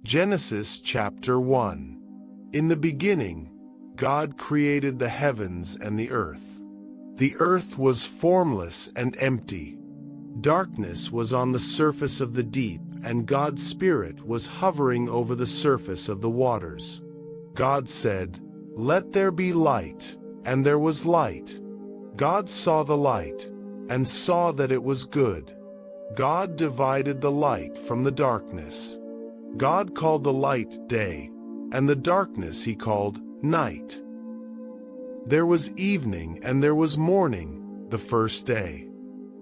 Genesis chapter 1. In the beginning, God created the heavens and the earth. The earth was formless and empty. Darkness was on the surface of the deep, and God's Spirit was hovering over the surface of the waters. God said, "Let there be light," and there was light. God saw the light, and saw that it was good. God divided the light from the darkness. God called the light day, and the darkness he called night. There was evening and there was morning, the first day.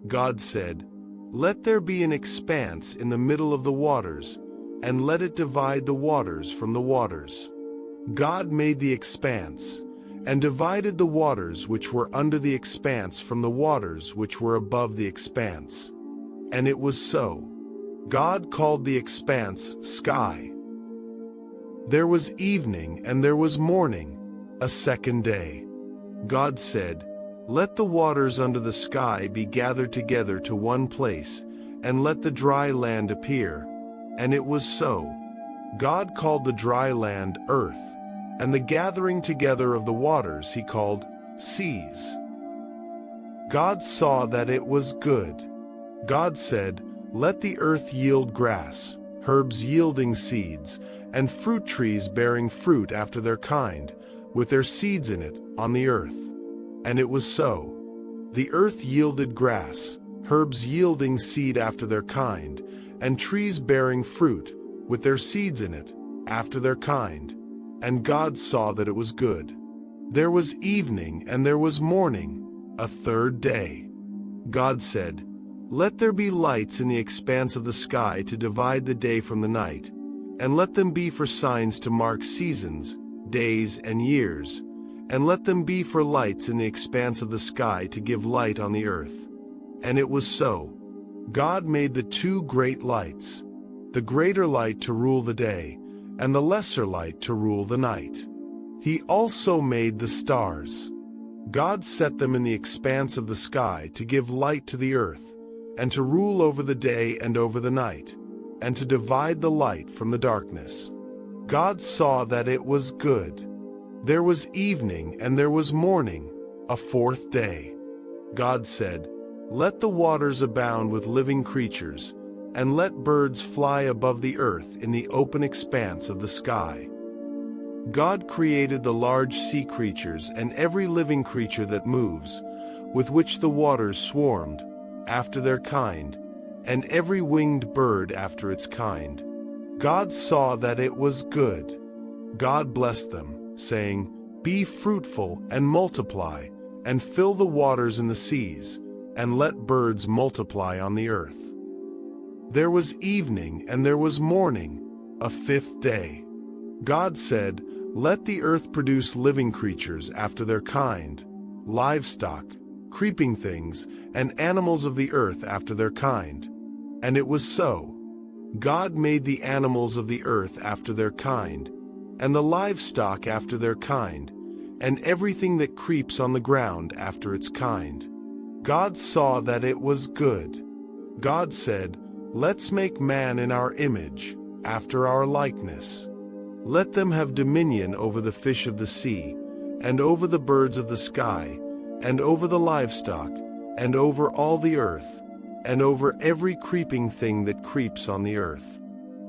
God said, "Let there be an expanse in the middle of the waters, and let it divide the waters from the waters." God made the expanse, and divided the waters which were under the expanse from the waters which were above the expanse. And it was so. God called the expanse sky. There was evening and there was morning, a second day. God said, "Let the waters under the sky be gathered together to one place, and let the dry land appear." And it was so. God called the dry land earth, and the gathering together of the waters he called seas. God saw that it was good. God said, "Let the earth yield grass, herbs yielding seeds, and fruit trees bearing fruit after their kind, with their seeds in it, on the earth." And it was so. The earth yielded grass, herbs yielding seed after their kind, and trees bearing fruit, with their seeds in it, after their kind. And God saw that it was good. There was evening and there was morning, a third day. God said, "Let there be lights in the expanse of the sky to divide the day from the night, and let them be for signs to mark seasons, days, and years, and let them be for lights in the expanse of the sky to give light on the earth." And it was so. God made the two great lights, the greater light to rule the day, and the lesser light to rule the night. He also made the stars. God set them in the expanse of the sky to give light to the earth, and to rule over the day and over the night, and to divide the light from the darkness. God saw that it was good. There was evening and there was morning, a fourth day. God said, "Let the waters abound with living creatures, and let birds fly above the earth in the open expanse of the sky." God created the large sea creatures and every living creature that moves, with which the waters swarmed, after their kind, and every winged bird after its kind. God saw that it was good. God blessed them, saying, "Be fruitful and multiply, and fill the waters in the seas, and let birds multiply on the earth." There was evening and there was morning, a fifth day. God said, "Let the earth produce living creatures after their kind, livestock, creeping things, and animals of the earth after their kind." And it was so. God made the animals of the earth after their kind, and the livestock after their kind, and everything that creeps on the ground after its kind. God saw that it was good. God said, "Let's make man in our image, after our likeness. Let them have dominion over the fish of the sea, and over the birds of the sky, and over the livestock, and over all the earth, and over every creeping thing that creeps on the earth."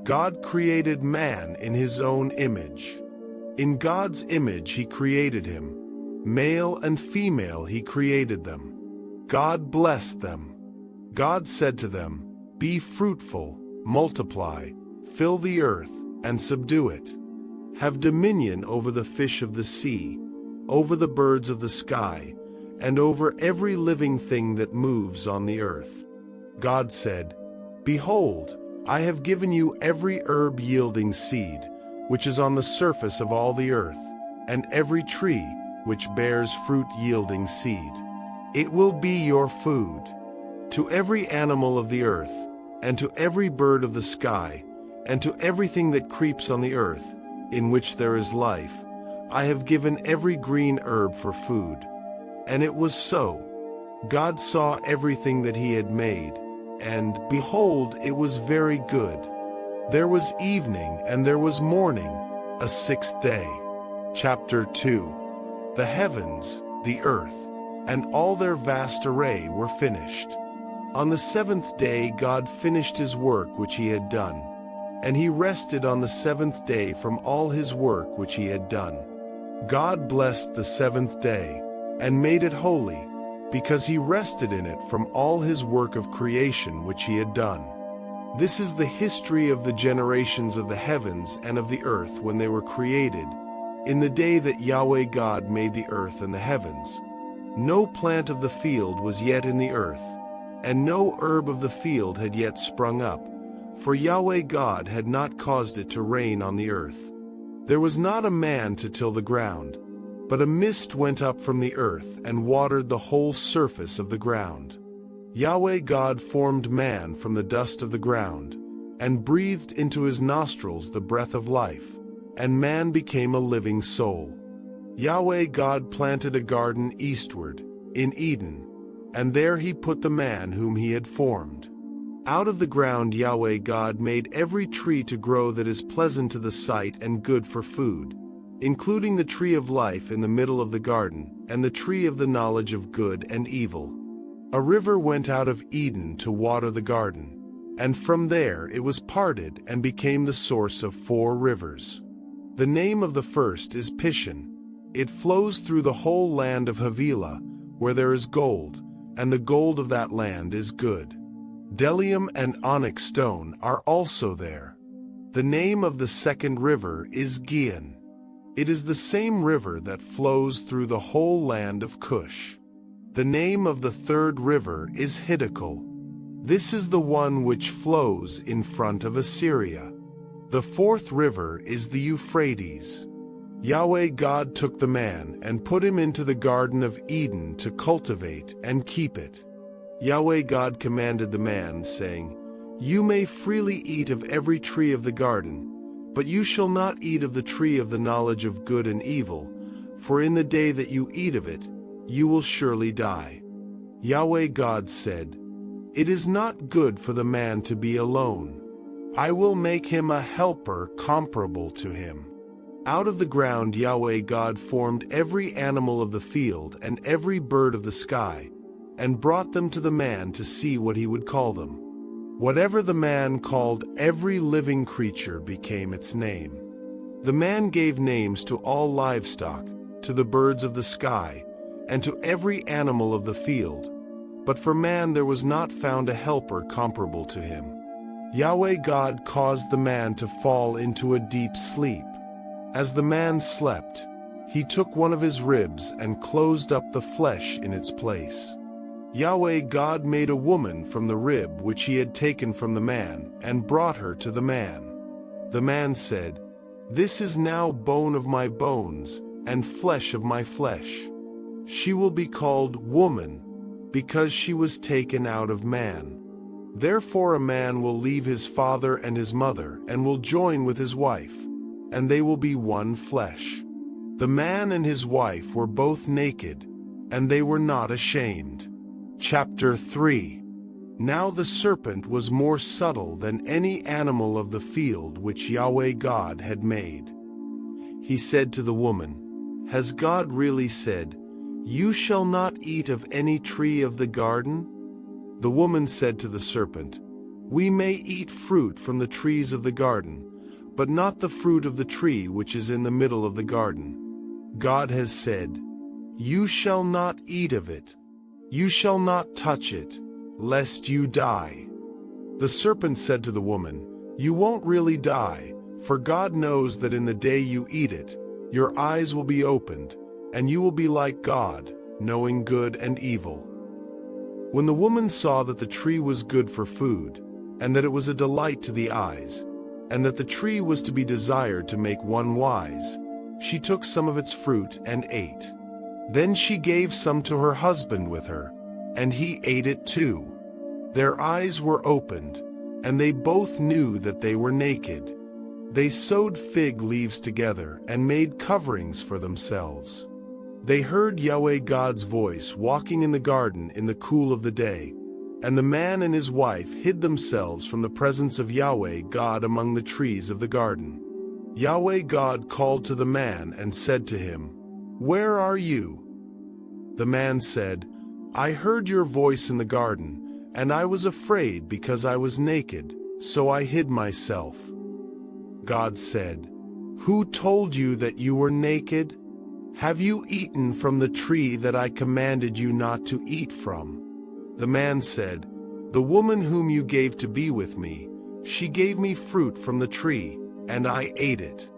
God created man in his own image. In God's image he created him. Male and female he created them. God blessed them. God said to them, "Be fruitful, multiply, fill the earth, and subdue it. Have dominion over the fish of the sea, over the birds of the sky, and over every living thing that moves on the earth." God said, "Behold, I have given you every herb yielding seed, which is on the surface of all the earth, and every tree which bears fruit yielding seed. It will be your food. To every animal of the earth, and to every bird of the sky, and to everything that creeps on the earth, in which there is life, I have given every green herb for food." And it was so. God saw everything that he had made, and behold, it was very good. There was evening and there was morning, a sixth day. Chapter 2. The heavens, the earth, and all their vast array were finished. On the seventh day God finished his work which he had done, and he rested on the seventh day from all his work which he had done. God blessed the seventh day, and made it holy, because he rested in it from all his work of creation which he had done. This is the history of the generations of the heavens and of the earth when they were created, in the day that Yahweh God made the earth and the heavens. No plant of the field was yet in the earth, and no herb of the field had yet sprung up, for Yahweh God had not caused it to rain on the earth. There was not a man to till the ground, but a mist went up from the earth and watered the whole surface of the ground. Yahweh God formed man from the dust of the ground, and breathed into his nostrils the breath of life, and man became a living soul. Yahweh God planted a garden eastward, in Eden, and there he put the man whom he had formed. Out of the ground Yahweh God made every tree to grow that is pleasant to the sight and good for food, including the tree of life in the middle of the garden, and the tree of the knowledge of good and evil. A river went out of Eden to water the garden, and from there it was parted and became the source of 4 rivers. The name of the first is Pishon. It flows through the whole land of Havilah, where there is gold, and the gold of that land is good. Bdellium and onyx stone are also there. The name of the second river is Gihon. It is the same river that flows through the whole land of Cush. The name of the third river is Hiddekel. This is the one which flows in front of Assyria. The fourth river is the Euphrates. Yahweh God took the man and put him into the Garden of Eden to cultivate and keep it. Yahweh God commanded the man, saying, "You may freely eat of every tree of the garden, but you shall not eat of the tree of the knowledge of good and evil, for in the day that you eat of it, you will surely die." Yahweh God said, "It is not good for the man to be alone. I will make him a helper comparable to him." Out of the ground Yahweh God formed every animal of the field and every bird of the sky, and brought them to the man to see what he would call them. Whatever the man called every living creature became its name. The man gave names to all livestock, to the birds of the sky, and to every animal of the field. But for man there was not found a helper comparable to him. Yahweh God caused the man to fall into a deep sleep. As the man slept, he took one of his ribs and closed up the flesh in its place. Yahweh God made a woman from the rib which he had taken from the man, and brought her to the man. The man said, "This is now bone of my bones, and flesh of my flesh. She will be called woman, because she was taken out of man. Therefore a man will leave his father and his mother, and will join with his wife, and they will be one flesh." The man and his wife were both naked, and they were not ashamed. Chapter 3. Now the serpent was more subtle than any animal of the field which Yahweh God had made. He said to the woman, "Has God really said, 'You shall not eat of any tree of the garden'?" The woman said to the serpent, "We may eat fruit from the trees of the garden, but not the fruit of the tree which is in the middle of the garden. God has said, 'You shall not eat of it. You shall not touch it, lest you die.'" The serpent said to the woman, "You won't really die, for God knows that in the day you eat it, your eyes will be opened, and you will be like God, knowing good and evil." When the woman saw that the tree was good for food, and that it was a delight to the eyes, and that the tree was to be desired to make one wise, she took some of its fruit and ate. Then she gave some to her husband with her, and he ate it too. Their eyes were opened, and they both knew that they were naked. They sewed fig leaves together and made coverings for themselves. They heard Yahweh God's voice walking in the garden in the cool of the day, And the man and his wife hid themselves from the presence of Yahweh God among the trees of the garden. Yahweh God called to the man and said to him, "Where are you?" The man said, "I heard your voice in the garden, and I was afraid because I was naked, so I hid myself." God said, "Who told you that you were naked? Have you eaten from the tree that I commanded you not to eat from?" The man said, "The woman whom you gave to be with me, she gave me fruit from the tree, and I ate it."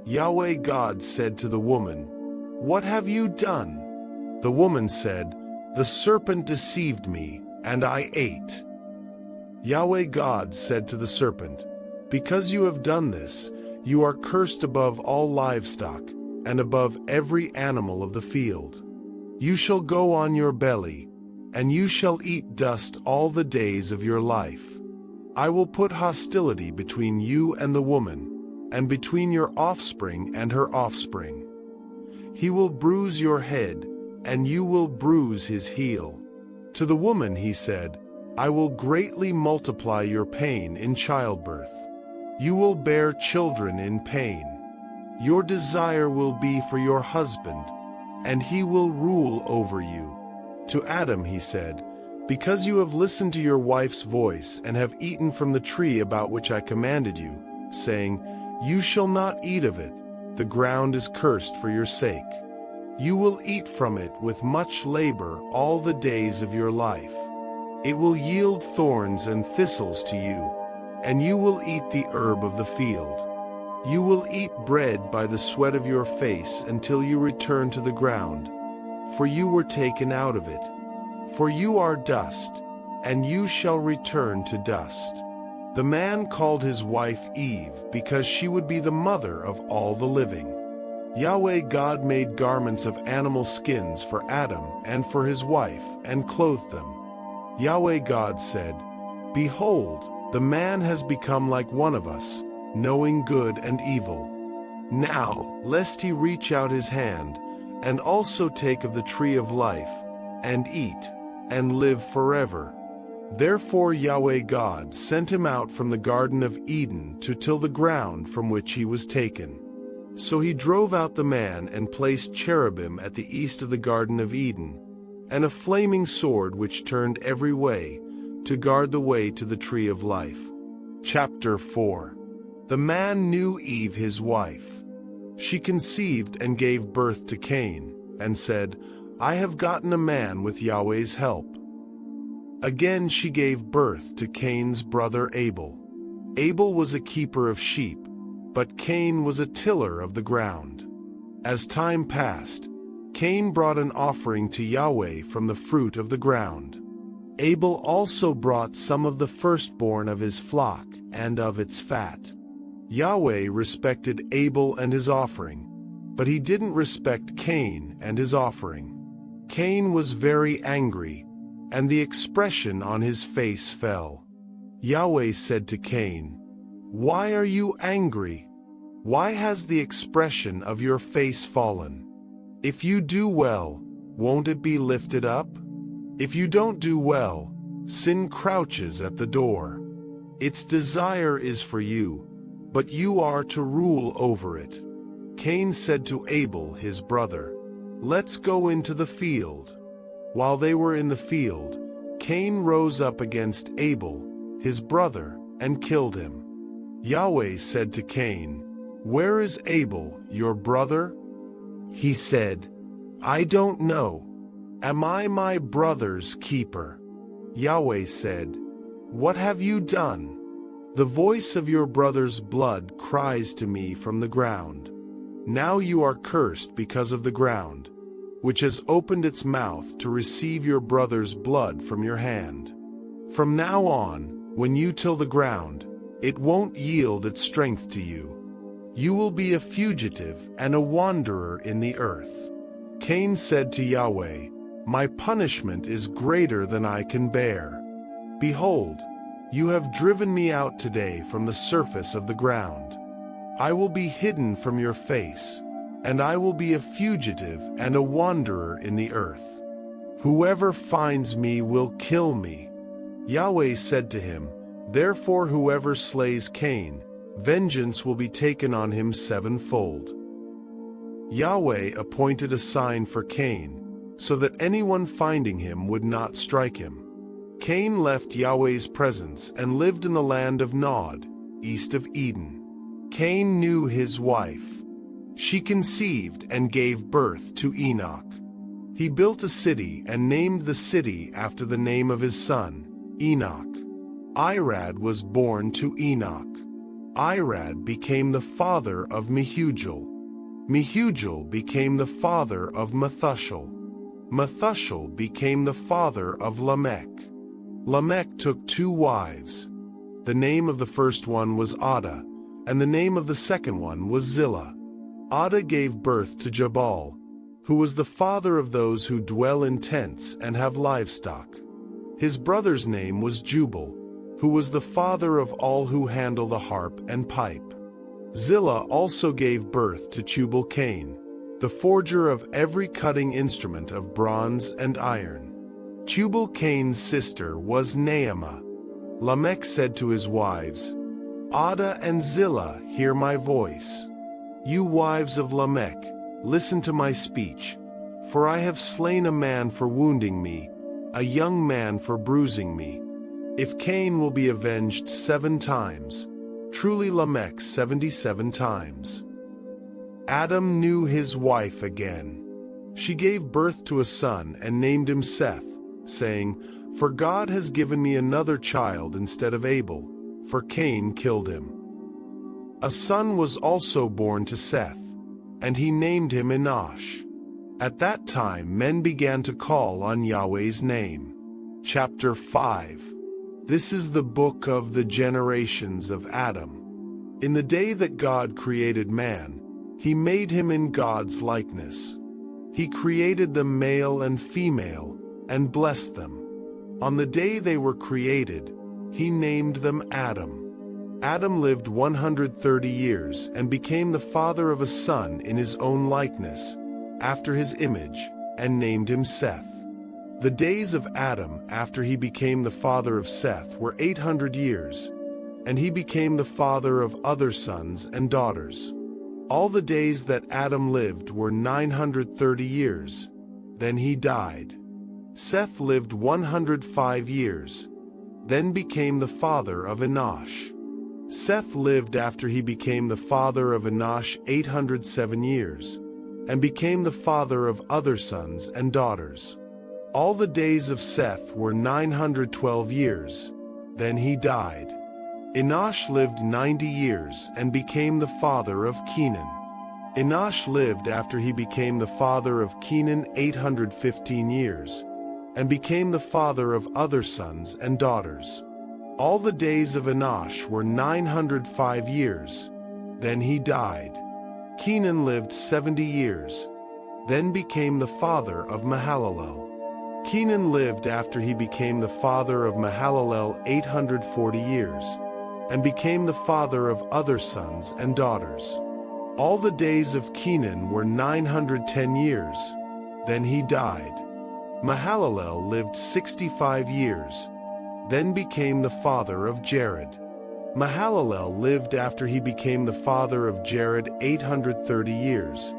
Yahweh God said to the woman, "What have you done?" The woman said, "The serpent deceived me, and I ate." Yahweh God said to the serpent, "Because you have done this, you are cursed above all livestock, and above every animal of the field. You shall go on your belly, and you shall eat dust all the days of your life. I will put hostility between you and the woman, and between your offspring and her offspring. He will bruise your head, and you will bruise his heel." To the woman he said, "I will greatly multiply your pain in childbirth. You will bear children in pain. Your desire will be for your husband, and he will rule over you." To Adam he said, "Because you have listened to your wife's voice and have eaten from the tree about which I commanded you, saying, 'You shall not eat of it,' the ground is cursed for your sake. You will eat from it with much labor all the days of your life. It will yield thorns and thistles to you, and you will eat the herb of the field. You will eat bread by the sweat of your face until you return to the ground, for you were taken out of it. For you are dust, and you shall return to dust." The man called his wife Eve because she would be the mother of all the living. Yahweh God made garments of animal skins for Adam and for his wife, and clothed them. Yahweh God said, "Behold, the man has become like one of us, knowing good and evil. Now, lest he reach out his hand, and also take of the tree of life, and eat, and live forever." Therefore Yahweh God sent him out from the Garden of Eden to till the ground from which he was taken. So he drove out the man and placed cherubim at the east of the Garden of Eden, and a flaming sword which turned every way, to guard the way to the tree of life. Chapter 4. The man knew Eve his wife. She conceived and gave birth to Cain, and said, "I have gotten a man with Yahweh's help." Again she gave birth to Cain's brother Abel. Abel was a keeper of sheep, but Cain was a tiller of the ground. As time passed, Cain brought an offering to Yahweh from the fruit of the ground. Abel also brought some of the firstborn of his flock and of its fat. Yahweh respected Abel and his offering, but he didn't respect Cain and his offering. Cain was very angry, and the expression on his face fell. Yahweh said to Cain, "Why are you angry? Why has the expression of your face fallen? If you do well, won't it be lifted up? If you don't do well, sin crouches at the door. Its desire is for you, but you are to rule over it." Cain said to Abel his brother, "Let's go into the field." While they were in the field, Cain rose up against Abel, his brother, and killed him. Yahweh said to Cain, "Where is Abel, your brother?" He said, "I don't know. Am I my brother's keeper?" Yahweh said, "What have you done? The voice of your brother's blood cries to me from the ground. Now you are cursed because of the ground, which has opened its mouth to receive your brother's blood from your hand. From now on, when you till the ground, it won't yield its strength to you. You will be a fugitive and a wanderer in the earth." Cain said to Yahweh, "My punishment is greater than I can bear. Behold, you have driven me out today from the surface of the ground. I will be hidden from your face, and I will be a fugitive and a wanderer in the earth. Whoever finds me will kill me, Yahweh said to him, "Therefore whoever slays Cain, vengeance will be taken on him sevenfold." Yahweh appointed a sign for Cain, so that anyone finding him would not strike him. Cain left Yahweh's presence and lived in the land of Nod, east of Eden. Cain knew his wife. She conceived and gave birth to Enoch. He built a city and named the city after the name of his son, Enoch. Irad was born to Enoch. Irad became the father of Mehujael. Mehujael became the father of Methushel. Methushel became the father of Lamech. Lamech took 2 wives. The name of the first one was Ada, and the name of the second one was Zillah. Ada gave birth to Jabal, who was the father of those who dwell in tents and have livestock. His brother's name was Jubal, who was the father of all who handle the harp and pipe. Zillah also gave birth to Tubal-Cain, the forger of every cutting instrument of bronze and iron. Tubal-Cain's sister was Naamah. Lamech said to his wives, "Ada and Zillah, hear my voice. You wives of Lamech, listen to my speech, for I have slain a man for wounding me, a young man for bruising me. If Cain will be avenged 7 times, truly Lamech 77 times. Adam knew his wife again. She gave birth to a son and named him Seth, saying, "For God has given me another child instead of Abel, for Cain killed him." A son was also born to Seth, and he named him Enosh. At that time men began to call on Yahweh's name. Chapter 5. This is the book of the generations of Adam. In the day that God created man, he made him in God's likeness. He created them male and female, and blessed them. On the day they were created, he named them Adam. Adam lived 130 years and became the father of a son in his own likeness, after his image, and named him Seth. The days of Adam after he became the father of Seth were 800 years, and he became the father of other sons and daughters. All the days that Adam lived were 930 years. Then he died. Seth lived 105 years, then became the father of Enosh. Seth lived after he became the father of Enosh 807 years, and became the father of other sons and daughters. All the days of Seth were 912 years, then he died. Enosh lived 90 years and became the father of Kenan. Enosh lived after he became the father of Kenan 815 years, and became the father of other sons and daughters. All the days of Enosh were 905 years, then he died. Kenan lived 70 years, then became the father of Mahalalel. Kenan lived after he became the father of Mahalalel 840 years, and became the father of other sons and daughters. All the days of Kenan were 910 years, then he died. Mahalalel lived 65 years, then became the father of Jared. Mahalalel lived after he became the father of Jared 830 years,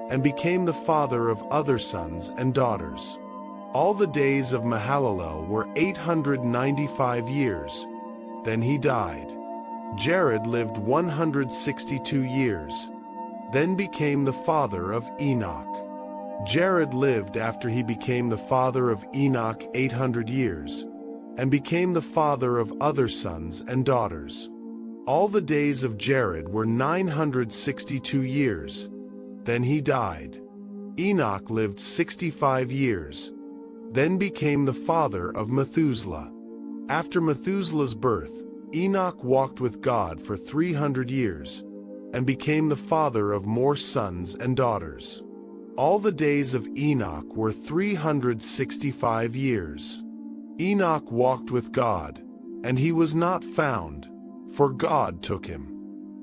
and became the father of other sons and daughters. All the days of Mahalalel were 895 years, then he died. Jared lived 162 years, then became the father of Enoch. Jared lived after he became the father of Enoch 800 years, and became the father of other sons and daughters. All the days of Jared were 962 years, then he died. Enoch lived 65 years, then became the father of Methuselah. After Methuselah's birth, Enoch walked with God for 300 years, and became the father of more sons and daughters. All the days of Enoch were 365 years. Enoch walked with God, and he was not found, for God took him.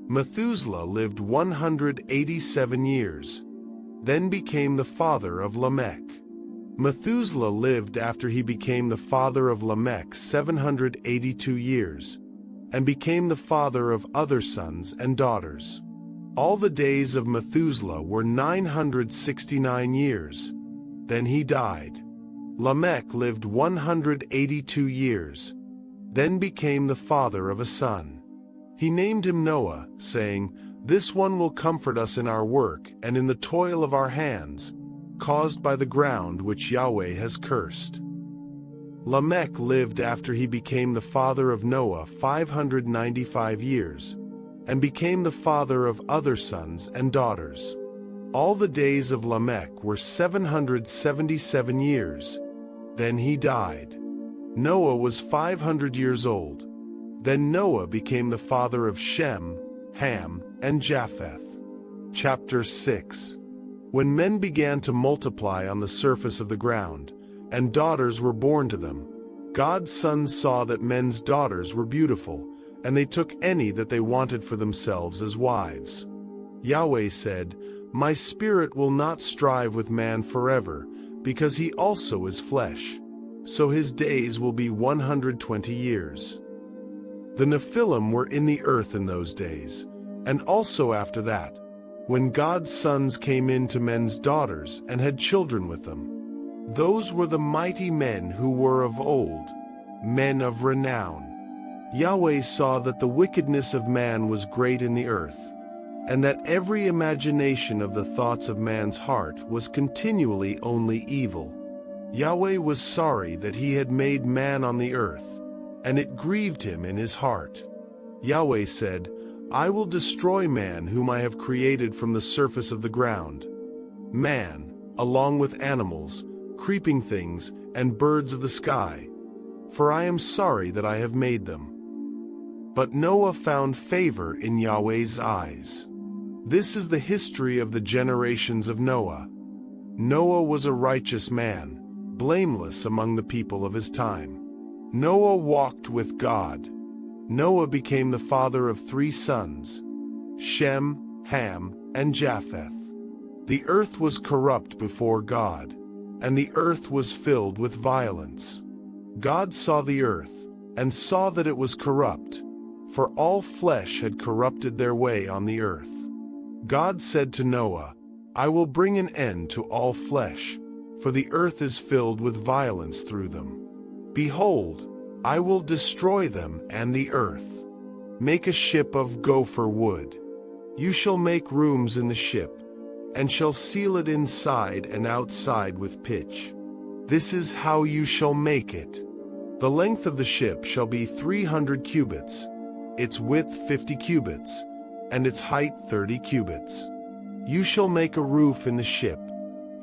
Methuselah lived 187 years, then became the father of Lamech. Methuselah lived after he became the father of Lamech 782 years, and became the father of other sons and daughters. All the days of Methuselah were 969 years. Then he died. Lamech lived 182 years, then became the father of a son. He named him Noah, saying, "This one will comfort us in our work and in the toil of our hands, caused by the ground which Yahweh has cursed." Lamech lived after he became the father of Noah 595 years, and became the father of other sons and daughters. All the days of Lamech were 777 years. Then he died. Noah was 500 years old. Then Noah became the father of Shem, Ham, and Japheth. Chapter 6. When men began to multiply on the surface of the ground, and daughters were born to them, God's sons saw that men's daughters were beautiful, and they took any that they wanted for themselves as wives. Yahweh said, "My spirit will not strive with man forever, because he also is flesh. So his days will be 120 years. The Nephilim were in the earth in those days, and also after that, when God's sons came in to men's daughters and had children with them. Those were the mighty men who were of old, men of renown. Yahweh saw that the wickedness of man was great in the earth, and that every imagination of the thoughts of man's heart was continually only evil. Yahweh was sorry that he had made man on the earth, and it grieved him in his heart. Yahweh said, "I will destroy man whom I have created from the surface of the ground, man, along with animals, creeping things, and birds of the sky, for I am sorry that I have made them." But Noah found favor in Yahweh's eyes. This is the history of the generations of Noah. Noah was a righteous man, blameless among the people of his time. Noah walked with God. Noah became the father of 3 sons, Shem, Ham, and Japheth. The earth was corrupt before God, and the earth was filled with violence. God saw the earth, and saw that it was corrupt, for all flesh had corrupted their way on the earth. God said to Noah, "I will bring an end to all flesh, for the earth is filled with violence through them. Behold, I will destroy them and the earth. Make a ship of gopher wood. You shall make rooms in the ship, and shall seal it inside and outside with pitch. This is how you shall make it. The length of the ship shall be 300 cubits, its width 50 cubits, and its height 30 cubits. You shall make a roof in the ship,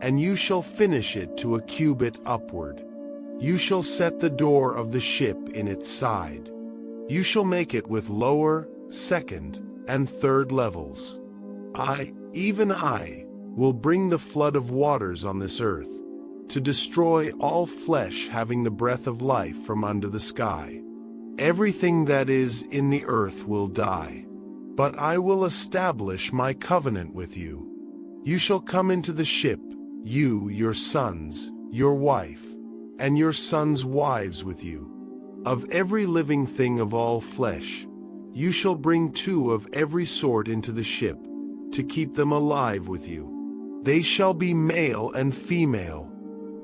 and you shall finish it to a cubit upward. You shall set the door of the ship in its side. You shall make it with lower, second, and third levels. I, even I, will bring the flood of waters on this earth, to destroy all flesh having the breath of life from under the sky. Everything that is in the earth will die. But I will establish my covenant with you. You shall come into the ship, you, your sons, your wife, and your sons' wives with you. Of every living thing of all flesh, you shall bring 2 of every sort into the ship, to keep them alive with you. They shall be male and female.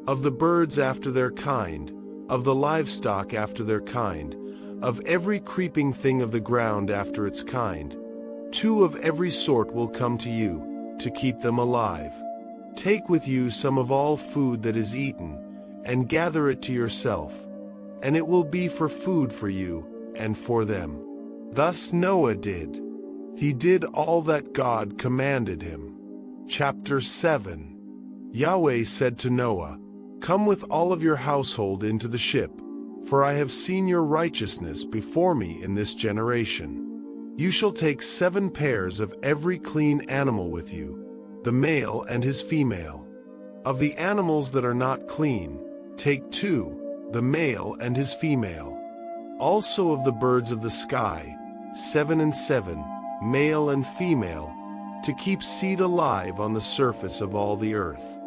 Of the birds after their kind, of the livestock after their kind, of every creeping thing of the ground after its kind, 2 of every sort will come to you, to keep them alive. Take with you some of all food that is eaten, and gather it to yourself, and it will be for food for you and for them. Thus Noah did. He did all that God commanded him. Chapter 7. Yahweh said to Noah, "Come with all of your household into the ship, for I have seen your righteousness before me in this generation. You shall take 7 pairs of every clean animal with you, the male and his female. Of the animals that are not clean, take 2, the male and his female. Also of the birds of the sky, 7 and 7, male and female, to keep seed alive on the surface of all the earth.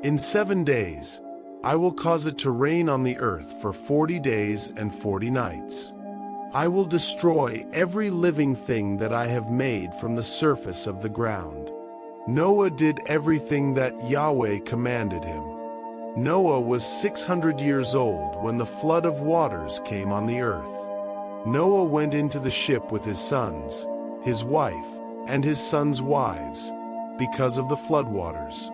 In 7 days, I will cause it to rain on the earth for 40 days and 40 nights. I will destroy every living thing that I have made from the surface of the ground." Noah did everything that Yahweh commanded him. Noah was 600 years old when the flood of waters came on the earth. Noah went into the ship with his sons, his wife, and his sons' wives, because of the floodwaters.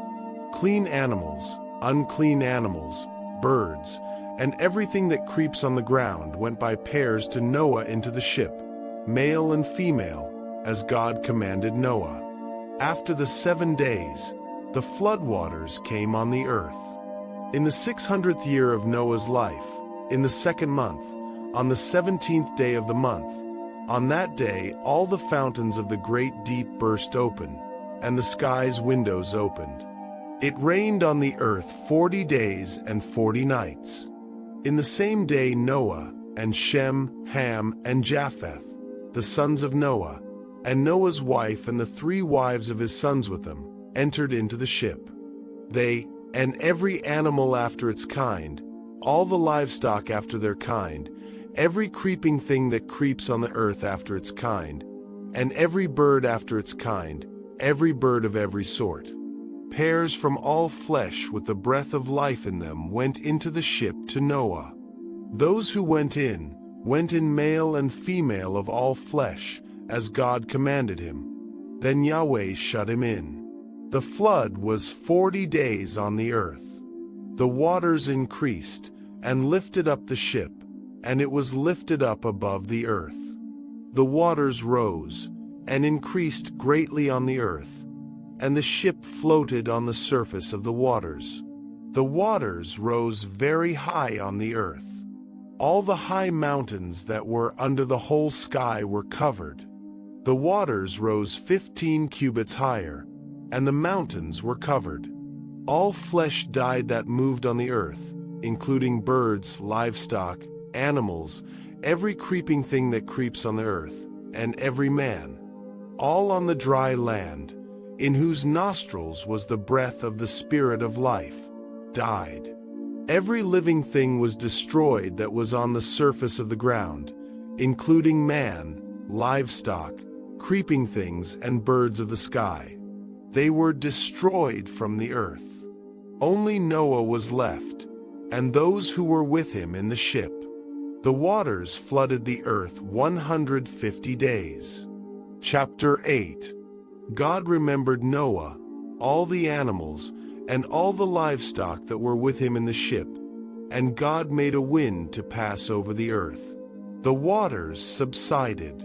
Clean animals, unclean animals, birds, and everything that creeps on the ground went by pairs to Noah into the ship, male and female, as God commanded Noah. After the 7 days, the floodwaters came on the earth. In the 600th year of Noah's life, in the 2nd month, on the 17th day of the month, on that day all the fountains of the great deep burst open, and the sky's windows opened. It rained on the earth 40 days and 40 nights. In the same day Noah, and Shem, Ham, and Japheth, the sons of Noah, and Noah's wife and the 3 wives of his sons with them, entered into the ship. They, and every animal after its kind, all the livestock after their kind, every creeping thing that creeps on the earth after its kind, and every bird after its kind, every bird of every sort. Pairs from all flesh with the breath of life in them went into the ship to Noah. Those who went in male and female of all flesh, as God commanded him. Then Yahweh shut him in. The flood was 40 days on the earth. The waters increased, and lifted up the ship, and it was lifted up above the earth. The waters rose, and increased greatly on the earth, and the ship floated on the surface of the waters. The waters rose very high on the earth. All the high mountains that were under the whole sky were covered. The waters rose 15 cubits higher, and the mountains were covered. All flesh died that moved on the earth, including birds, livestock, animals, every creeping thing that creeps on the earth, and every man. All on the dry land, in whose nostrils was the breath of the Spirit of life, died. Every living thing was destroyed that was on the surface of the ground, including man, livestock, creeping things, and birds of the sky. They were destroyed from the earth. Only Noah was left, and those who were with him in the ship. The waters flooded the earth 150 days. Chapter 8. God remembered Noah, all the animals, and all the livestock that were with him in the ship, and God made a wind to pass over the earth. The waters subsided.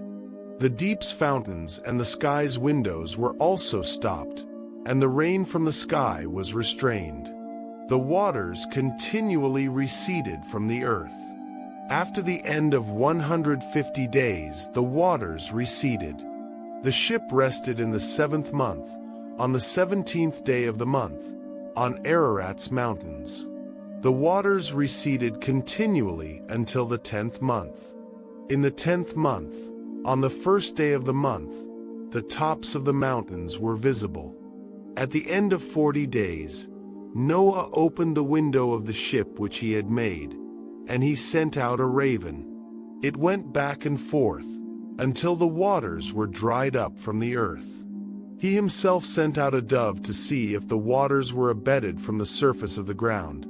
The deep's fountains and the sky's windows were also stopped, and the rain from the sky was restrained. The waters continually receded from the earth. After the end of 150 days, the waters receded. The ship rested in the 7th month, on the 17th day of the month, on Ararat's mountains. The waters receded continually until the 10th month. In the 10th month, on the 1st day of the month, the tops of the mountains were visible. At the end of 40 days, Noah opened the window of the ship which he had made, and he sent out a raven. It went back and forth, until the waters were dried up from the earth. He himself sent out a dove to see if the waters were abated from the surface of the ground.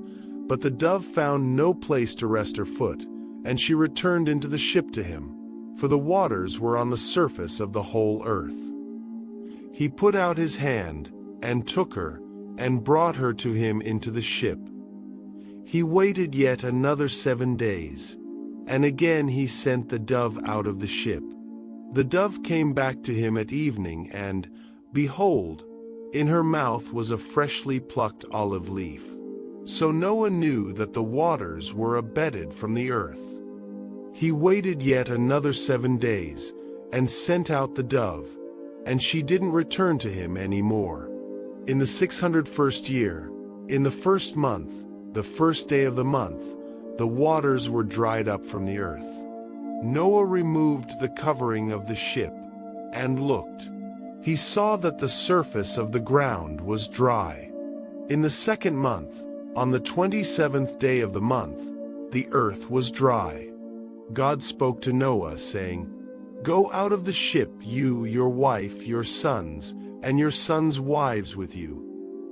But the dove found no place to rest her foot, and she returned into the ship to him, for the waters were on the surface of the whole earth. He put out his hand, and took her, and brought her to him into the ship. He waited yet another 7 days, and again he sent the dove out of the ship. The dove came back to him at evening, and, behold, in her mouth was a freshly plucked olive leaf. So Noah knew that the waters were abated from the earth. He waited yet another 7 days, and sent out the dove, and she didn't return to him any more. In the 601st year, in the 1st month, the 1st day of the month, the waters were dried up from the earth. Noah removed the covering of the ship, and looked. He saw that the surface of the ground was dry. In the 2nd month, On the 27th day of the month, the earth was dry. God spoke to Noah, saying, "Go out of the ship, you, your wife, your sons, and your sons' wives with you.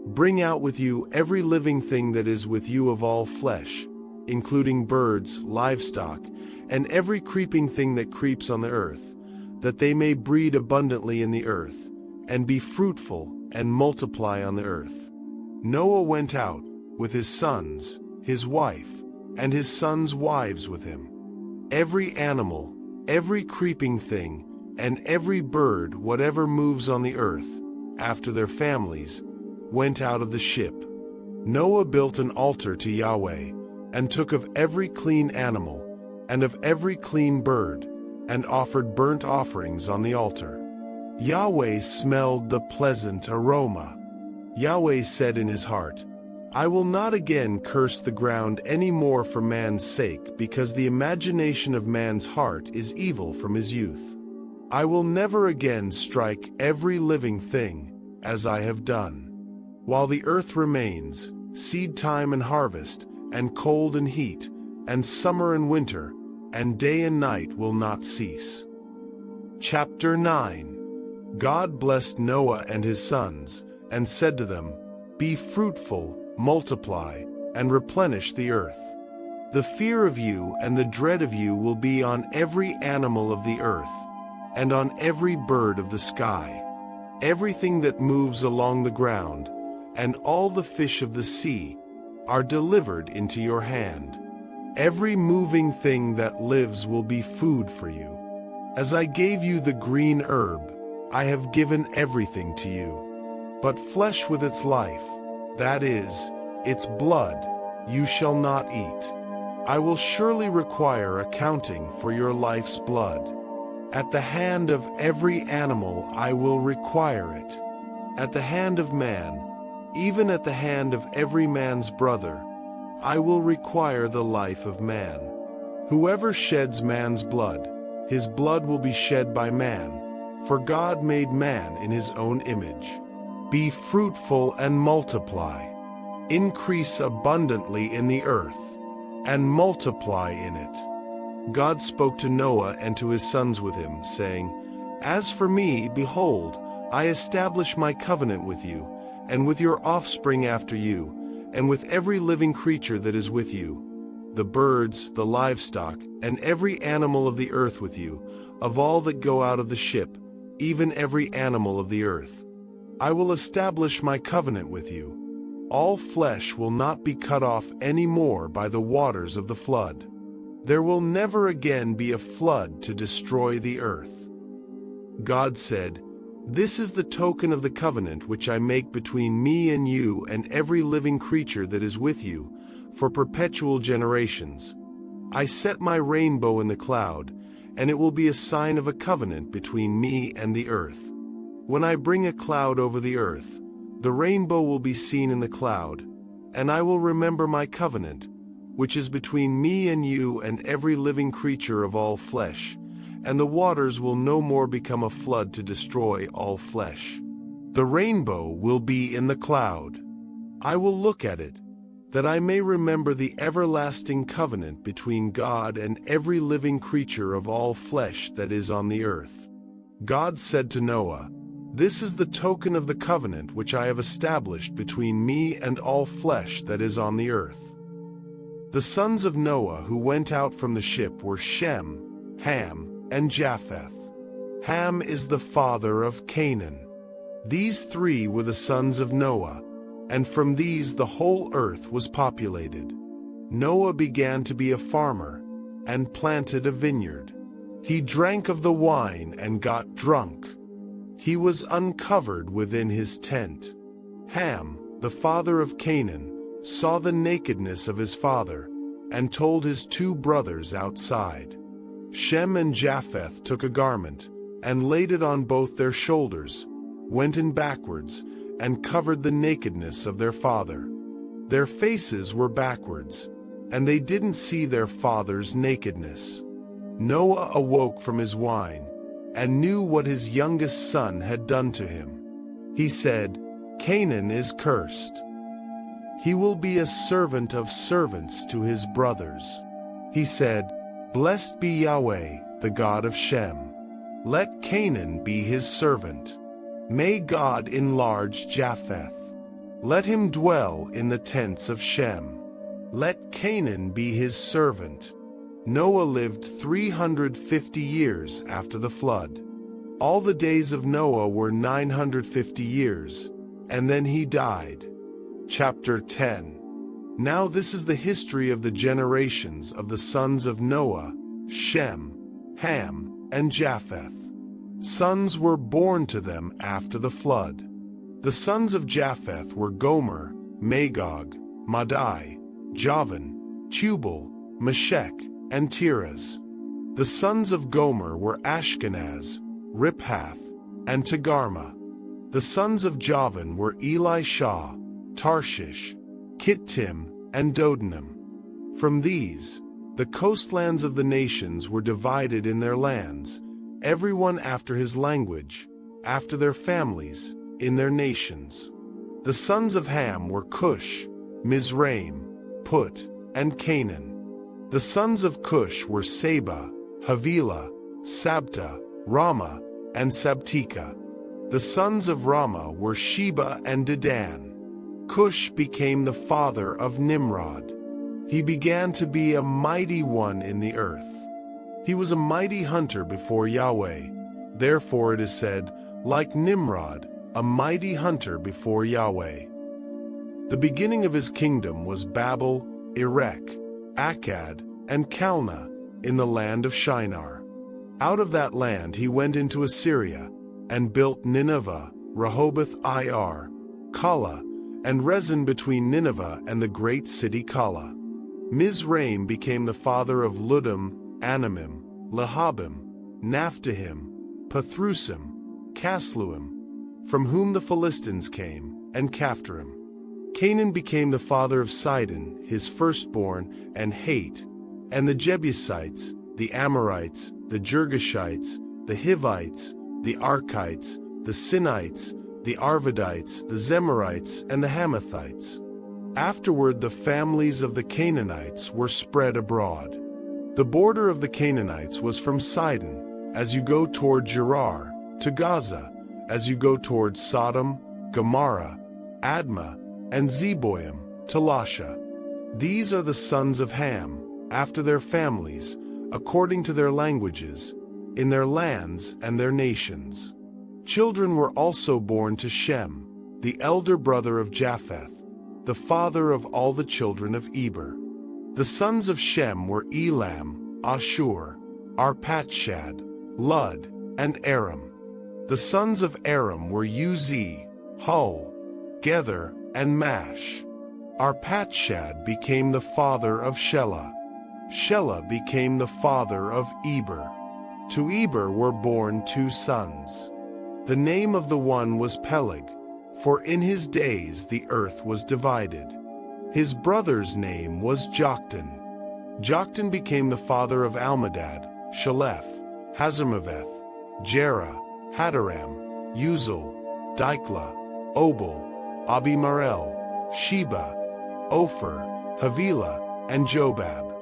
Bring out with you every living thing that is with you of all flesh, including birds, livestock, and every creeping thing that creeps on the earth, that they may breed abundantly in the earth, and be fruitful and multiply on the earth." Noah went out with his sons, his wife, and his sons' wives with him. Every animal, every creeping thing, and every bird, whatever moves on the earth, after their families, went out of the ship. Noah built an altar to Yahweh, and took of every clean animal, and of every clean bird, and offered burnt offerings on the altar. Yahweh smelled the pleasant aroma. Yahweh said in his heart, "I will not again curse the ground any more for man's sake, because the imagination of man's heart is evil from his youth. I will never again strike every living thing, as I have done. While the earth remains, seed time and harvest, and cold and heat, and summer and winter, and day and night will not cease." Chapter 9. God blessed Noah and his sons, and said to them, "Be fruitful, multiply, and replenish the earth. The fear of you and the dread of you will be on every animal of the earth, and on every bird of the sky, everything that moves along the ground, and all the fish of the sea are delivered into your hand. Every moving thing that lives will be food for you. As I gave you the green herb, I have given everything to you. But flesh with its life, that is, its blood, you shall not eat. I will surely require accounting for your life's blood. At the hand of every animal I will require it. At the hand of man, even at the hand of every man's brother, I will require the life of man. Whoever sheds man's blood, his blood will be shed by man, for God made man in his own image. Be fruitful and multiply. Increase abundantly in the earth, and multiply in it." God spoke to Noah and to his sons with him, saying, "As for me, behold, I establish my covenant with you, and with your offspring after you, and with every living creature that is with you, the birds, the livestock, and every animal of the earth with you, of all that go out of the ship, even every animal of the earth. I will establish my covenant with you. All flesh will not be cut off any more by the waters of the flood. There will never again be a flood to destroy the earth." God said, "This is the token of the covenant which I make between me and you and every living creature that is with you, for perpetual generations. I set my rainbow in the cloud, and it will be a sign of a covenant between me and the earth. When I bring a cloud over the earth, the rainbow will be seen in the cloud, and I will remember my covenant, which is between me and you and every living creature of all flesh, and the waters will no more become a flood to destroy all flesh. The rainbow will be in the cloud. I will look at it, that I may remember the everlasting covenant between God and every living creature of all flesh that is on the earth." God said to Noah, "This is the token of the covenant which I have established between me and all flesh that is on the earth." The sons of Noah who went out from the ship were Shem, Ham, and Japheth. Ham is the father of Canaan. These three were the sons of Noah, and from these the whole earth was populated. Noah began to be a farmer, and planted a vineyard. He drank of the wine and got drunk. He was uncovered within his tent. Ham, the father of Canaan, saw the nakedness of his father, and told his two brothers outside. Shem and Japheth took a garment, and laid it on both their shoulders, went in backwards, and covered the nakedness of their father. Their faces were backwards, and they didn't see their father's nakedness. Noah awoke from his wine, and knew what his youngest son had done to him. He said, "Canaan is cursed." He will be a servant of servants to his brothers. He said, Blessed be Yahweh, the God of Shem. Let Canaan be his servant. May God enlarge Japheth. Let him dwell in the tents of Shem. Let Canaan be his servant. Noah lived 350 years after the flood. All the days of Noah were 950 years, and then he died. Chapter 10. Now this is the history of the generations of the sons of Noah, Shem, Ham, and Japheth. Sons were born to them after the flood. The sons of Japheth were Gomer, Magog, Madai, Javan, Tubal, Meshech, and Tiras. The sons of Gomer were Ashkenaz, Riphath, and Togarmah. The sons of Javan were Elishah, Tarshish, Kittim, and Dodanim. From these, the coastlands of the nations were divided in their lands, everyone after his language, after their families, in their nations. The sons of Ham were Cush, Mizraim, Put, and Canaan. The sons of Cush were Seba, Havilah, Sabta, Ramah, and Sabteka. The sons of Ramah were Sheba and Dedan. Cush became the father of Nimrod. He began to be a mighty one in the earth. He was a mighty hunter before Yahweh. Therefore it is said, like Nimrod, a mighty hunter before Yahweh. The beginning of his kingdom was Babel, Erech, Akkad, and Calneh in the land of Shinar. Out of that land he went into Assyria, and built Nineveh, Rehoboth-ir, Calah, and Rezin between Nineveh and the great city Calah. Mizraim became the father of Ludim, Anamim, Lehabim, Naphtahim, Pathrusim, Casluim, from whom the Philistines came, and Caphtorim. Canaan became the father of Sidon, his firstborn, and Hate, and the Jebusites, the Amorites, the Girgashites, the Hivites, the Archites, the Sinites, the Arvadites, the Zemarites, and the Hamathites. Afterward the families of the Canaanites were spread abroad. The border of the Canaanites was from Sidon, as you go toward Gerar, to Gaza, as you go toward Sodom, Gomorrah, Admah, and Zeboim, to Lasha. These are the sons of Ham, after their families, according to their languages, in their lands and their nations. Children were also born to Shem, the elder brother of Japheth, the father of all the children of Eber. The sons of Shem were Elam, Ashur, Arpachshad, Lud, and Aram. The sons of Aram were Uzi, Hul, Gether, and Mash. Arpachshad became the father of Shelah. Shelah became the father of Eber. To Eber were born 2 sons. The name of the one was Peleg, for in his days the earth was divided. His brother's name was Joktan. Joktan became the father of Almadad, Shalef, Hazarmaveth, Jerah, Hadaram, Uzal, Diklah, Obal, Abimarel, Sheba, Ophir, Havilah, and Jobab.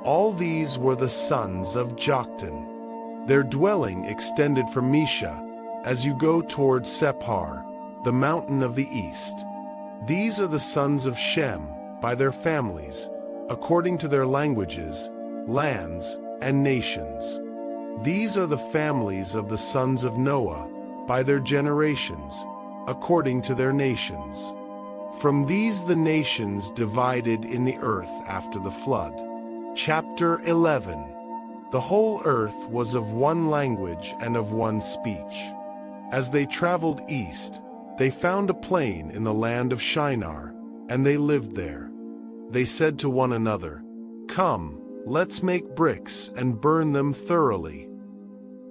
All these were the sons of Joktan. Their dwelling extended from Mesha, as you go toward Sephar, the mountain of the east. These are the sons of Shem, by their families, according to their languages, lands, and nations. These are the families of the sons of Noah, by their generations, according to their nations. From these the nations divided in the earth after the flood. Chapter 11. The whole earth was of one language and of one speech. As they traveled east, they found a plain in the land of Shinar, and they lived there. They said to one another, "Come, let's make bricks and burn them thoroughly."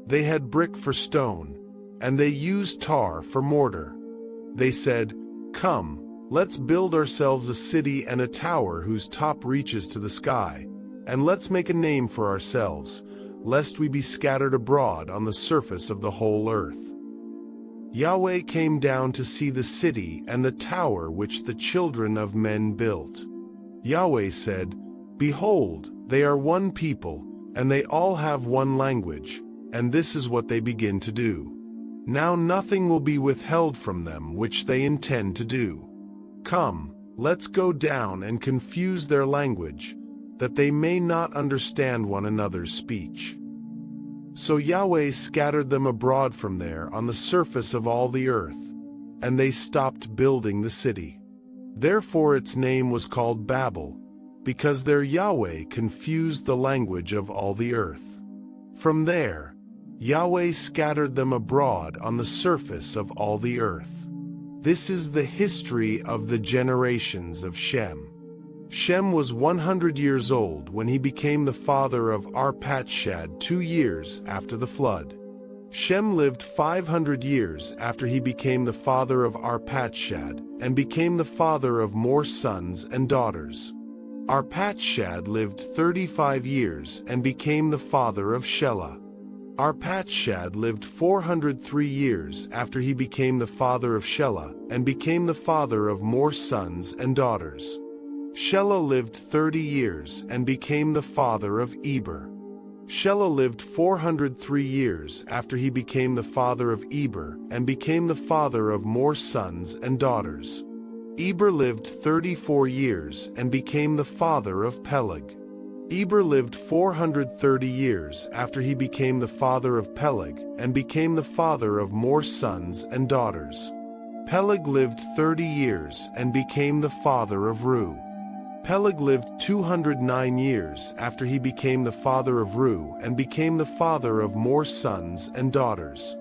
They had brick for stone, and they used tar for mortar. They said, "Come, let's build ourselves a city and a tower whose top reaches to the sky, and let's make a name for ourselves, lest we be scattered abroad on the surface of the whole earth." Yahweh came down to see the city and the tower which the children of men built. Yahweh said, "Behold, they are one people, and they all have one language, and this is what they begin to do. Now nothing will be withheld from them which they intend to do. Come, let's go down and confuse their language, that they may not understand one another's speech." So Yahweh scattered them abroad from there on the surface of all the earth, and they stopped building the city. Therefore its name was called Babel, because there Yahweh confused the language of all the earth. From there, Yahweh scattered them abroad on the surface of all the earth. This is the history of the generations of Shem. Shem was 100 years old when he became the father of Arpachshad 2 years after the flood. Shem lived 500 years after he became the father of Arpachshad, and became the father of more sons and daughters. Arpachshad lived 35 years and became the father of Shelah. Arpachshad lived 403 years after he became the father of Shelah, and became the father of more sons and daughters. Shelah lived 30 years and became the father of Eber. Shelah lived 403 years after he became the father of Eber, and became the father of more sons and daughters. Eber lived 34 years and became the father of Peleg. Eber lived 430 years after he became the father of Peleg, and became the father of more sons and daughters. Peleg lived 30 years and became the father of Reu. Peleg lived 209 years after he became the father of Reu, and became the father of more sons and daughters.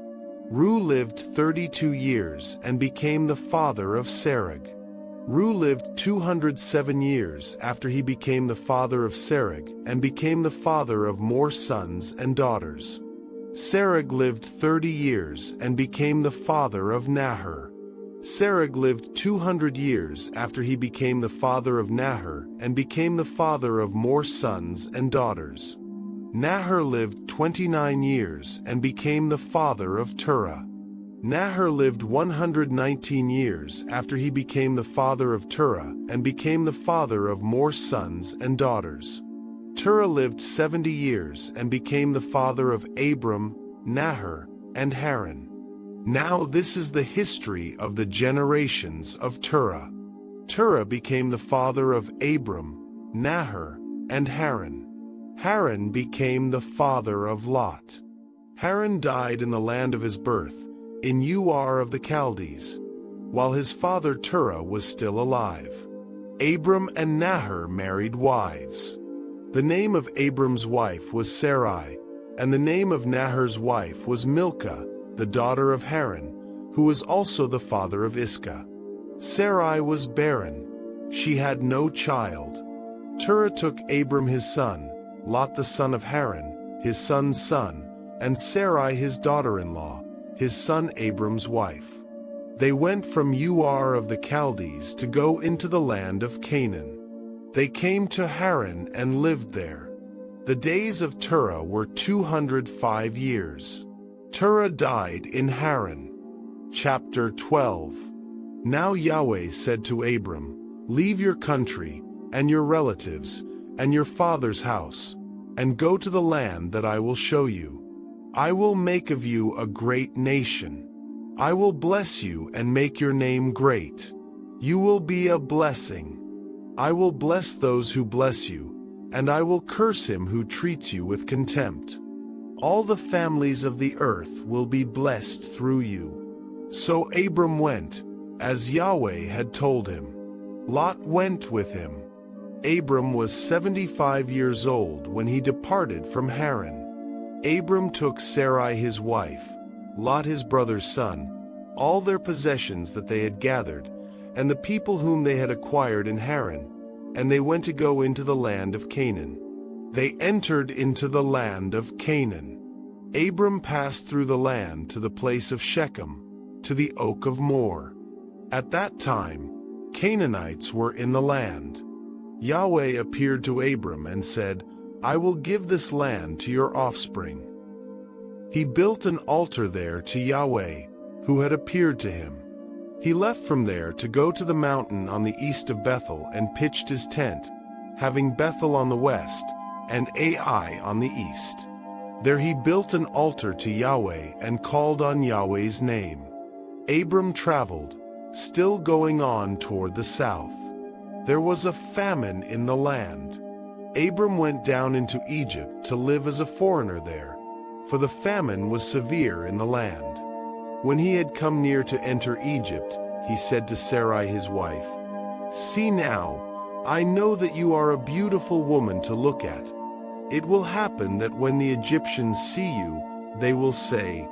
Reu lived 32 years and became the father of Serug. Reu lived 207 years after he became the father of Serug, and became the father of more sons and daughters. Serug lived 30 years and became the father of Nahor. Serug lived 200 years after he became the father of Nahor, and became the father of more sons and daughters. Nahor lived 29 years and became the father of Terah. Nahor lived 119 years after he became the father of Terah, and became the father of more sons and daughters. Terah lived 70 years and became the father of Abram, Nahor, and Haran. Now this is the history of the generations of Terah. Terah became the father of Abram, Nahor, and Haran. Haran became the father of Lot. Haran died in the land of his birth, in Ur of the Chaldees, while his father Terah was still alive. Abram and Nahor married wives. The name of Abram's wife was Sarai, and the name of Nahor's wife was Milcah, the daughter of Haran, who was also the father of Iscah. Sarai was barren. She had no child. Terah took Abram his son, Lot the son of Haran, his son's son, and Sarai his daughter-in-law, his son Abram's wife. They went from Ur of the Chaldees to go into the land of Canaan. They came to Haran and lived there. The days of Terah were 205 years. Terah died in Haran. Chapter 12. Now Yahweh said to Abram, "Leave your country, and your relatives, and your father's house, and go to the land that I will show you. I will make of you a great nation. I will bless you and make your name great. You will be a blessing. I will bless those who bless you, and I will curse him who treats you with contempt. All the families of the earth will be blessed through you." So Abram went, as Yahweh had told him. Lot went with him. Abram was 75 years old when he departed from Haran. Abram took Sarai his wife, Lot his brother's son, all their possessions that they had gathered, and the people whom they had acquired in Haran, and they went to go into the land of Canaan. They entered into the land of Canaan. Abram passed through the land to the place of Shechem, to the oak of Moreh. At that time, Canaanites were in the land. Yahweh appeared to Abram and said, "I will give this land to your offspring." He built an altar there to Yahweh, who had appeared to him. He left from there to go to the mountain on the east of Bethel and pitched his tent, having Bethel on the west and Ai on the east. There he built an altar to Yahweh and called on Yahweh's name. Abram traveled, still going on toward the south. There was a famine in the land. Abram went down into Egypt to live as a foreigner there, for the famine was severe in the land. When he had come near to enter Egypt, he said to Sarai his wife, "See now, I know that you are a beautiful woman to look at. It will happen that when the Egyptians see you, they will say,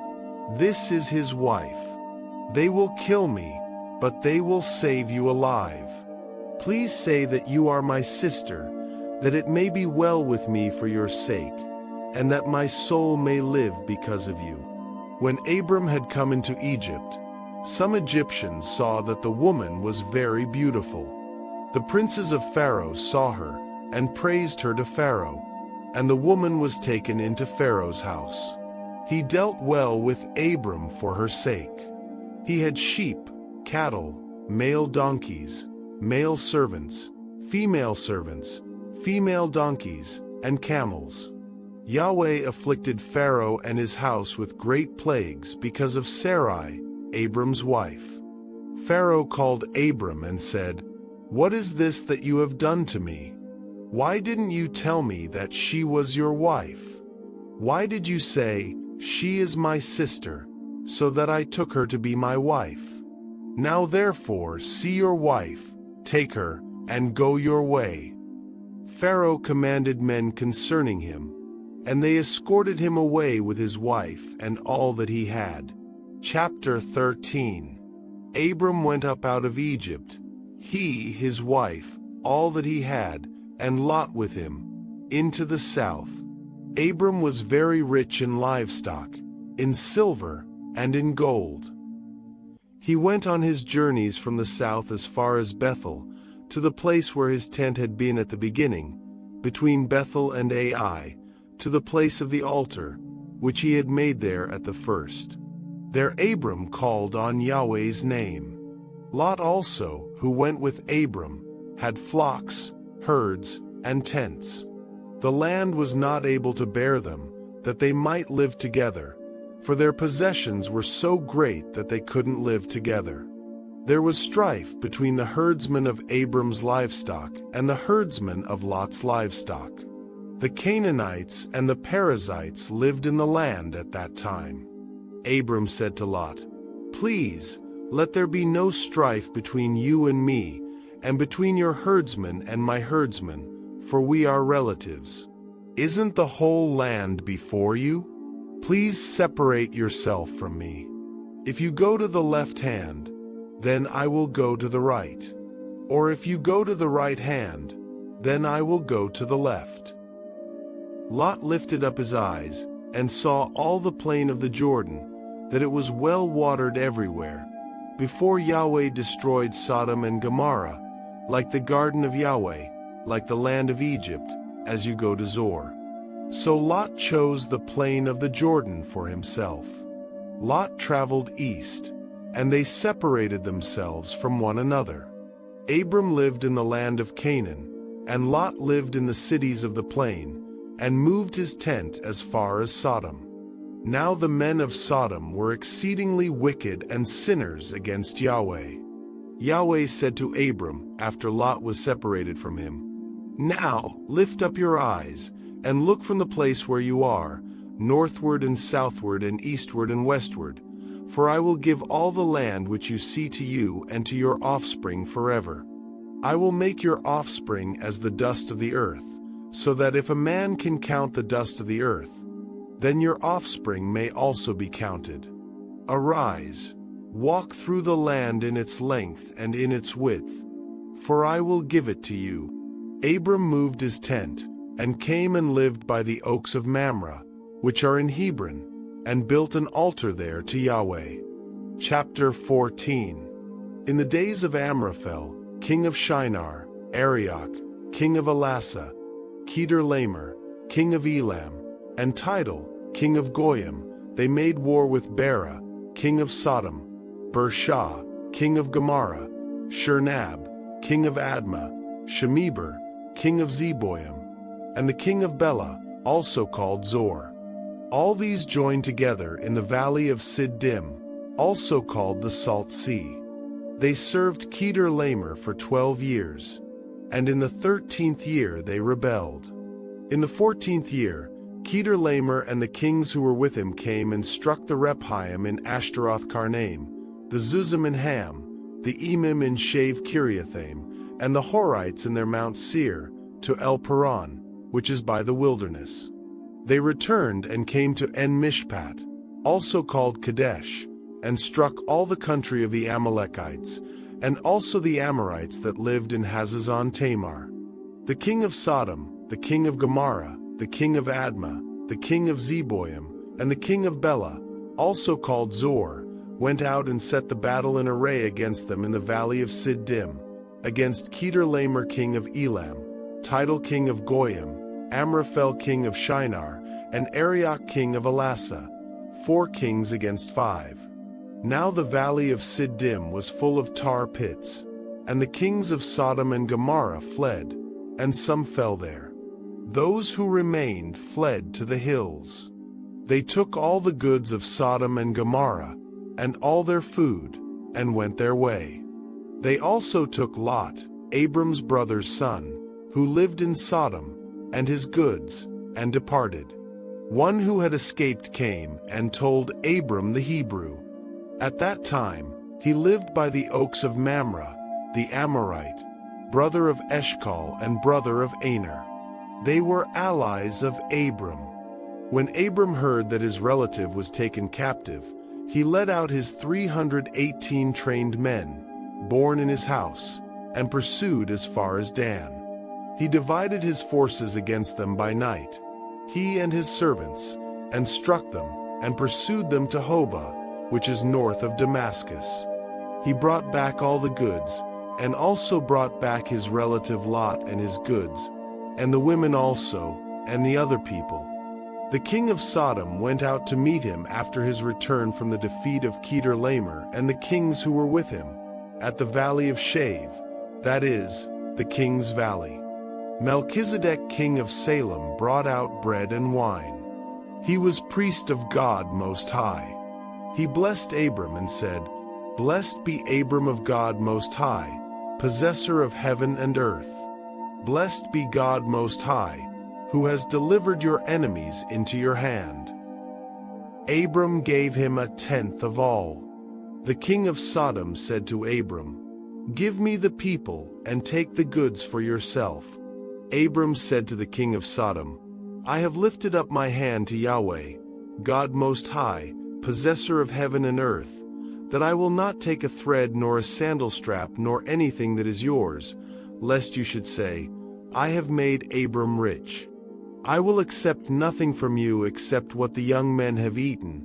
'This is his wife.' They will kill me, but they will save you alive. Please say that you are my sister, that it may be well with me for your sake, and that my soul may live because of you." When Abram had come into Egypt, some Egyptians saw that the woman was very beautiful. The princes of Pharaoh saw her and praised her to Pharaoh, and the woman was taken into Pharaoh's house. He dealt well with Abram for her sake. He had sheep, cattle, male donkeys, male servants, female donkeys, and camels. Yahweh afflicted Pharaoh and his house with great plagues because of Sarai, Abram's wife. Pharaoh called Abram and said, "What is this that you have done to me? Why didn't you tell me that she was your wife? Why did you say, 'She is my sister,' so that I took her to be my wife? Now therefore see your wife, take her, and go your way." Pharaoh commanded men concerning him, and they escorted him away with his wife and all that he had. Chapter 13. Abram went up out of Egypt, he, his wife, all that he had, and Lot with him, into the south. Abram was very rich in livestock, in silver, and in gold. He went on his journeys from the south as far as Bethel, to the place where his tent had been at the beginning, between Bethel and Ai, to the place of the altar, which he had made there at the first. There Abram called on Yahweh's name. Lot also, who went with Abram, had flocks, herds, and tents. The land was not able to bear them, that they might live together, for their possessions were so great that they couldn't live together. There was strife between the herdsmen of Abram's livestock and the herdsmen of Lot's livestock. The Canaanites and the Perizzites lived in the land at that time. Abram said to Lot, "Please, let there be no strife between you and me, and between your herdsmen and my herdsmen, for we are relatives. Isn't the whole land before you? Please separate yourself from me. If you go to the left hand, then I will go to the right. Or if you go to the right hand, then I will go to the left." Lot lifted up his eyes and saw all the plain of the Jordan, that it was well watered everywhere, before Yahweh destroyed Sodom and Gomorrah, like the garden of Yahweh, like the land of Egypt, as you go to Zoar. So Lot chose the plain of the Jordan for himself. Lot traveled east, and they separated themselves from one another. Abram lived in the land of Canaan, and Lot lived in the cities of the plain, and moved his tent as far as Sodom. Now the men of Sodom were exceedingly wicked and sinners against Yahweh. Yahweh said to Abram, after Lot was separated from him, "Now lift up your eyes, and look from the place where you are, northward and southward and eastward and westward, for I will give all the land which you see to you and to your offspring forever. I will make your offspring as the dust of the earth, so that if a man can count the dust of the earth, then your offspring may also be counted. Arise, walk through the land in its length and in its width, for I will give it to you." Abram moved his tent, and came and lived by the oaks of Mamre, which are in Hebron, and built an altar there to Yahweh. Chapter 14. In the days of Amraphel, king of Shinar, Arioch, king of Elasa, Kedorlaomer, king of Elam, and Tidal, king of Goyim, they made war with Bera, king of Sodom, Bershah, king of Gomorrah, Shernab, king of Admah, Shemeber, king of Zeboim, and the king of Bela, also called Zor. All these joined together in the valley of Siddim, also called the Salt Sea. They served Kedar-Laomer for 12 years, and in the 13th year they rebelled. In the 14th year, Kedar-Laomer and the kings who were with him came and struck the Rephaim in Ashtaroth-Karnaim, the Zuzim in Ham, the Emim in Shave-Kiriathaim, and the Horites in their Mount Seir, to El-Paran, which is by the wilderness. They returned and came to En-Mishpat, also called Kadesh, and struck all the country of the Amalekites, and also the Amorites that lived in Hazazon Tamar. The king of Sodom, the king of Gomorrah, the king of Admah, the king of Zeboim, and the king of Bela, also called Zor, went out and set the battle in array against them in the valley of Siddim, against Kedar-Laomer king of Elam, Tidal king of Goyim, Amraphel king of Shinar, and Arioch king of Elasa, 4 kings against 5. Now the valley of Siddim was full of tar pits, and the kings of Sodom and Gomorrah fled, and some fell there. Those who remained fled to the hills. They took all the goods of Sodom and Gomorrah, and all their food, and went their way. They also took Lot, Abram's brother's son, who lived in Sodom, and his goods, and departed. One who had escaped came and told Abram the Hebrew. At that time, he lived by the oaks of Mamre, the Amorite, brother of Eshcol and brother of Aner. They were allies of Abram. When Abram heard that his relative was taken captive, he led out his 318 trained men, born in his house, and pursued as far as Dan. He divided his forces against them by night, he and his servants, and struck them, and pursued them to Hobah, which is north of Damascus. He brought back all the goods, and also brought back his relative Lot and his goods, and the women also, and the other people. The king of Sodom went out to meet him after his return from the defeat of Kedar-Laomer and the kings who were with him, at the valley of Shave, that is, the king's valley. Melchizedek king of Salem brought out bread and wine. He was priest of God Most High. He blessed Abram and said, "Blessed be Abram of God Most High, possessor of heaven and earth. Blessed be God Most High, who has delivered your enemies into your hand." Abram gave him 1/10 of all. The king of Sodom said to Abram, "Give me the people and take the goods for yourself." Abram said to the king of Sodom, "I have lifted up my hand to Yahweh, God Most High, possessor of heaven and earth, that I will not take a thread nor a sandal strap nor anything that is yours, lest you should say, 'I have made Abram rich.' I will accept nothing from you except what the young men have eaten,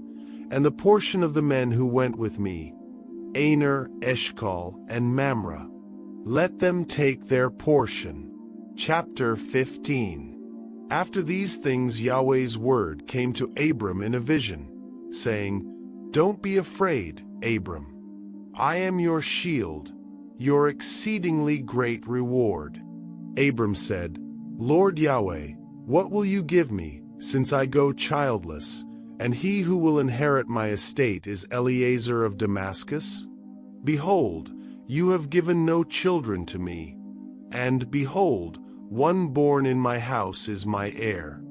and the portion of the men who went with me, Aner, Eshcol, and Mamre. Let them take their portion." Chapter 15. After these things Yahweh's word came to Abram in a vision, saying, "Don't be afraid, Abram. I am your shield, your exceedingly great reward." Abram said, "Lord Yahweh, what will you give me, since I go childless, and he who will inherit my estate is Eliezer of Damascus? Behold, you have given no children to me, and behold, one born in my house is my heir."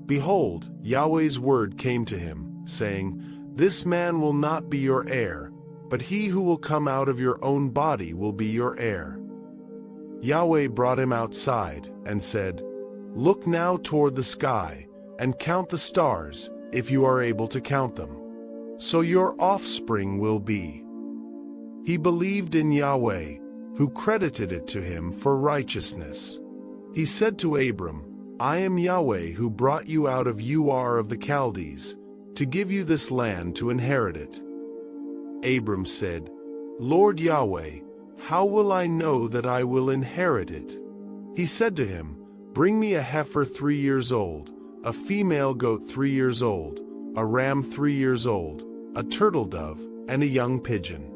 Behold, Yahweh's word came to him, saying, "This man will not be your heir, but he who will come out of your own body will be your heir." Yahweh brought him outside, and said, "Look now toward the sky, and count the stars, if you are able to count them. So your offspring will be." He believed in Yahweh, who credited it to him for righteousness. He said to Abram, "I am Yahweh who brought you out of Ur of the Chaldees, to give you this land to inherit it." Abram said, "Lord Yahweh, how will I know that I will inherit it?" He said to him, "Bring me a heifer 3 years old, a female goat 3 years old, a ram 3 years old, a turtle dove, and a young pigeon.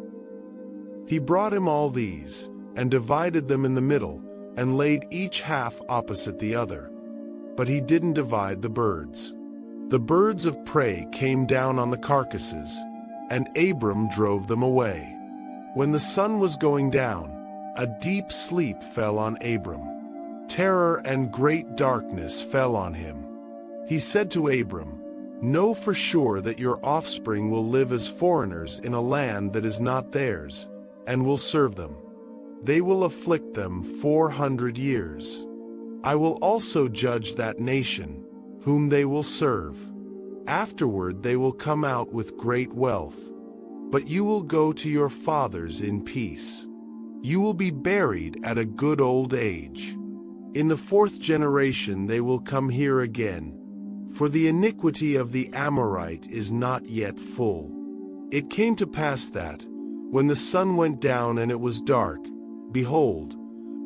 He brought him all these, and divided them in the middle, and laid each half opposite the other. But he didn't divide the birds. The birds of prey came down on the carcasses, and Abram drove them away. When the sun was going down, a deep sleep fell on Abram. Terror and great darkness fell on him. He said to Abram, "Know for sure that your offspring will live as foreigners in a land that is not theirs, and will serve them. They will afflict them 400 years. I will also judge that nation, whom they will serve. Afterward they will come out with great wealth, but you will go to your fathers in peace. You will be buried at a good old age. In the 4th generation they will come here again, for the iniquity of the Amorite is not yet full." It came to pass that, when the sun went down and it was dark, behold,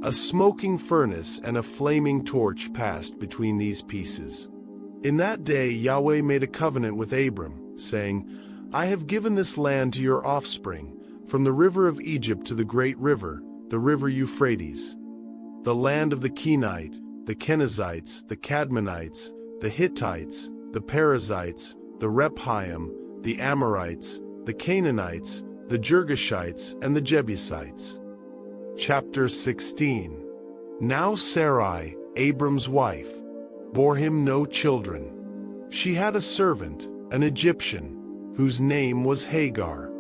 a smoking furnace and a flaming torch passed between these pieces. In that day Yahweh made a covenant with Abram, saying, "I have given this land to your offspring, from the river of Egypt to the great river, the river Euphrates, the land of the Kenite, the Kenizzites, the Cadmonites, the Hittites, the Perizzites, the Rephaim, the Amorites, the Canaanites, the Girgashites, and the Jebusites." Chapter 16. Now Sarai, Abram's wife, bore him no children. She had a servant, an Egyptian, whose name was Hagar.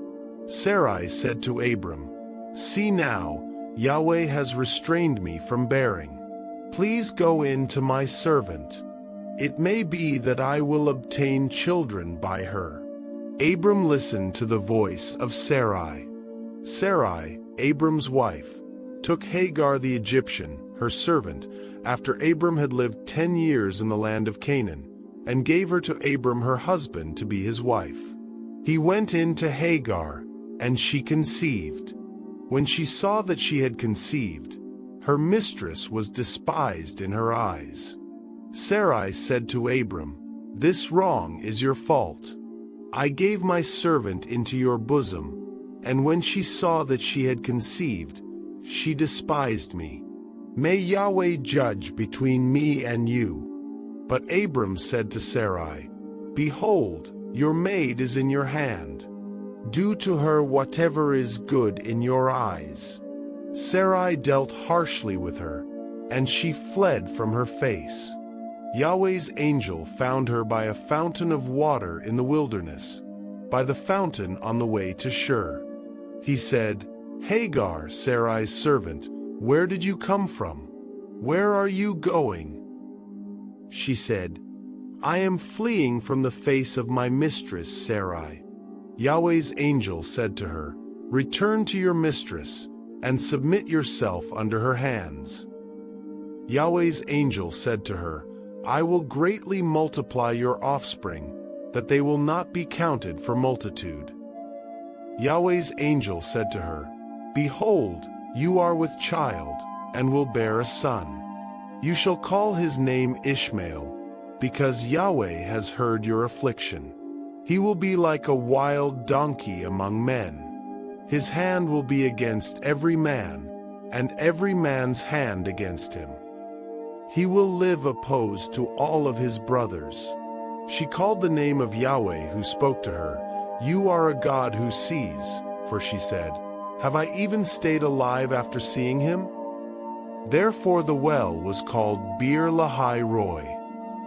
Sarai said to Abram, "See now, Yahweh has restrained me from bearing. Please go in to my servant. It may be that I will obtain children by her." Abram listened to the voice of Sarai. Sarai, Abram's wife, took Hagar the Egyptian, her servant, after Abram had lived 10 years in the land of Canaan, and gave her to Abram her husband to be his wife. He went in to Hagar, and she conceived. When she saw that she had conceived, her mistress was despised in her eyes. Sarai said to Abram, "This wrong is your fault. I gave my servant into your bosom, and when she saw that she had conceived, she despised me. May Yahweh judge between me and you." But Abram said to Sarai, "Behold, your maid is in your hand. Do to her whatever is good in your eyes." Sarai dealt harshly with her, and she fled from her face. Yahweh's angel found her by a fountain of water in the wilderness, by the fountain on the way to Shur. He said, "Hagar, Sarai's servant, where did you come from? Where are you going?" She said, "I am fleeing from the face of my mistress Sarai." Yahweh's angel said to her, "Return to your mistress, and submit yourself under her hands." Yahweh's angel said to her, "I will greatly multiply your offspring, that they will not be counted for multitude." Yahweh's angel said to her, "Behold, you are with child, and will bear a son. You shall call his name Ishmael, because Yahweh has heard your affliction. He will be like a wild donkey among men. His hand will be against every man, and every man's hand against him. He will live opposed to all of his brothers." She called the name of Yahweh who spoke to her, "You are a God who sees," for she said, "Have I even stayed alive after seeing him?" Therefore the well was called Bir Lahai Roi.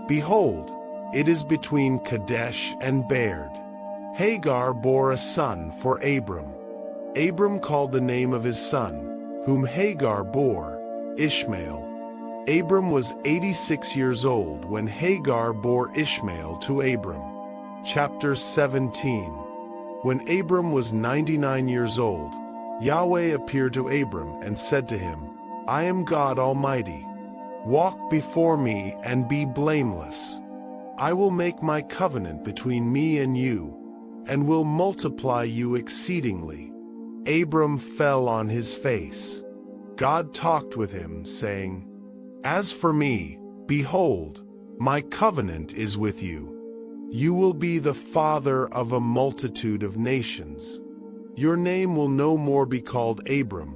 Behold, it is between Kadesh and Bered. Hagar bore a son for Abram. Abram called the name of his son, whom Hagar bore, Ishmael. Abram was 86 years old when Hagar bore Ishmael to Abram. Chapter 17. When Abram was 99 years old, Yahweh appeared to Abram and said to him, "I am God Almighty. Walk before me and be blameless. I will make my covenant between me and you, and will multiply you exceedingly." Abram fell on his face. God talked with him, saying, "As for me, behold, my covenant is with you. You will be the father of a multitude of nations. Your name will no more be called Abram,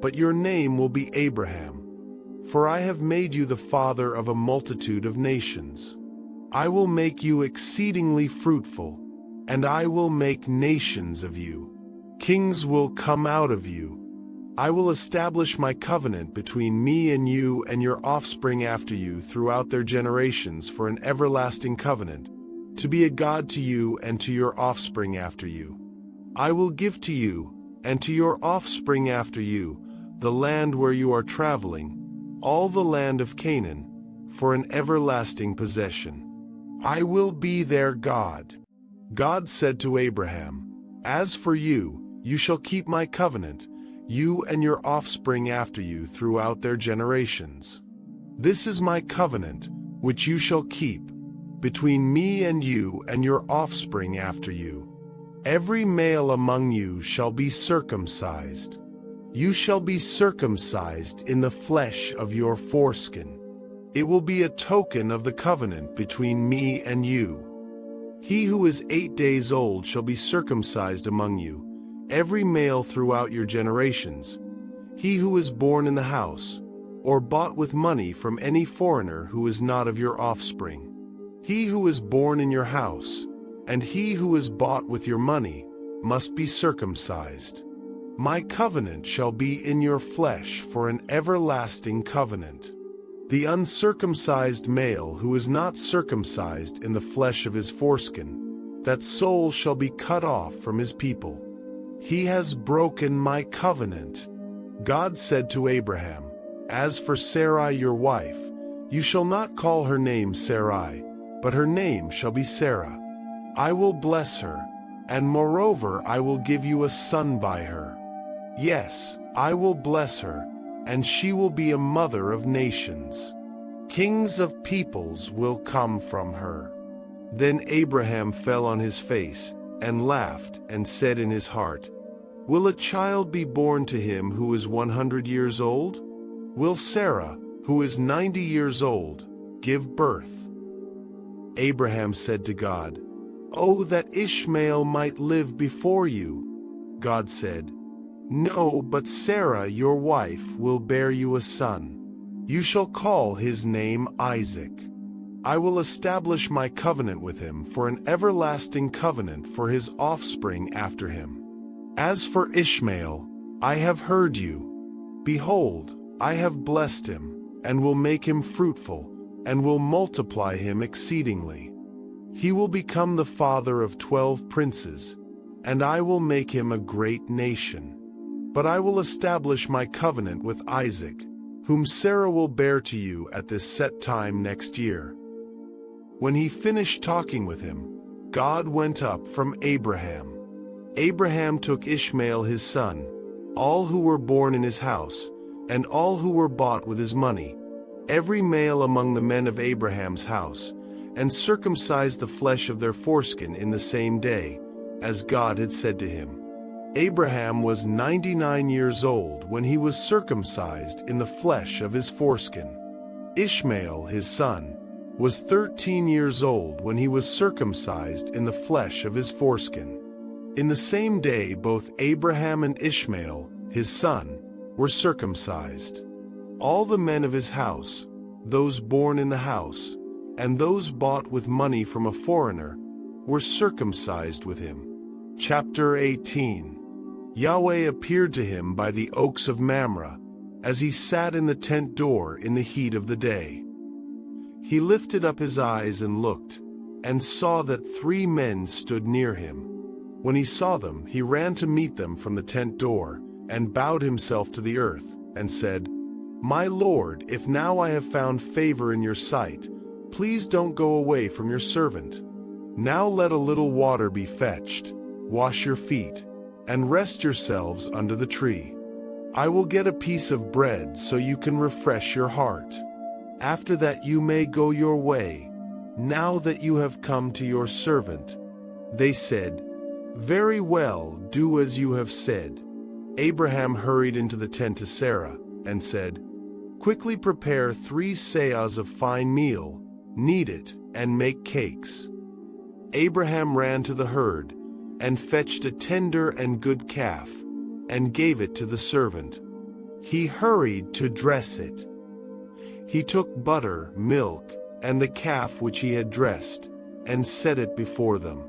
but your name will be Abraham. For I have made you the father of a multitude of nations. I will make you exceedingly fruitful, and I will make nations of you. Kings will come out of you. I will establish my covenant between me and you and your offspring after you throughout their generations for an everlasting covenant, to be a God to you and to your offspring after you. I will give to you, and to your offspring after you, the land where you are traveling, all the land of Canaan, for an everlasting possession. I will be their God. God said to Abraham, As for you, you shall keep my covenant, you and your offspring after you throughout their generations. This is my covenant, which you shall keep, between me and your offspring after you. Every male among you shall be circumcised. You shall be circumcised in the flesh of your foreskin. It will be a token of the covenant between me and you. He who is 8 days old shall be circumcised among you, every male throughout your generations. He who is born in the house, or bought with money from any foreigner who is not of your offspring. He who is born in your house, and he who is bought with your money, must be circumcised. My covenant shall be in your flesh for an everlasting covenant. The uncircumcised male who is not circumcised in the flesh of his foreskin, that soul shall be cut off from his people. He has broken my covenant. God said to Abraham, As for Sarai your wife, you shall not call her name Sarai, but her name shall be Sarah. I will bless her, and moreover I will give you a son by her. Yes, I will bless her, and she will be a mother of nations. Kings of peoples will come from her. Then Abraham fell on his face, and laughed, and said in his heart, Will a child be born to him who is 100 years old? Will Sarah, who is 90 years old, give birth? Abraham said to God, Oh, that Ishmael might live before you. God said, No, but Sarah your wife will bear you a son. You shall call his name Isaac. I will establish my covenant with him for an everlasting covenant for his offspring after him. As for Ishmael, I have heard you. Behold, I have blessed him, and will make him fruitful, and will multiply him exceedingly. He will become the father of 12 princes, and I will make him a great nation. But I will establish my covenant with Isaac, whom Sarah will bear to you at this set time next year. When he finished talking with him, God went up from Abraham. Abraham took Ishmael his son, all who were born in his house, and all who were bought with his money, every male among the men of Abraham's house, and circumcised the flesh of their foreskin in the same day, as God had said to him. Abraham was 99 years old when he was circumcised in the flesh of his foreskin. Ishmael, his son, was 13 years old when he was circumcised in the flesh of his foreskin. In the same day both Abraham and Ishmael, his son, were circumcised. All the men of his house, those born in the house, and those bought with money from a foreigner, were circumcised with him. Chapter 18. Yahweh appeared to him by the oaks of Mamre, as he sat in the tent door in the heat of the day. He lifted up his eyes and looked, and saw that 3 men stood near him. When he saw them, he ran to meet them from the tent door, and bowed himself to the earth, and said, My Lord, if now I have found favor in your sight, please don't go away from your servant. Now let a little water be fetched, wash your feet, and rest yourselves under the tree. I will get a piece of bread so you can refresh your heart. After that you may go your way, now that you have come to your servant. They said, Very well, do as you have said. Abraham hurried into the tent to Sarah, and said, Quickly prepare 3 seahs of fine meal, knead it, and make cakes. Abraham ran to the herd, and fetched a tender and good calf, and gave it to the servant. He hurried to dress it. He took butter, milk, and the calf which he had dressed, and set it before them.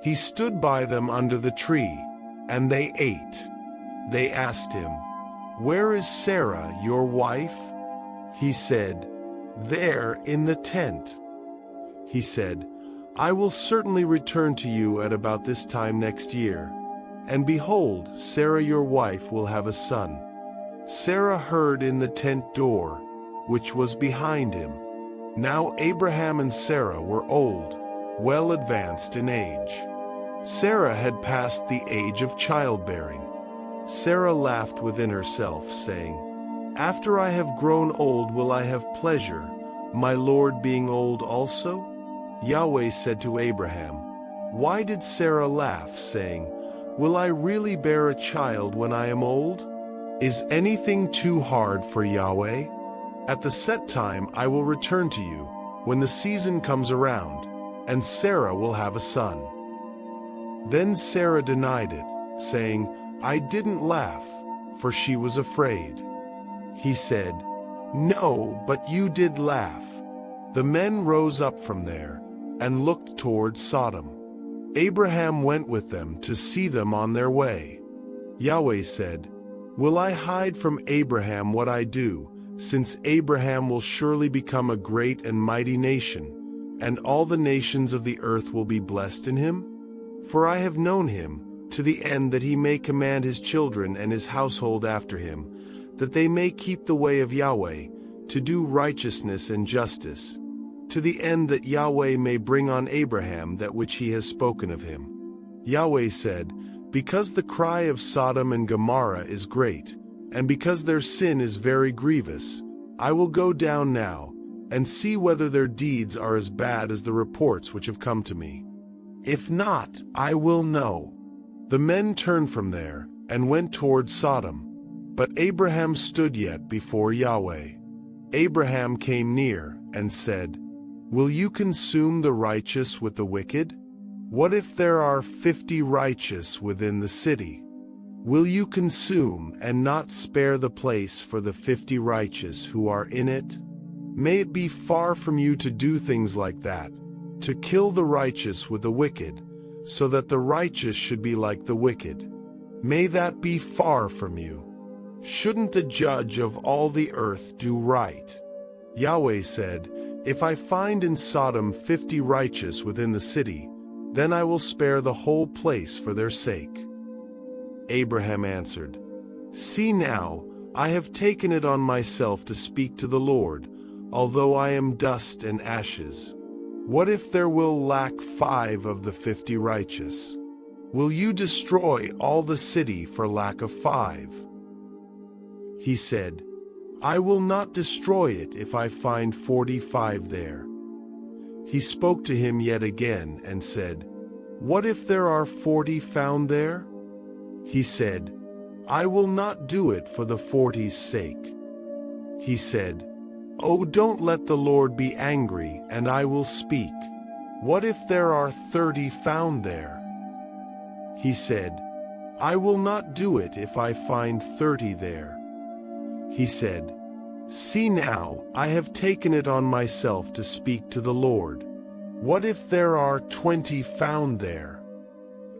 He stood by them under the tree, and they ate. They asked him, "Where is Sarah, your wife?" He said, "There in the tent." He said, "I will certainly return to you at about this time next year, and behold, Sarah your wife will have a son." Sarah heard in the tent door, which was behind him. Now Abraham and Sarah were old, well advanced in age. Sarah had passed the age of childbearing. Sarah laughed within herself, saying, "After I have grown old will I have pleasure, my Lord being old also?" Yahweh said to Abraham, "Why did Sarah laugh, saying, 'Will I really bear a child when I am old?' Is anything too hard for Yahweh? At the set time I will return to you, when the season comes around, and Sarah will have a son." Then Sarah denied it, saying, "I didn't laugh," for she was afraid. He said, "No, but you did laugh." The men rose up from there, and looked toward Sodom. Abraham went with them to see them on their way. Yahweh said, "Will I hide from Abraham what I do, since Abraham will surely become a great and mighty nation, and all the nations of the earth will be blessed in him? For I have known him, to the end that he may command his children and his household after him, that they may keep the way of Yahweh, to do righteousness and justice, to the end that Yahweh may bring on Abraham that which he has spoken of him." Yahweh said, "Because the cry of Sodom and Gomorrah is great, and because their sin is very grievous, I will go down now, and see whether their deeds are as bad as the reports which have come to me. If not, I will know." The men turned from there, and went toward Sodom, but Abraham stood yet before Yahweh. Abraham came near, and said, "Will you consume the righteous with the wicked? What if there are 50 righteous within the city? Will you consume and not spare the place for the 50 righteous who are in it? May it be far from you to do things like that, to kill the righteous with the wicked, so that the righteous should be like the wicked. May that be far from you. Shouldn't the judge of all the earth do right?" Yahweh said, "If I find in Sodom 50 righteous within the city, then I will spare the whole place for their sake." Abraham answered, "See now, I have taken it on myself to speak to the Lord, although I am dust and ashes. What if there will lack 5 of the 50 righteous? Will you destroy all the city for lack of 5? He said, "I will not destroy it if I find 45 there." He spoke to him yet again and said, "What if there are 40 found there?" He said, "I will not do it for the 40's sake." He said, "Oh, don't let the Lord be angry, and I will speak. What if there are 30 found there?" He said, "I will not do it if I find 30 there." He said, "See now, I have taken it on myself to speak to the Lord. What if there are 20 found there?"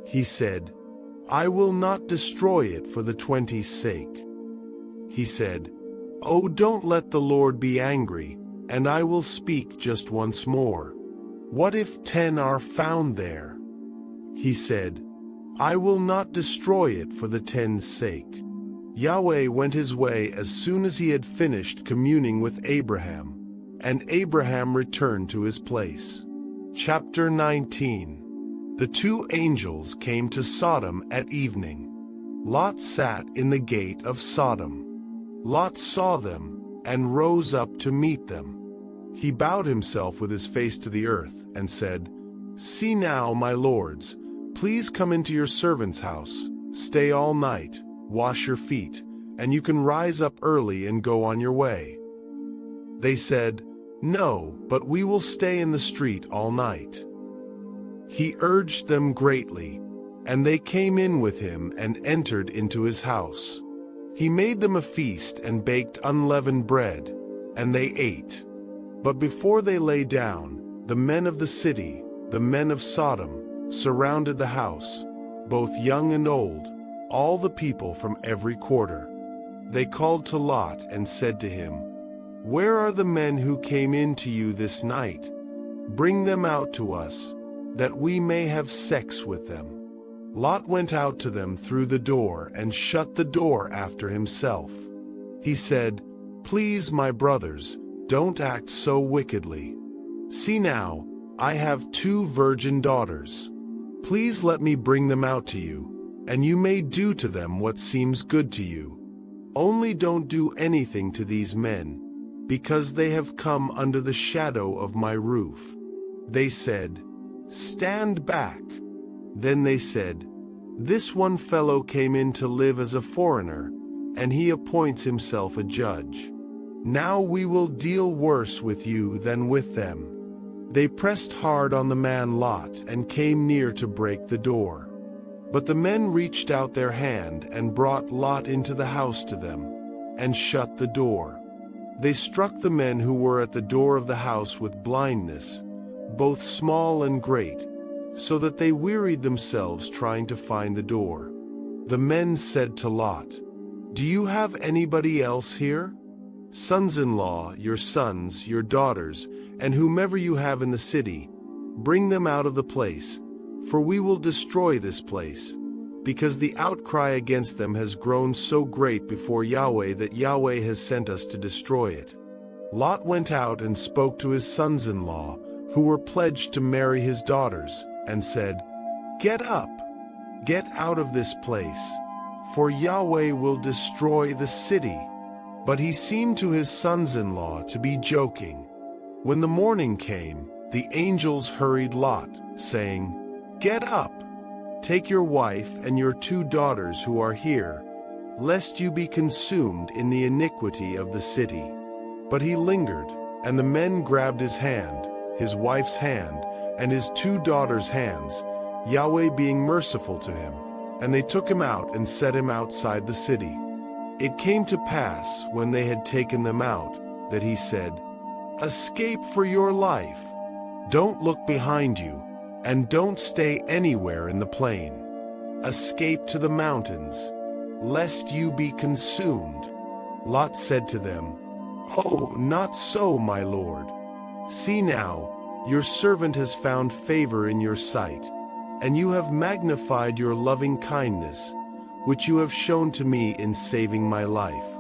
He said, "I will not destroy it for the 20's sake." He said, "Oh, don't let the Lord be angry, and I will speak just once more. What if 10 are found there?" He said, "I will not destroy it for the 10's sake." Yahweh went his way as soon as he had finished communing with Abraham, and Abraham returned to his place. Chapter 19. The 2 angels came to Sodom at evening. Lot sat in the gate of Sodom. Lot saw them, and rose up to meet them. He bowed himself with his face to the earth, and said, "See now, my lords, please come into your servant's house, stay all night, wash your feet, and you can rise up early and go on your way." They said, "No, but we will stay in the street all night." He urged them greatly, And they came in with him and entered into his house. He made them a feast and baked unleavened bread, and they ate. But before they lay down, the men of the city, the men of Sodom, surrounded the house, both young and old, all the people from every quarter. They called to Lot and said to him, "Where are the men who came in to you this night? Bring them out to us, that we may have sex with them." Lot went out to them through the door and shut the door after himself. He said, "Please, my brothers, don't act so wickedly. See now, I have 2 virgin daughters. Please let me bring them out to you, and you may do to them what seems good to you. Only don't do anything to these men, because they have come under the shadow of my roof." They said, "Stand back." Then they said, "This one fellow came in to live as a foreigner, and he appoints himself a judge. Now we will deal worse with you than with them." They pressed hard on the man Lot and came near to break the door. But the men reached out their hand and brought Lot into the house to them, and shut the door. They struck the men who were at the door of the house with blindness, both small and great, so that they wearied themselves trying to find the door. The men said to Lot, "Do you have anybody else here? Sons-in-law, your sons, your daughters, and whomever you have in the city, bring them out of the place, for we will destroy this place, because the outcry against them has grown so great before Yahweh that Yahweh has sent us to destroy it." Lot went out and spoke to his sons-in-law, who were pledged to marry his daughters, and said, "Get up, get out of this place, for Yahweh will destroy the city." But he seemed to his sons-in-law to be joking. When the morning came, the angels hurried Lot, saying, "Get up, take your wife and your 2 daughters who are here, lest you be consumed in the iniquity of the city." But he lingered, and the men grabbed his hand, his wife's hand, and his 2 daughters' hands, Yahweh being merciful to him, and they took him out and set him outside the city. It came to pass, when they had taken them out, that he said, "Escape for your life. Don't look behind you, and don't stay anywhere in the plain. Escape to the mountains, lest you be consumed." Lot said to them, "Oh, not so, my lord. See now, your servant has found favor in your sight, and you have magnified your loving kindness, which you have shown to me in saving my life.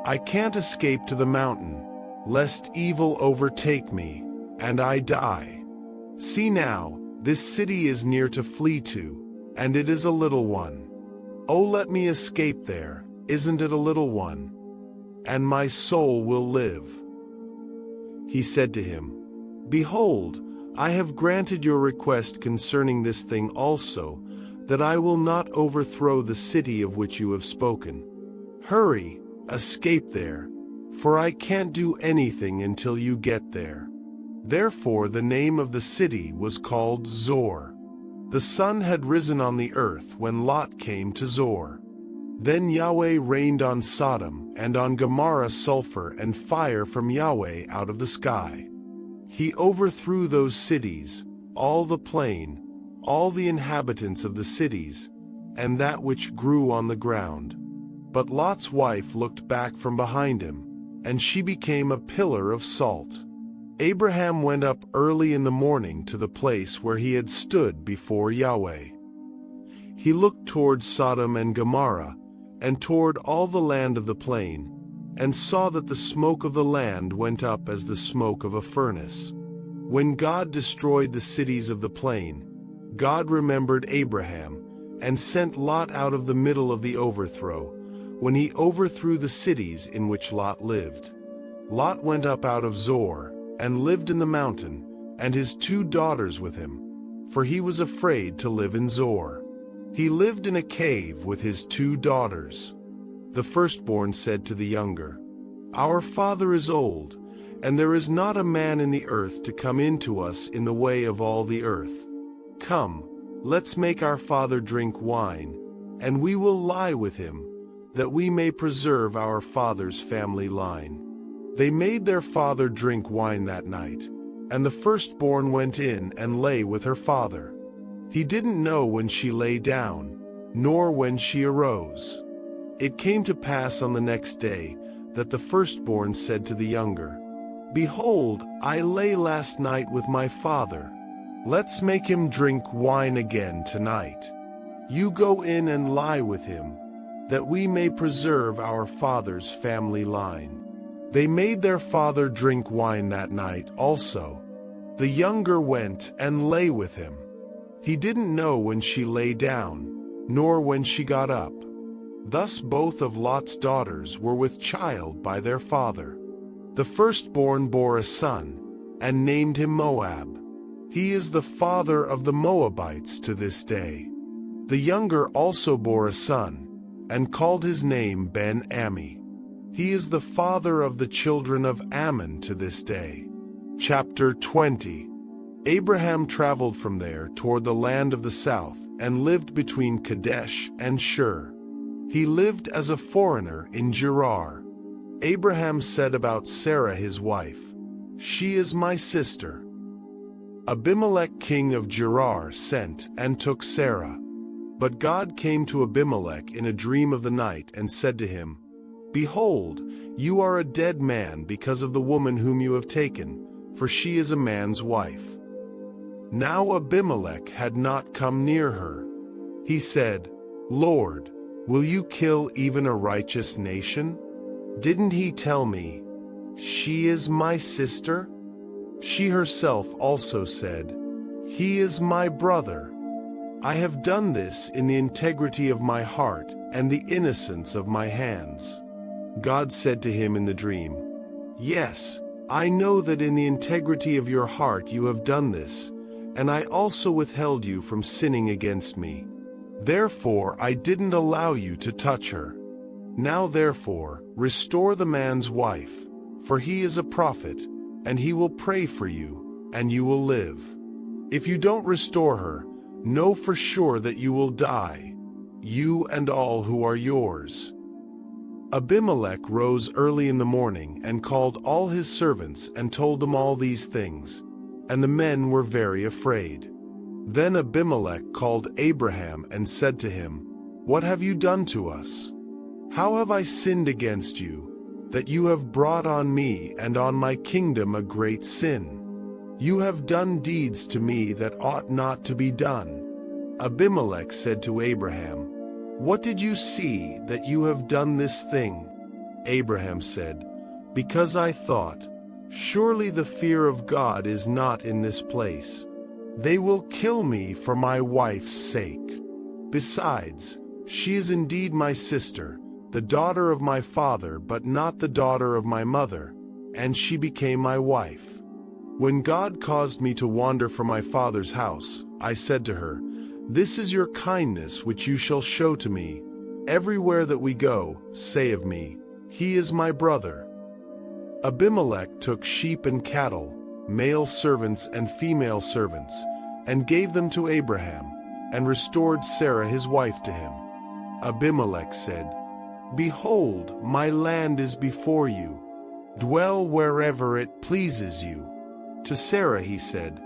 I can't escape to the mountain, lest evil overtake me, and I die. See now, this city is near to flee to, and it is a little one. Oh, let me escape there, isn't it a little one? And my soul will live." He said to him, "Behold, I have granted your request concerning this thing also, that I will not overthrow the city of which you have spoken. Hurry, escape there, for I can't do anything until you get there." Therefore the name of the city was called Zor. The sun had risen on the earth when Lot came to Zor. Then Yahweh rained on Sodom and on Gomorrah sulfur and fire from Yahweh out of the sky. He overthrew those cities, all the plain, all the inhabitants of the cities, and that which grew on the ground. But Lot's wife looked back from behind him, and she became a pillar of salt. Abraham went up early in the morning to the place where he had stood before Yahweh. He looked toward Sodom and Gomorrah, and toward all the land of the plain, and saw that the smoke of the land went up as the smoke of a furnace. When God destroyed the cities of the plain, God remembered Abraham, and sent Lot out of the middle of the overthrow, when he overthrew the cities in which Lot lived. Lot went up out of Zor, and lived in the mountain, and his 2 daughters with him, for he was afraid to live in Zor. He lived in a cave with his 2 daughters. The firstborn said to the younger, "Our father is old, and there is not a man in the earth to come in to us in the way of all the earth. Come, "Let's make our father drink wine, and we will lie with him, that we may preserve our father's family line." They made their father drink wine that night, and the firstborn went in and lay with her father. He didn't know when she lay down, nor when she arose. It came to pass on the next day that the firstborn said to the younger, "Behold, I lay last night with my father. Let's make him drink wine again tonight. You go in and lie with him, that we may preserve our father's family line." They made their father drink wine that night also. The younger went and lay with him. He didn't know when she lay down, nor when she got up. Thus both of Lot's daughters were with child by their father. The firstborn bore a son, and named him Moab. He is the father of the Moabites to this day. The younger also bore a son, and called his name Ben-Ammi. He is the father of the children of Ammon to this day. Chapter 20. Abraham traveled from there toward the land of the south, and lived between Kadesh and Shur. He lived as a foreigner in Gerar. Abraham said about Sarah his wife, "She is my sister." Abimelech king of Gerar sent and took Sarah. But God came to Abimelech in a dream of the night and said to him, "Behold, you are a dead man because of the woman whom you have taken, for she is a man's wife." Now Abimelech had not come near her. He said, "Lord, will you kill even a righteous nation? Didn't he tell me, 'She is my sister'?" She herself also said, "He is my brother." I have done this in the integrity of my heart and the innocence of my hands. God said to him in the dream, "Yes, I know that in the integrity of your heart you have done this, and I also withheld you from sinning against me. Therefore I didn't allow you to touch her. Now therefore, restore the man's wife, for he is a prophet, and he will pray for you, and you will live. If you don't restore her, know for sure that you will die, you and all who are yours." Abimelech rose early in the morning and called all his servants and told them all these things, and the men were very afraid. Then Abimelech called Abraham and said to him, "What have you done to us? How have I sinned against you, that you have brought on me and on my kingdom a great sin? You have done deeds to me that ought not to be done." Abimelech said to Abraham, "What did you see that you have done this thing?" Abraham said, "Because I thought, surely the fear of God is not in this place. They will kill me for my wife's sake. Besides, she is indeed my sister, the daughter of my father, but not the daughter of my mother, and she became my wife. When God caused me to wander from my father's house, I said to her, 'This is your kindness which you shall show to me. Everywhere that we go, say of me, he is my brother.'" Abimelech took sheep and cattle, male servants and female servants, and gave them to Abraham, and restored Sarah his wife to him. Abimelech said, "Behold, my land is before you. Dwell wherever it pleases you." To Sarah he said,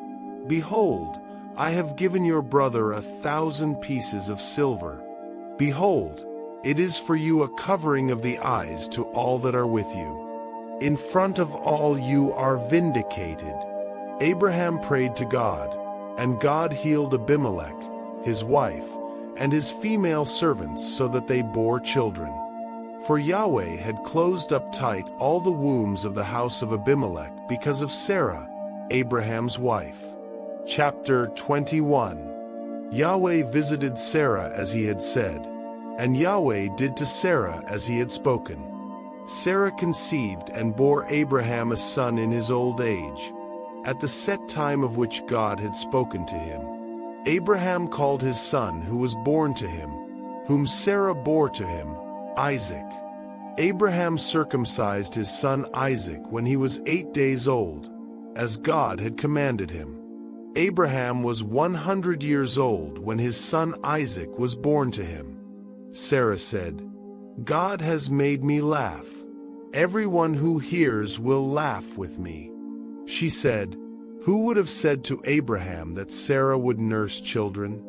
"Behold, I have given your brother 1,000 pieces of silver. Behold, it is for you a covering of the eyes to all that are with you. In front of all you are vindicated." Abraham prayed to God, and God healed Abimelech, his wife, and his female servants so that they bore children. For Yahweh had closed up tight all the wombs of the house of Abimelech because of Sarah, Abraham's wife. Chapter 21. Yahweh visited Sarah as he had said, and Yahweh did to Sarah as he had spoken. Sarah conceived and bore Abraham a son in his old age, at the set time of which God had spoken to him. Abraham called his son who was born to him, whom Sarah bore to him, Isaac. Abraham circumcised his son Isaac when he was 8 days old, as God had commanded him. Abraham was 100 years old when his son Isaac was born to him. Sarah said, "God has made me laugh. Everyone who hears will laugh with me." She said, "Who would have said to Abraham that Sarah would nurse children?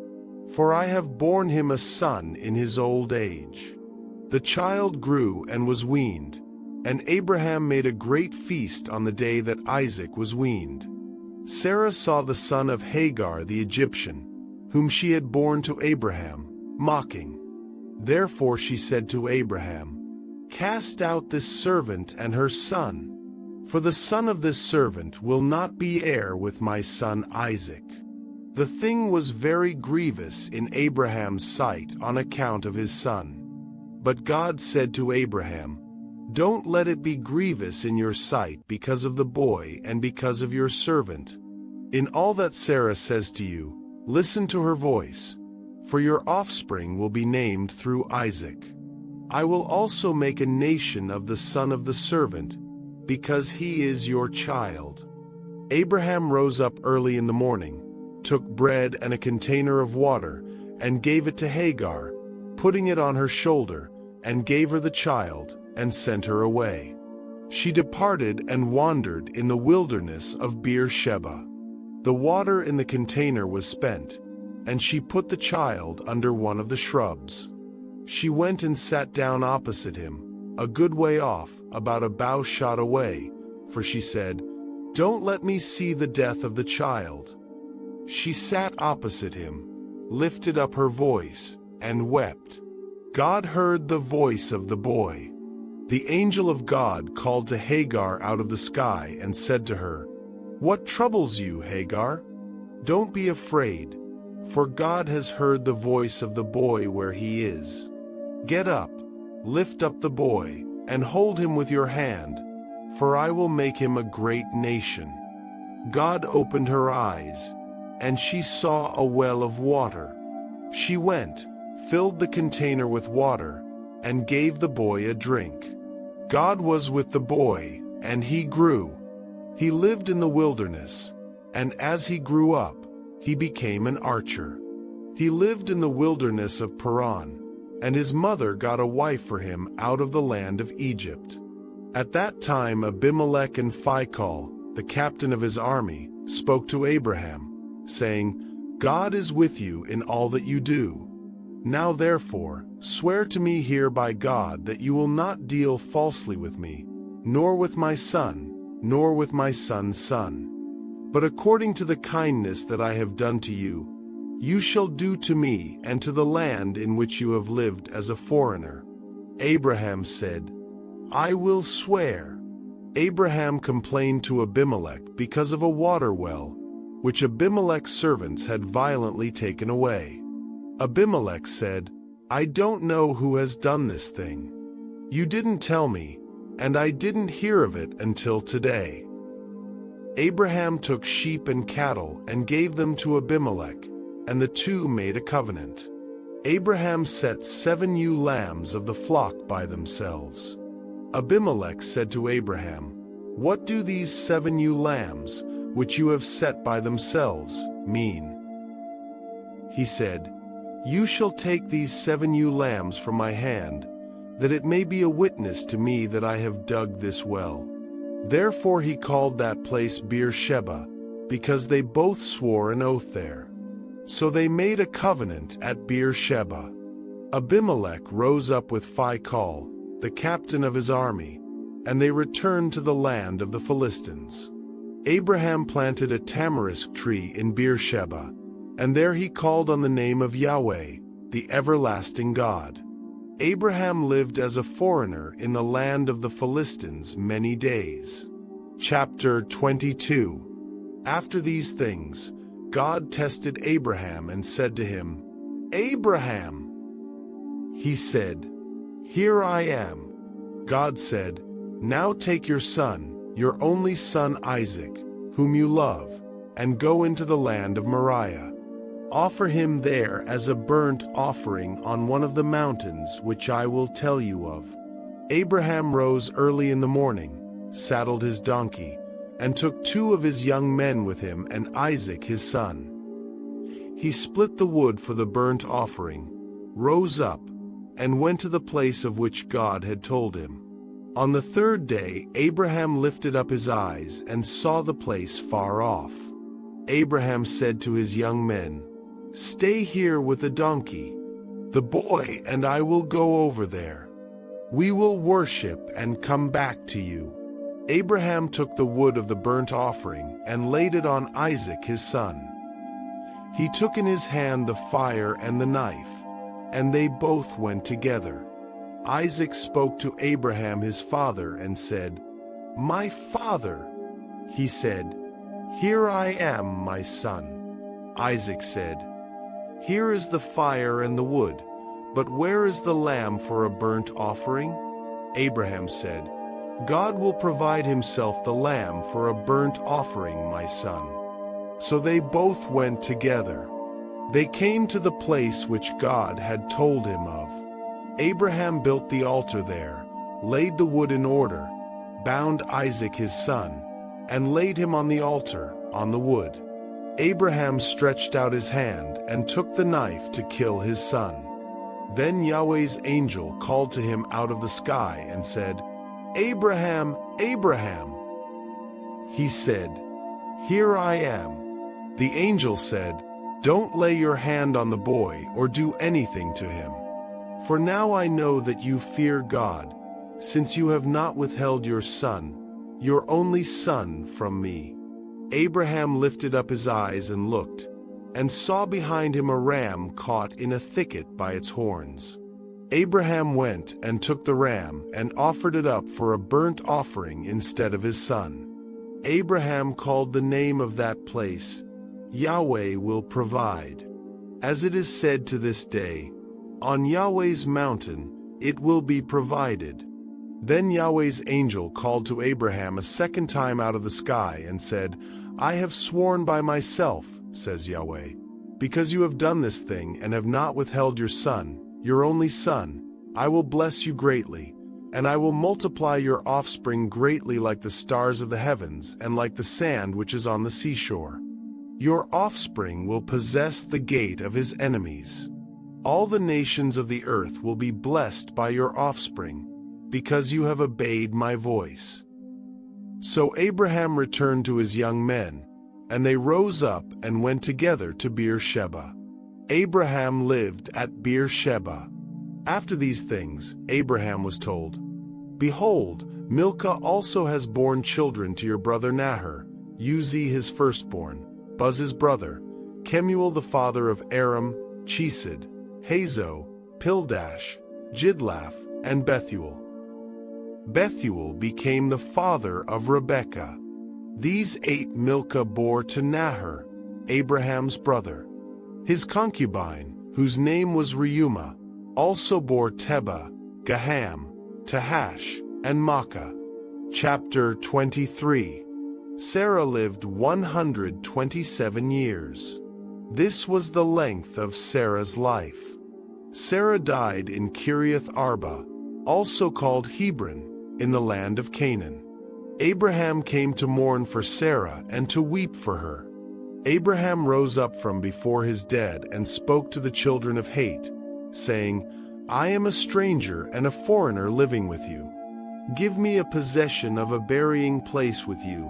For I have borne him a son in his old age." The child grew and was weaned, and Abraham made a great feast on the day that Isaac was weaned. Sarah saw the son of Hagar the Egyptian, whom she had borne to Abraham, mocking. Therefore she said to Abraham, "Cast out this servant and her son, for the son of this servant will not be heir with my son Isaac." The thing was very grievous in Abraham's sight on account of his son. But God said to Abraham, "Don't let it be grievous in your sight because of the boy and because of your servant. In all that Sarah says to you, listen to her voice, for your offspring will be named through Isaac. I will also make a nation of the son of the servant, because he is your child." Abraham rose up early in the morning, took bread and a container of water, and gave it to Hagar, putting it on her shoulder, and gave her the child, and sent her away. She departed and wandered in the wilderness of Beersheba. The water in the container was spent, and she put the child under one of the shrubs. She went and sat down opposite him, a good way off, about a bow shot away, for she said, "Don't let me see the death of the child." She sat opposite him, lifted up her voice, and wept. God heard the voice of the boy. The angel of God called to Hagar out of the sky and said to her, "What troubles you, Hagar? Don't be afraid, for God has heard the voice of the boy where he is. Get up, lift up the boy, and hold him with your hand, for I will make him a great nation." God opened her eyes, and she saw a well of water. She went, filled the container with water, and gave the boy a drink. God was with the boy, and he grew. He lived in the wilderness, and as he grew up, he became an archer. He lived in the wilderness of Paran, and his mother got a wife for him out of the land of Egypt. At that time Abimelech and Phicol, the captain of his army, spoke to Abraham, saying, "God is with you in all that you do. Now therefore, swear to me here by God that you will not deal falsely with me, nor with my son, nor with my son's son. But according to the kindness that I have done to you, you shall do to me and to the land in which you have lived as a foreigner." Abraham said, "I will swear." Abraham complained to Abimelech because of a water well, which Abimelech's servants had violently taken away. Abimelech said, "I don't know who has done this thing. You didn't tell me, and I didn't hear of it until today." Abraham took sheep and cattle and gave them to Abimelech, and the two made a covenant. Abraham set 7 ewe lambs of the flock by themselves. Abimelech said to Abraham, "What do these 7 ewe lambs, which you have set by themselves, mean?" He said, "You shall take these 7 ewe lambs from my hand, that it may be a witness to me that I have dug this well." Therefore he called that place Beersheba, because they both swore an oath there. So they made a covenant at Beersheba. Abimelech rose up with Phicol, the captain of his army, and they returned to the land of the Philistines. Abraham planted a tamarisk tree in Beersheba, and there he called on the name of Yahweh, the everlasting God. Abraham lived as a foreigner in the land of the Philistines many days. Chapter 22. After these things, God tested Abraham and said to him, "Abraham." He said, "Here I am." God said, "Now take your son, your only son Isaac, whom you love, and go into the land of Moriah. Offer him there as a burnt offering on one of the mountains which I will tell you of." Abraham rose early in the morning, saddled his donkey, and took 2 of his young men with him and Isaac his son. He split the wood for the burnt offering, rose up, and went to the place of which God had told him. On the 3rd day Abraham lifted up his eyes and saw the place far off. Abraham said to his young men, "Stay here with the donkey. The boy and I will go over there. We will worship and come back to you." Abraham took the wood of the burnt offering and laid it on Isaac his son. He took in his hand the fire and the knife, and they both went together. Isaac spoke to Abraham his father and said, "My father." He said, "Here I am, my son." Isaac said, "Here is the fire and the wood, but where is the lamb for a burnt offering?" Abraham said, "God will provide himself the lamb for a burnt offering, my son." So they both went together. They came to the place which God had told him of. Abraham built the altar there, laid the wood in order, bound Isaac his son, and laid him on the altar, on the wood. Abraham stretched out his hand and took the knife to kill his son. Then Yahweh's angel called to him out of the sky and said, "Abraham, Abraham." He said, "Here I am." The angel said, "Don't lay your hand on the boy or do anything to him. For now I know that you fear God, since you have not withheld your son, your only son, from me." Abraham lifted up his eyes and looked, and saw behind him a ram caught in a thicket by its horns. Abraham went and took the ram and offered it up for a burnt offering instead of his son. Abraham called the name of that place, "Yahweh will provide." As it is said to this day, "On Yahweh's mountain it will be provided." Then Yahweh's angel called to Abraham a second time out of the sky and said, "I have sworn by myself, says Yahweh, because you have done this thing and have not withheld your son, your only son, I will bless you greatly, and I will multiply your offspring greatly like the stars of the heavens and like the sand which is on the seashore. Your offspring will possess the gate of his enemies. All the nations of the earth will be blessed by your offspring, because you have obeyed my voice." So Abraham returned to his young men, and they rose up and went together to Beersheba. Abraham lived at Beersheba. After these things, Abraham was told, "Behold, Milcah also has borne children to your brother Nahor, Uzi his firstborn, Buz his brother, Kemuel the father of Aram, Chesed, Hazo, Pildash, Jidlaph, and Bethuel. Bethuel became the father of Rebekah. These 8 Milcah bore to Nahor, Abraham's brother. His concubine, whose name was Reumah, also bore Tebah, Gaham, Tahash, and Maachah. Chapter 23. Sarah lived 127 years. This was the length of Sarah's life. Sarah died in Kiriath Arba, also called Hebron, in the land of Canaan. Abraham came to mourn for Sarah and to weep for her. Abraham rose up from before his dead and spoke to the children of Het, saying, "I am a stranger and a foreigner living with you. Give me a possession of a burying place with you,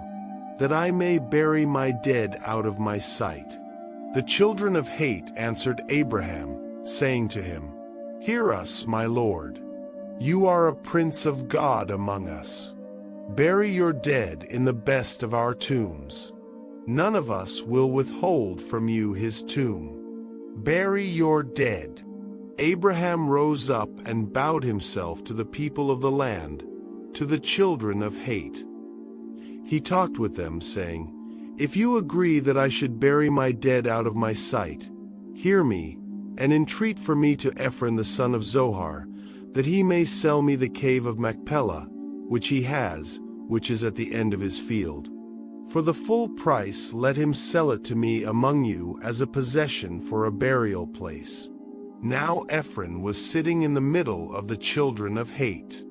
that I may bury my dead out of my sight." The children of Het answered Abraham, saying to him, "Hear us, my lord. You are a prince of God among us. Bury your dead in the best of our tombs. None of us will withhold from you his tomb. Bury your dead." Abraham rose up and bowed himself to the people of the land, to the children of Het. He talked with them, saying, "If you agree that I should bury my dead out of my sight, hear me, and entreat for me to Ephron the son of Zohar, that he may sell me the cave of Machpelah, which he has, which is at the end of his field. For the full price let him sell it to me among you as a possession for a burial place." Now Ephron was sitting in the middle of the children of Het.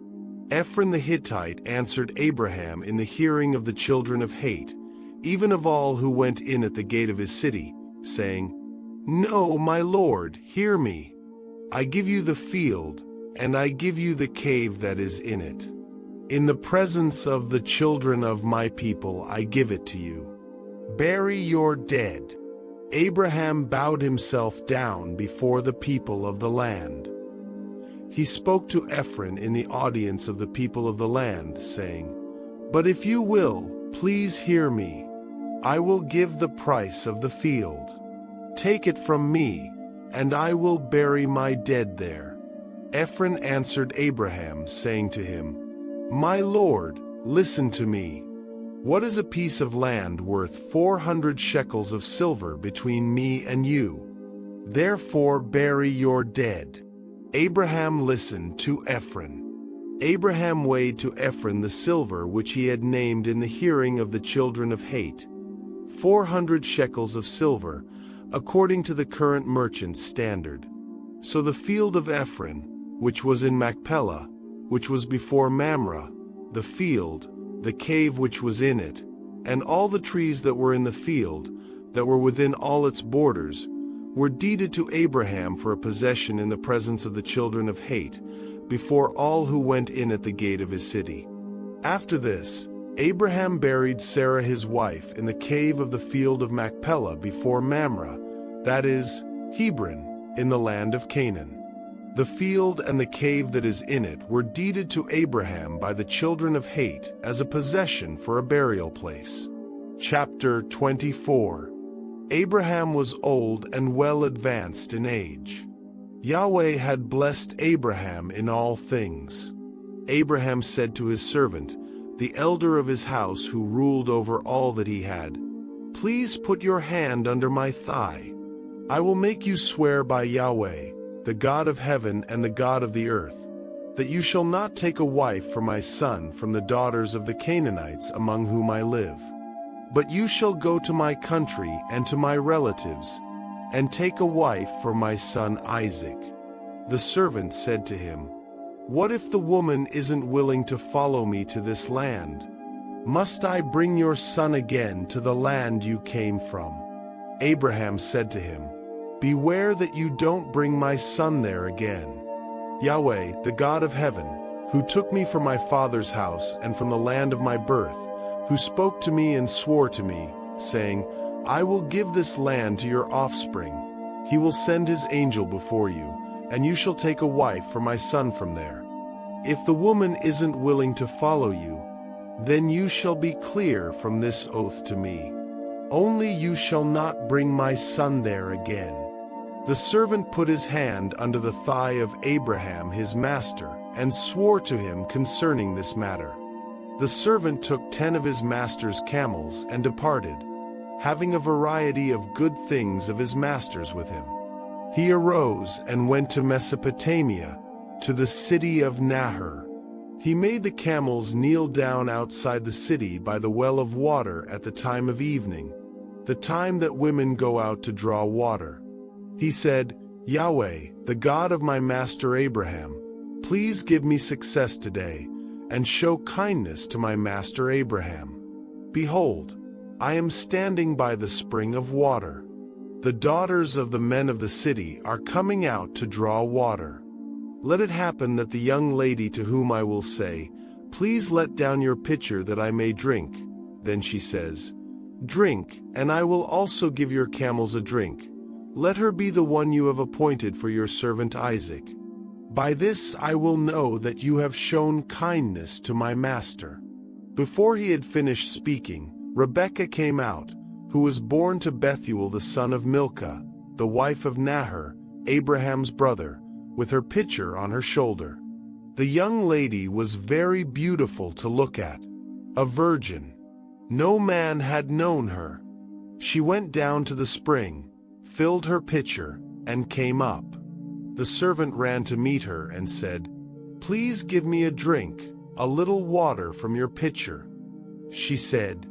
Ephron the Hittite answered Abraham in the hearing of the children of Het, even of all who went in at the gate of his city, saying, No, my lord, hear me. I give you the field, and I give you the cave that is in it. In the presence of the children of my people I give it to you. Bury your dead. Abraham bowed himself down before the people of the land. He spoke to Ephron in the audience of the people of the land, saying, But if you will, please hear me. I will give the price of the field. Take it from me, and I will bury my dead there. Ephron answered Abraham, saying to him, My lord, listen to me. What is a piece of land worth 400 shekels of silver between me and you? Therefore bury your dead. Abraham listened to Ephron. Abraham weighed to Ephron the silver which he had named in the hearing of the children of Het, 400 shekels of silver, according to the current merchant's standard. So the field of Ephron, which was in Machpelah, which was before Mamre, the field, the cave which was in it, and all the trees that were in the field, that were within all its borders, were deeded to Abraham for a possession in the presence of the children of Het, before all who went in at the gate of his city. After this, Abraham buried Sarah his wife in the cave of the field of Machpelah before Mamre, that is, Hebron, in the land of Canaan. The field and the cave that is in it were deeded to Abraham by the children of Het as a possession for a burial place. Chapter 24. Abraham was old and well advanced in age. Yahweh had blessed Abraham in all things. Abraham said to his servant, the elder of his house who ruled over all that he had, Please put your hand under my thigh. I will make you swear by Yahweh, the God of heaven and the God of the earth, that you shall not take a wife for my son from the daughters of the Canaanites among whom I live. But you shall go to my country and to my relatives, and take a wife for my son Isaac. The servant said to him, What if the woman isn't willing to follow me to this land? Must I bring your son again to the land you came from? Abraham said to him, Beware that you don't bring my son there again. Yahweh, the God of heaven, who took me from my father's house and from the land of my birth, who spoke to me and swore to me, saying, I will give this land to your offspring. He will send his angel before you, and you shall take a wife for my son from there. If the woman isn't willing to follow you, then you shall be clear from this oath to me. Only you shall not bring my son there again. The servant put his hand under the thigh of Abraham his master, and swore to him concerning this matter. The servant took 10 of his master's camels and departed, having a variety of good things of his master's with him. He arose and went to Mesopotamia, to the city of Nahor. He made the camels kneel down outside the city by the well of water at the time of evening, the time that women go out to draw water. He said, Yahweh, the God of my master Abraham, please give me success today, and show kindness to my master Abraham. Behold, I am standing by the spring of water. The daughters of the men of the city are coming out to draw water. Let it happen that the young lady to whom I will say, Please let down your pitcher that I may drink. Then she says, Drink, and I will also give your camels a drink. Let her be the one you have appointed for your servant Isaac. By this I will know that you have shown kindness to my master. Before he had finished speaking, Rebekah came out, who was born to Bethuel the son of Milcah, the wife of Nahor, Abraham's brother, with her pitcher on her shoulder. The young lady was very beautiful to look at, a virgin. No man had known her. She went down to the spring, filled her pitcher, and came up. The servant ran to meet her and said, Please give me a drink, a little water from your pitcher. She said,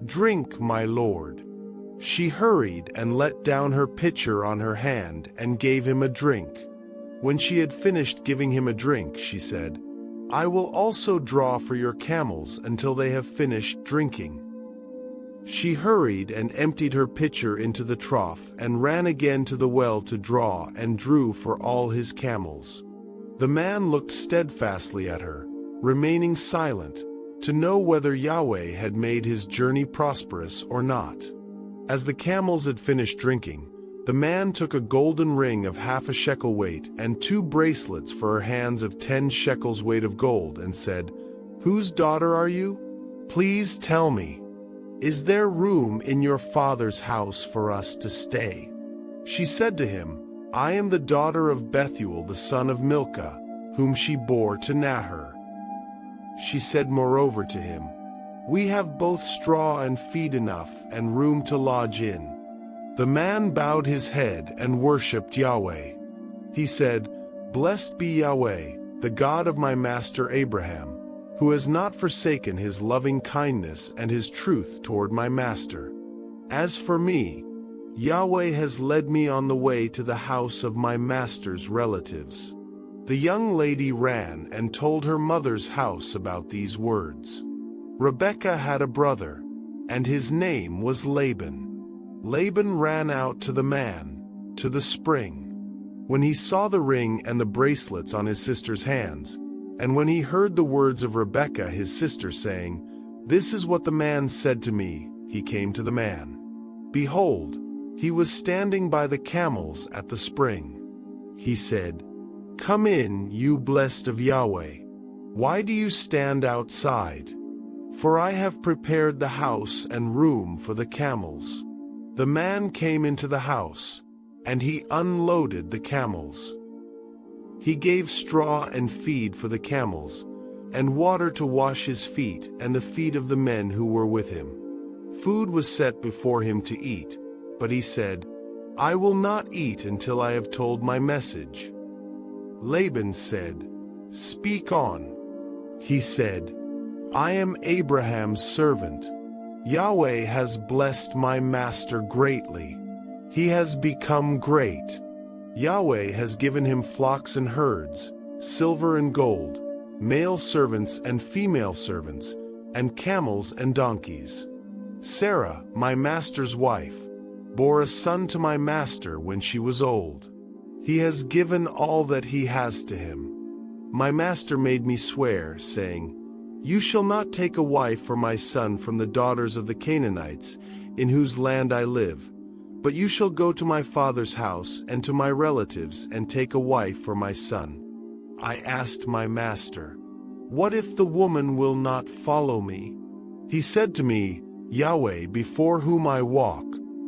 Drink, my lord. She hurried and let down her pitcher on her hand and gave him a drink. When she had finished giving him a drink, she said, I will also draw for your camels until they have finished drinking." She hurried and emptied her pitcher into the trough and ran again to the well to draw and drew for all his camels. The man looked steadfastly at her, remaining silent, to know whether Yahweh had made his journey prosperous or not. As the camels had finished drinking, the man took a golden ring of 1/2 shekel weight and 2 bracelets for her hands of 10 shekels weight of gold and said, "Whose daughter are you? Please tell me. Is there room in your father's house for us to stay?" She said to him, "I am the daughter of Bethuel the son of Milcah, whom she bore to Nahor." She said moreover to him, "We have both straw and feed enough and room to lodge in." The man bowed his head and worshipped Yahweh. He said, "Blessed be Yahweh, the God of my master Abraham, who has not forsaken his loving kindness and his truth toward my master. As for me, Yahweh has led me on the way to the house of my master's relatives." The young lady ran and told her mother's house about these words. Rebekah had a brother, and his name was Laban. Laban ran out to the man, to the spring. When he saw the ring and the bracelets on his sister's hands, and when he heard the words of Rebekah his sister saying, "This is what the man said to me," he came to the man. Behold, he was standing by the camels at the spring. He said, "Come in, you blessed of Yahweh. Why do you stand outside? For I have prepared the house and room for the camels." The man came into the house, and he unloaded the camels. He gave straw and feed for the camels, and water to wash his feet and the feet of the men who were with him. Food was set before him to eat, but he said, "I will not eat until I have told my message." Laban said, "Speak on." He said, "I am Abraham's servant. Yahweh has blessed my master greatly. He has become great. Yahweh has given him flocks and herds, silver and gold, male servants and female servants, and camels and donkeys. Sarah, my master's wife, bore a son to my master when she was old. He has given all that he has to him. My master made me swear, saying, 'You shall not take a wife for my son from the daughters of the Canaanites, in whose land I live, but you shall go to my father's house and to my relatives and take a wife for my son.' I asked my master, 'What if the woman will not follow me?' He said to me, 'Yahweh, before whom I walk,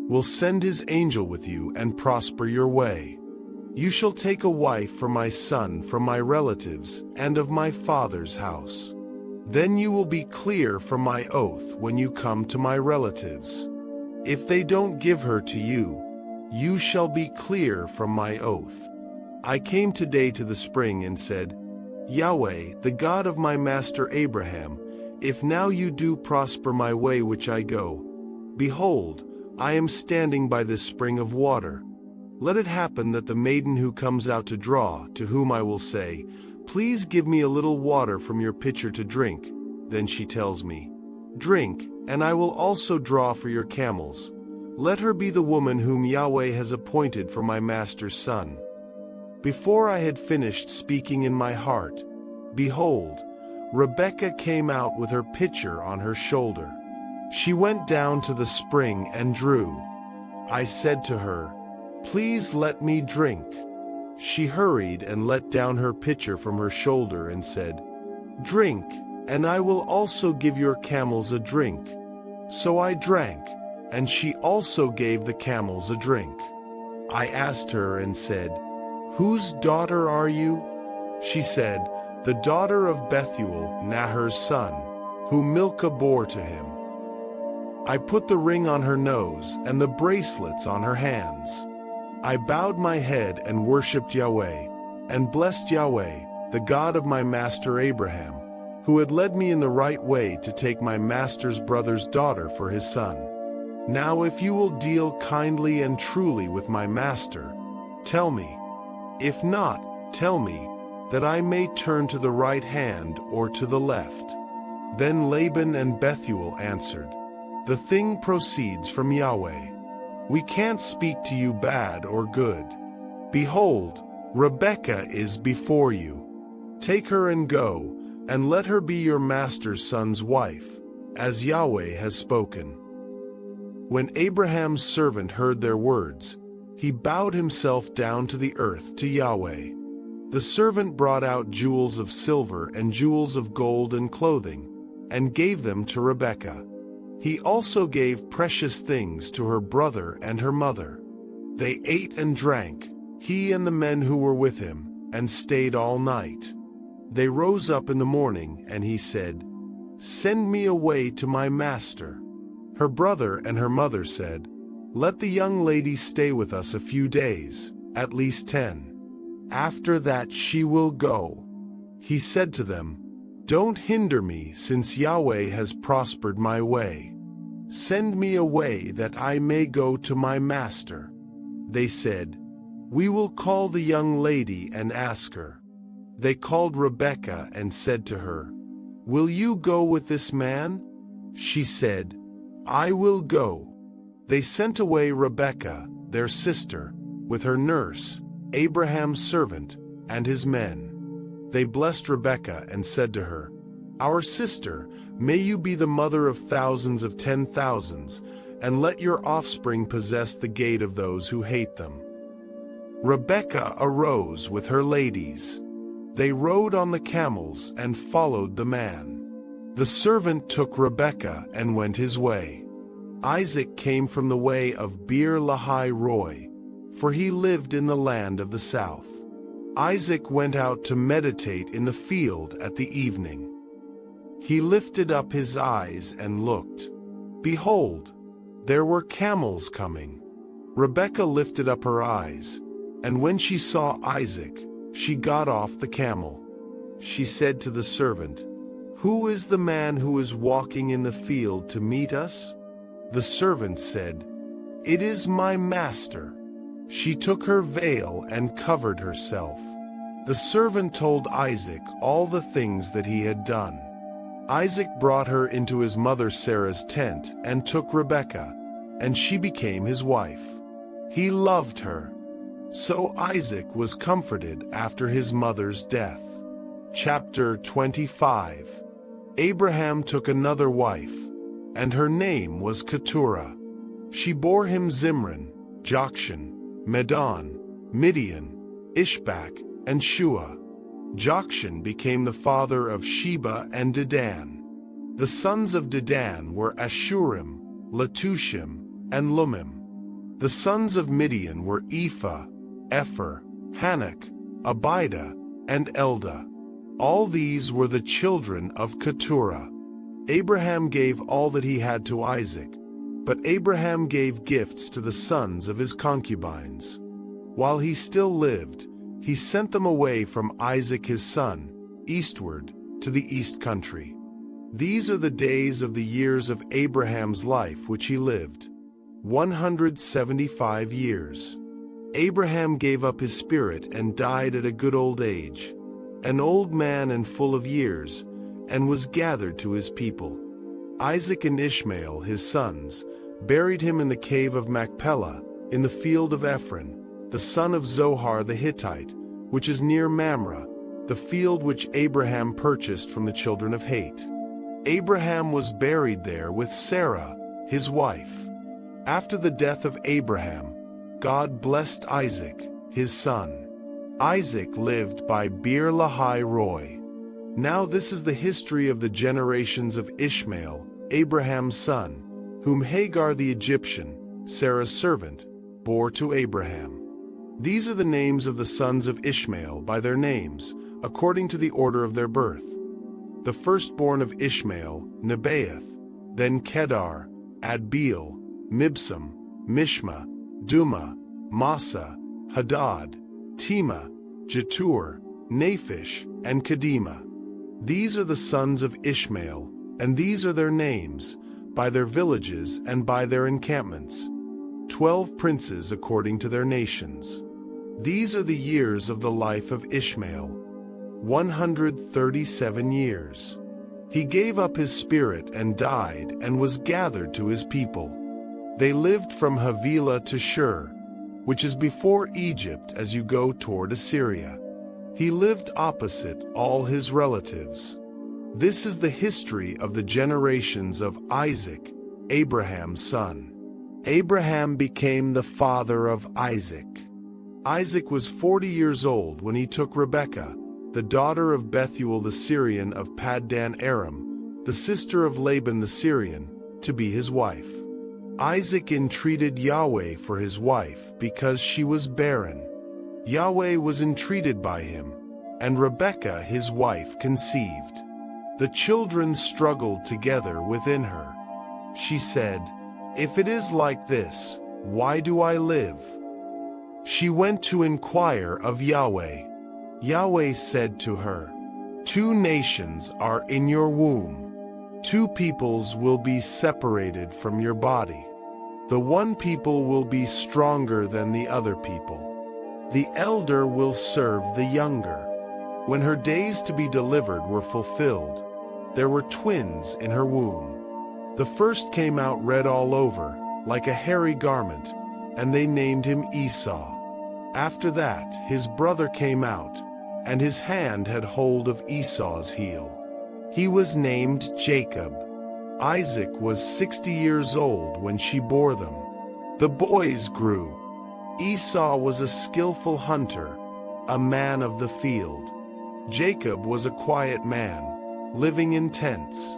will send his angel with you and prosper your way. You shall take a wife for my son from my relatives and of my father's house. Then you will be clear from my oath when you come to my relatives. If they don't give her to you, you shall be clear from my oath.' I came today to the spring and said, 'Yahweh, the God of my master Abraham, if now you do prosper my way which I go, behold, I am standing by this spring of water. Let it happen that the maiden who comes out to draw, to whom I will say, "Please give me a little water from your pitcher to drink," then she tells me, "Drink, and I will also draw for your camels." Let her be the woman whom Yahweh has appointed for my master's son." Before I had finished speaking in my heart, behold, Rebekah came out with her pitcher on her shoulder. She went down to the spring and drew. I said to her, "Please let me drink." She hurried and let down her pitcher from her shoulder and said, "Drink, and I will also give your camels a drink." So I drank, and she also gave the camels a drink. I asked her and said, "Whose daughter are you?" She said, "The daughter of Bethuel, Nahor's son, whom Milcah bore to him." I put the ring on her nose and the bracelets on her hands. I bowed my head and worshipped Yahweh, and blessed Yahweh, the God of my master Abraham, who had led me in the right way to take my master's brother's daughter for his son. Now if you will deal kindly and truly with my master, tell me. If not, tell me, that I may turn to the right hand or to the left?" Then Laban and Bethuel answered, "The thing proceeds from Yahweh. We can't speak to you bad or good. Behold, Rebekah is before you. Take her and go, and let her be your master's son's wife, as Yahweh has spoken." When Abraham's servant heard their words, he bowed himself down to the earth to Yahweh. The servant brought out jewels of silver and jewels of gold and clothing, and gave them to Rebekah. He also gave precious things to her brother and her mother. They ate and drank, he and the men who were with him, and stayed all night. They rose up in the morning, and he said, "Send me away to my master." Her brother and her mother said, "Let the young lady stay with us a few days, at least 10. After that she will go." He said to them, "Don't hinder me, since Yahweh has prospered my way. Send me away that I may go to my master." They said, "We will call the young lady and ask her." They called Rebekah and said to her, "Will you go with this man?" She said, "I will go." They sent away Rebekah, their sister, with her nurse, Abraham's servant, and his men. They blessed Rebekah and said to her, "Our sister, may you be the mother of thousands of 10,000s, and let your offspring possess the gate of those who hate them." Rebekah arose with her ladies. They rode on the camels and followed the man. The servant took Rebekah and went his way. Isaac came from the way of Beer Lahai Roi, for he lived in the land of the south. Isaac went out to meditate in the field at the evening. He lifted up his eyes and looked. Behold, there were camels coming. Rebekah lifted up her eyes, and when she saw Isaac, she got off the camel. She said to the servant, "Who is the man who is walking in the field to meet us?" The servant said, "It is my master." She took her veil and covered herself. The servant told Isaac all the things that he had done. Isaac brought her into his mother Sarah's tent and took Rebekah, and she became his wife. He loved her. So Isaac was comforted after his mother's death. Chapter 25. Abraham took another wife, and her name was Keturah. She bore him Zimran, Jokshan, Medan, Midian, Ishbak, and Shua. Jokshan became the father of Sheba and Dedan. The sons of Dedan were Ashurim, Letushim, and Lumim. The sons of Midian were Ephah, Epher, Hanok, Abida, and Eldah. All these were the children of Keturah. Abraham gave all that he had to Isaac, but Abraham gave gifts to the sons of his concubines. While he still lived, he sent them away from Isaac his son, eastward, to the east country. These are the days of the years of Abraham's life which he lived, 175 years. Abraham gave up his spirit and died at a good old age, an old man and full of years, and was gathered to his people. Isaac and Ishmael, his sons, buried him in the cave of Machpelah, in the field of Ephron, the son of Zohar the Hittite, which is near Mamre, the field which Abraham purchased from the children of Het. Abraham was buried there with Sarah, his wife. After the death of Abraham, God blessed Isaac, his son. Isaac lived by Beer Lahai Roi. Now this is the history of the generations of Ishmael, Abraham's son, whom Hagar the Egyptian, Sarah's servant, bore to Abraham. These are the names of the sons of Ishmael by their names, according to the order of their birth. The firstborn of Ishmael, Nebaioth, then Kedar, Adbeel, Mibsam, Mishma, Duma, Massa, Hadad, Tema, Jetur, Naphish, and Kedema. These are the sons of Ishmael, and these are their names, by their villages and by their encampments. 12 princes according to their nations. These are the years of the life of Ishmael, 137 years. He gave up his spirit and died and was gathered to his people. They lived from Havilah to Shur, which is before Egypt as you go toward Assyria. He lived opposite all his relatives. This is the history of the generations of Isaac, Abraham's son. Abraham became the father of Isaac. Isaac was 40 years old when he took Rebekah, the daughter of Bethuel the Syrian of Paddan Aram, the sister of Laban the Syrian, to be his wife. Isaac entreated Yahweh for his wife because she was barren. Yahweh was entreated by him, and Rebekah his wife conceived. The children struggled together within her. She said, "If it is like this, why do I live?" She went to inquire of Yahweh. Yahweh said to her, "Two nations are in your womb. Two peoples will be separated from your body. The one people will be stronger than the other people. The elder will serve the younger." When her days to be delivered were fulfilled, there were twins in her womb. The first came out red all over, like a hairy garment, and they named him Esau. After that, his brother came out, and his hand had hold of Esau's heel. He was named Jacob. Isaac was 60 years old when she bore them. The boys grew. Esau was a skillful hunter, a man of the field. Jacob was a quiet man, living in tents.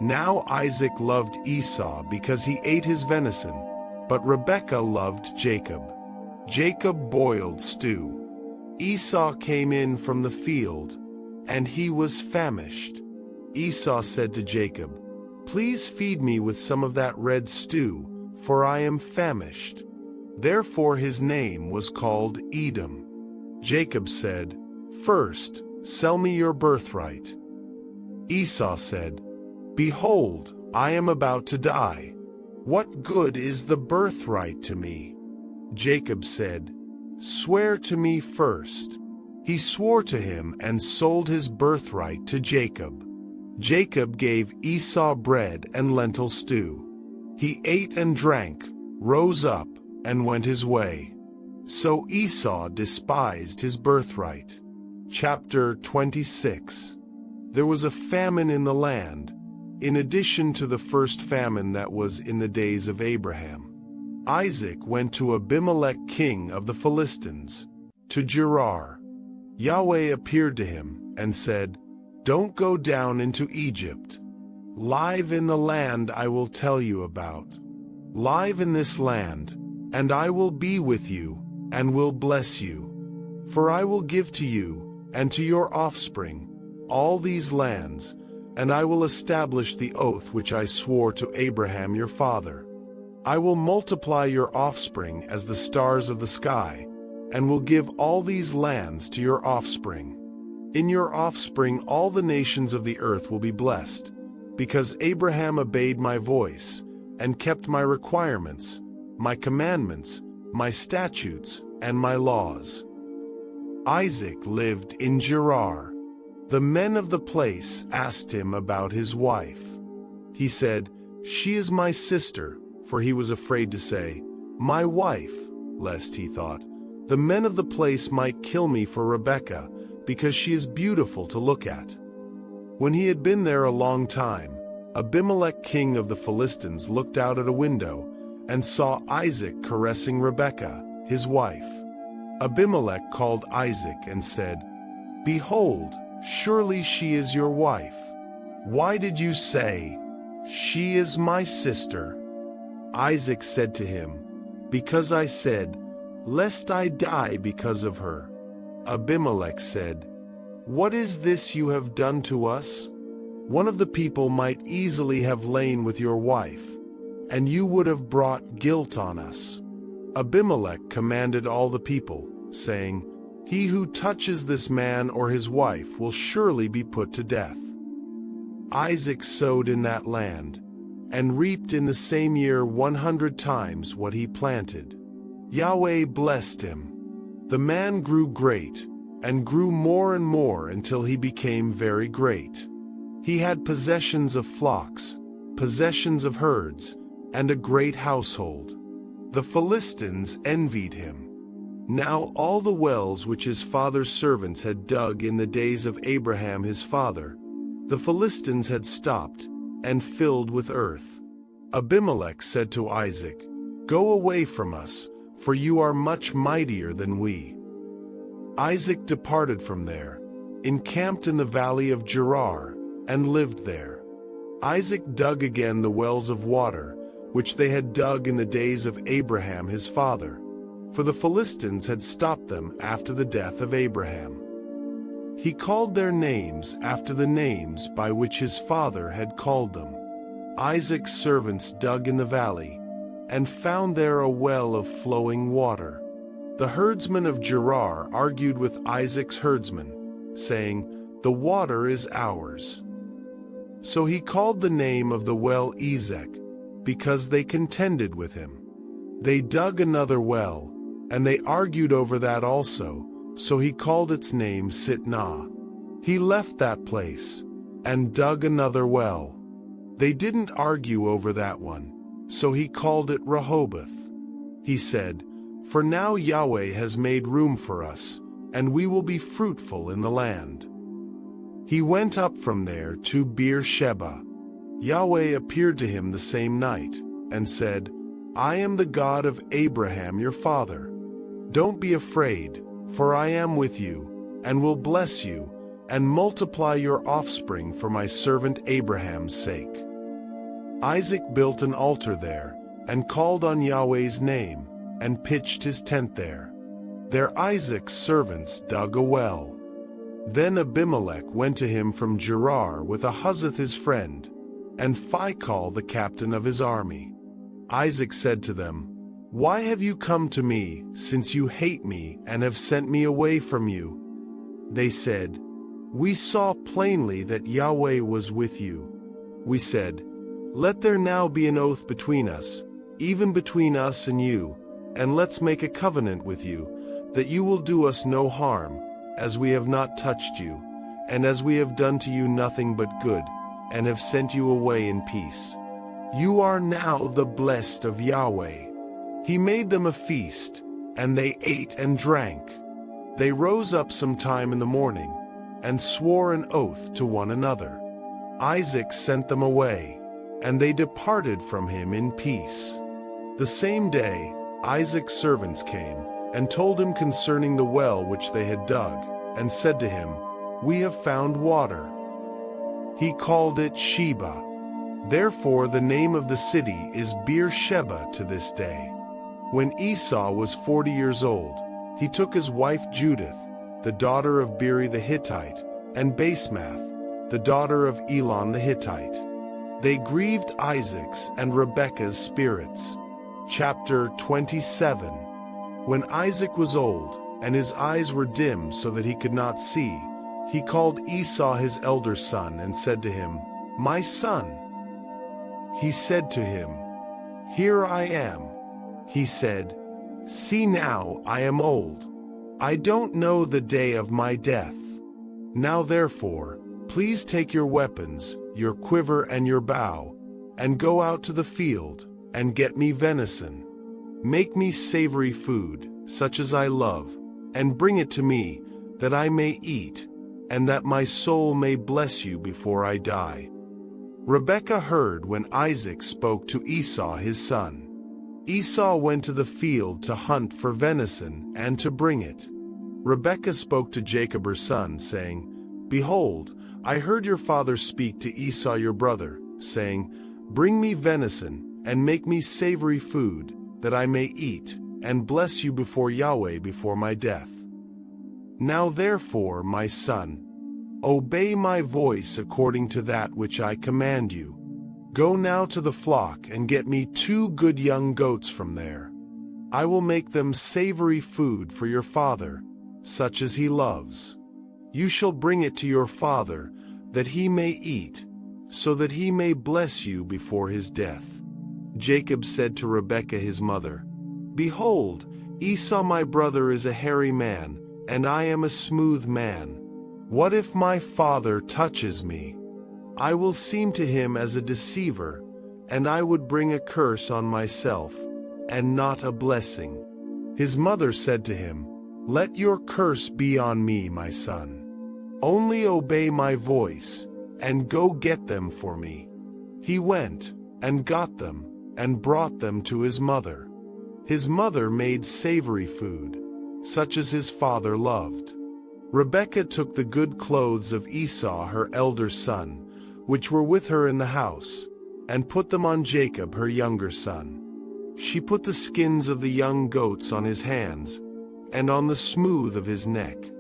Now Isaac loved Esau because he ate his venison, but Rebekah loved Jacob. Jacob boiled stew. Esau came in from the field, and he was famished. Esau said to Jacob, "Please feed me with some of that red stew, for I am famished." Therefore his name was called Edom. Jacob said, "First, sell me your birthright." Esau said, "Behold, I am about to die. What good is the birthright to me?" Jacob said, "Swear to me first." He swore to him and sold his birthright to Jacob. Jacob gave Esau bread and lentil stew. He ate and drank, rose up, and went his way. So Esau despised his birthright. Chapter 26. There was a famine in the land, in addition to the first famine that was in the days of Abraham. Isaac went to Abimelech king of the Philistines, to Gerar. Yahweh appeared to him and said, "Don't go down into Egypt. Live in the land I will tell you about. Live in this land, and I will be with you, and will bless you. For I will give to you, and to your offspring, all these lands, and I will establish the oath which I swore to Abraham your father. I will multiply your offspring as the stars of the sky, and will give all these lands to your offspring. In your offspring all the nations of the earth will be blessed, because Abraham obeyed my voice, and kept my requirements, my commandments, my statutes, and my laws." Isaac lived in Gerar. The men of the place asked him about his wife. He said, "She is my sister," for he was afraid to say, "My wife," lest, he thought, the men of the place might kill me for Rebekah, because she is beautiful to look at. When he had been there a long time, Abimelech king of the Philistines looked out at a window and saw Isaac caressing Rebekah, his wife. Abimelech called Isaac and said, "Behold, surely she is your wife. Why did you say, 'She is my sister'?" Isaac said to him, "Because I said, 'Lest I die because of her.'" Abimelech said, "What is this you have done to us? One of the people might easily have lain with your wife, and you would have brought guilt on us." Abimelech commanded all the people, saying, "He who touches this man or his wife will surely be put to death." Isaac sowed in that land, and reaped in the same year 100 times what he planted. Yahweh blessed him. The man grew great, and grew more and more until he became very great. He had possessions of flocks, possessions of herds, and a great household. The Philistines envied him. Now all the wells which his father's servants had dug in the days of Abraham his father, the Philistines had stopped and filled with earth. Abimelech said to Isaac, "Go away from us, for you are much mightier than we." Isaac departed from there, encamped in the valley of Gerar, and lived there. Isaac dug again the wells of water, which they had dug in the days of Abraham his father, for the Philistines had stopped them after the death of Abraham. He called their names after the names by which his father had called them. Isaac's servants dug in the valley, and found there a well of flowing water. The herdsmen of Gerar argued with Isaac's herdsmen, saying, "The water is ours." So he called the name of the well Ezek, because they contended with him. They dug another well, and they argued over that also, so he called its name Sitnah. He left that place, and dug another well. They didn't argue over that one, so he called it Rehoboth. He said, "For now Yahweh has made room for us, and we will be fruitful in the land." He went up from there to Beersheba. Yahweh appeared to him the same night, and said, "I am the God of Abraham your father. Don't be afraid, for I am with you, and will bless you, and multiply your offspring for my servant Abraham's sake." Isaac built an altar there, and called on Yahweh's name, and pitched his tent there. There Isaac's servants dug a well. Then Abimelech went to him from Gerar with Ahuzath his friend, and Phicol the captain of his army. Isaac said to them, "Why have you come to me, since you hate me and have sent me away from you?" They said, "We saw plainly that Yahweh was with you." We said, "Let there now be an oath between us, even between us and you, and let's make a covenant with you, that you will do us no harm, as we have not touched you, and as we have done to you nothing but good, and have sent you away in peace. You are now the blessed of Yahweh." He made them a feast, and they ate and drank. They rose up sometime in the morning, and swore an oath to one another. Isaac sent them away, and they departed from him in peace. The same day, Isaac's servants came, and told him concerning the well which they had dug, and said to him, "We have found water." He called it Sheba. Therefore the name of the city is Beersheba to this day. When Esau was 40 years old, he took his wife Judith, the daughter of Beri the Hittite, and Basemath, the daughter of Elon the Hittite. They grieved Isaac's and Rebekah's spirits. Chapter 27. When Isaac was old, and his eyes were dim so that he could not see, he called Esau his elder son and said to him, "My son." He said to him, "Here I am." He said, "See now, I am old. I don't know the day of my death. Now therefore, please take your weapons, your quiver and your bow, and go out to the field, and get me venison. Make me savory food, such as I love, and bring it to me, that I may eat, and that my soul may bless you before I die." Rebekah heard when Isaac spoke to Esau his son. Esau went to the field to hunt for venison and to bring it. Rebekah spoke to Jacob her son, saying, "Behold, I heard your father speak to Esau your brother, saying, 'Bring me venison, and make me savory food, that I may eat, and bless you before Yahweh before my death.' Now therefore, my son, obey my voice according to that which I command you. Go now to the flock and get me 2 good young goats from there. I will make them savory food for your father, such as he loves. You shall bring it to your father, that he may eat, so that he may bless you before his death." Jacob said to Rebekah his mother, "Behold, Esau my brother is a hairy man, and I am a smooth man. What if my father touches me? I will seem to him as a deceiver, and I would bring a curse on myself, and not a blessing." His mother said to him, "Let your curse be on me, my son. Only obey my voice, and go get them for me." He went, and got them, and brought them to his mother. His mother made savory food, such as his father loved. Rebekah took the good clothes of Esau her elder son, which were with her in the house, and put them on Jacob her younger son. She put the skins of the young goats on his hands, and on the smooth of his neck.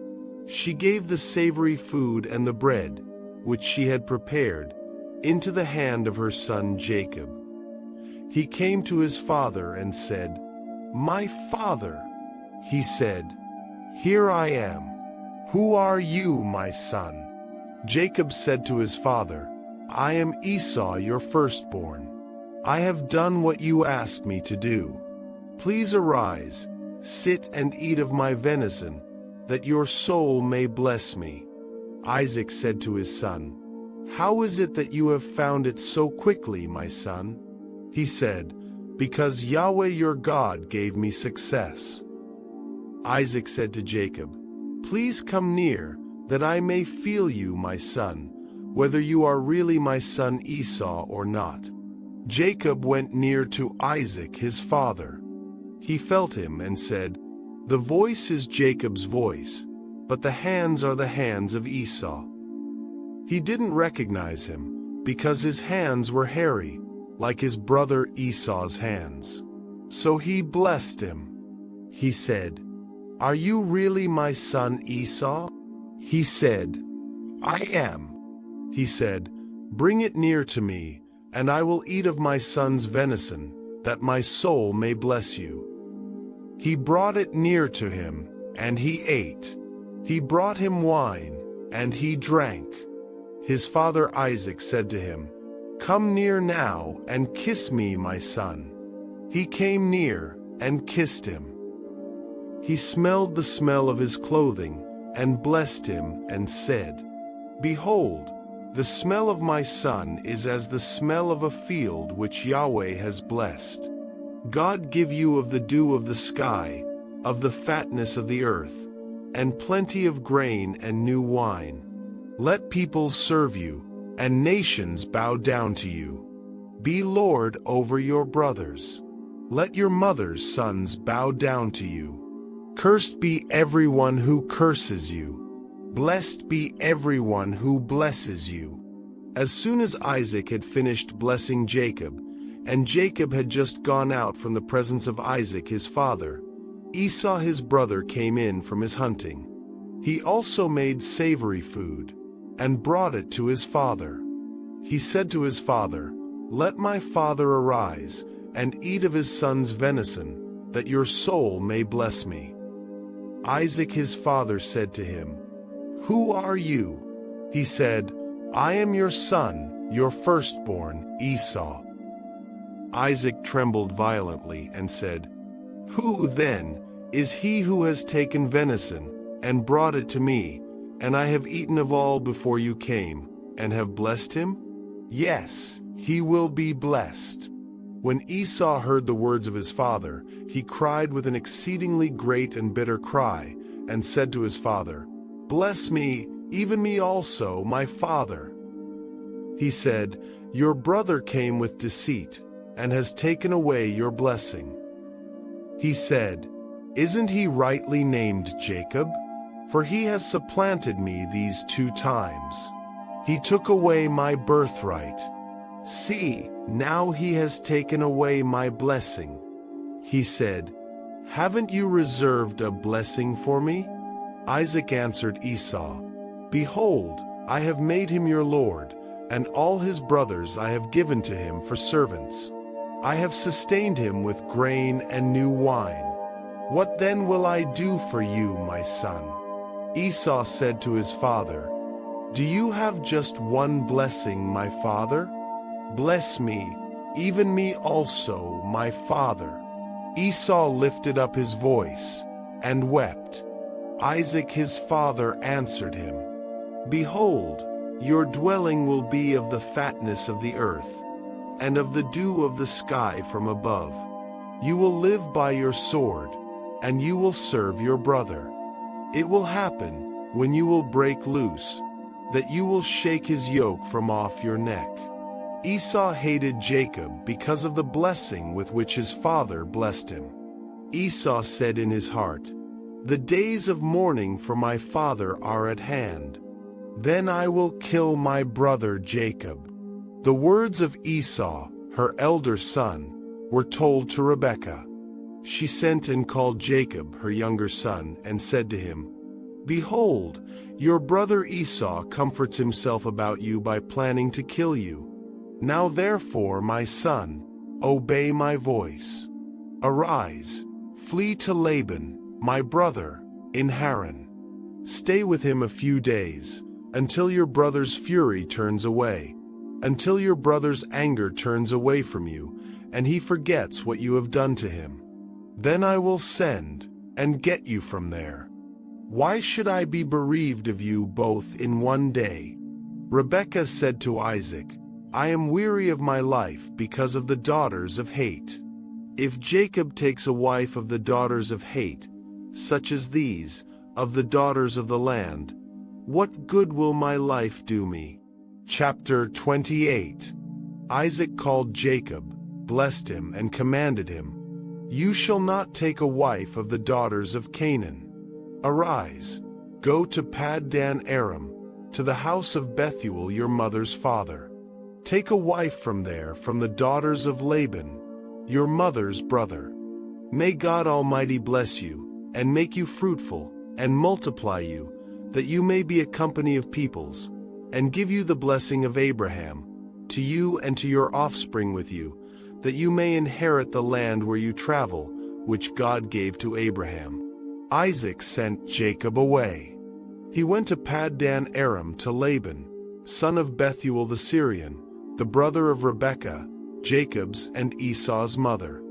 She gave the savory food and the bread, which she had prepared, into the hand of her son Jacob. He came to his father and said, "My father." He said, "Here I am. Who are you, my son?" Jacob said to his father, "I am Esau, your firstborn. I have done what you asked me to do. Please arise, sit and eat of my venison, that your soul may bless me." Isaac said to his son, "How is it that you have found it so quickly, my son?" He said, "Because Yahweh your God gave me success." Isaac said to Jacob, "Please come near, that I may feel you, my son, whether you are really my son Esau or not." Jacob went near to Isaac his father. He felt him and said, "The voice is Jacob's voice, but the hands are the hands of Esau." He didn't recognize him, because his hands were hairy, like his brother Esau's hands. So he blessed him. He said, "Are you really my son Esau?" He said, "I am." He said, "Bring it near to me, and I will eat of my son's venison, that my soul may bless you." He brought it near to him, and he ate. He brought him wine, and he drank. His father Isaac said to him, "Come near now, and kiss me, my son." He came near, and kissed him. He smelled the smell of his clothing, and blessed him, and said, "Behold, the smell of my son is as the smell of a field which Yahweh has blessed. God give you of the dew of the sky, of the fatness of the earth, and plenty of grain and new wine. Let peoples serve you, and nations bow down to you. Be lord over your brothers. Let your mother's sons bow down to you. Cursed be everyone who curses you. Blessed be everyone who blesses you." As soon as Isaac had finished blessing Jacob, and Jacob had just gone out from the presence of Isaac his father, Esau his brother came in from his hunting. He also made savory food, and brought it to his father. He said to his father, "Let my father arise, and eat of his son's venison, that your soul may bless me." Isaac his father said to him, "Who are you?" He said, "I am your son, your firstborn, Esau." Isaac trembled violently and said, "Who, then, is he who has taken venison, and brought it to me, and I have eaten of all before you came, and have blessed him? Yes, he will be blessed." When Esau heard the words of his father, he cried with an exceedingly great and bitter cry, and said to his father, "Bless me, even me also, my father." He said, "Your brother came with deceit, and has taken away your blessing." He said, "Isn't he rightly named Jacob? For he has supplanted me these 2 times. He took away my birthright. See, now he has taken away my blessing." He said, "Haven't you reserved a blessing for me?" Isaac answered Esau, "Behold, I have made him your lord, and all his brothers I have given to him for servants. I have sustained him with grain and new wine. What then will I do for you, my son?" Esau said to his father, "Do you have just one blessing, my father? Bless me, even me also, my father." Esau lifted up his voice, and wept. Isaac his father answered him, Behold, your dwelling will be of the fatness of the earth, and of the dew of the sky from above. You will live by your sword, and you will serve your brother. It will happen, when you will break loose, that you will shake his yoke from off your neck. Esau hated Jacob because of the blessing with which his father blessed him. Esau said in his heart, The days of mourning for my father are at hand. Then I will kill my brother Jacob. The words of Esau, her elder son, were told to Rebekah. She sent and called Jacob, her younger son, and said to him, Behold, your brother Esau comforts himself about you by planning to kill you. Now therefore, my son, obey my voice. Arise, flee to Laban, my brother, in Haran. Stay with him a few days, until your brother's fury turns away, until your brother's anger turns away from you, and he forgets what you have done to him. Then I will send and get you from there. Why should I be bereaved of you both in one day? Rebekah said to Isaac, I am weary of my life because of the daughters of hate. If Jacob takes a wife of the daughters of hate, such as these, of the daughters of the land, what good will my life do me? Chapter 28. Isaac called Jacob, blessed him, and commanded him, You shall not take a wife of the daughters of Canaan. Arise, go to Paddan Aram, to the house of Bethuel your mother's father. Take a wife from there, from the daughters of Laban, your mother's brother. May God Almighty bless you, and make you fruitful, and multiply you, that you may be a company of peoples, and give you the blessing of Abraham, to you and to your offspring with you, that you may inherit the land where you travel, which God gave to Abraham. Isaac sent Jacob away. He went to Paddan Aram to Laban, son of Bethuel the Syrian, the brother of Rebekah, Jacob's and Esau's mother.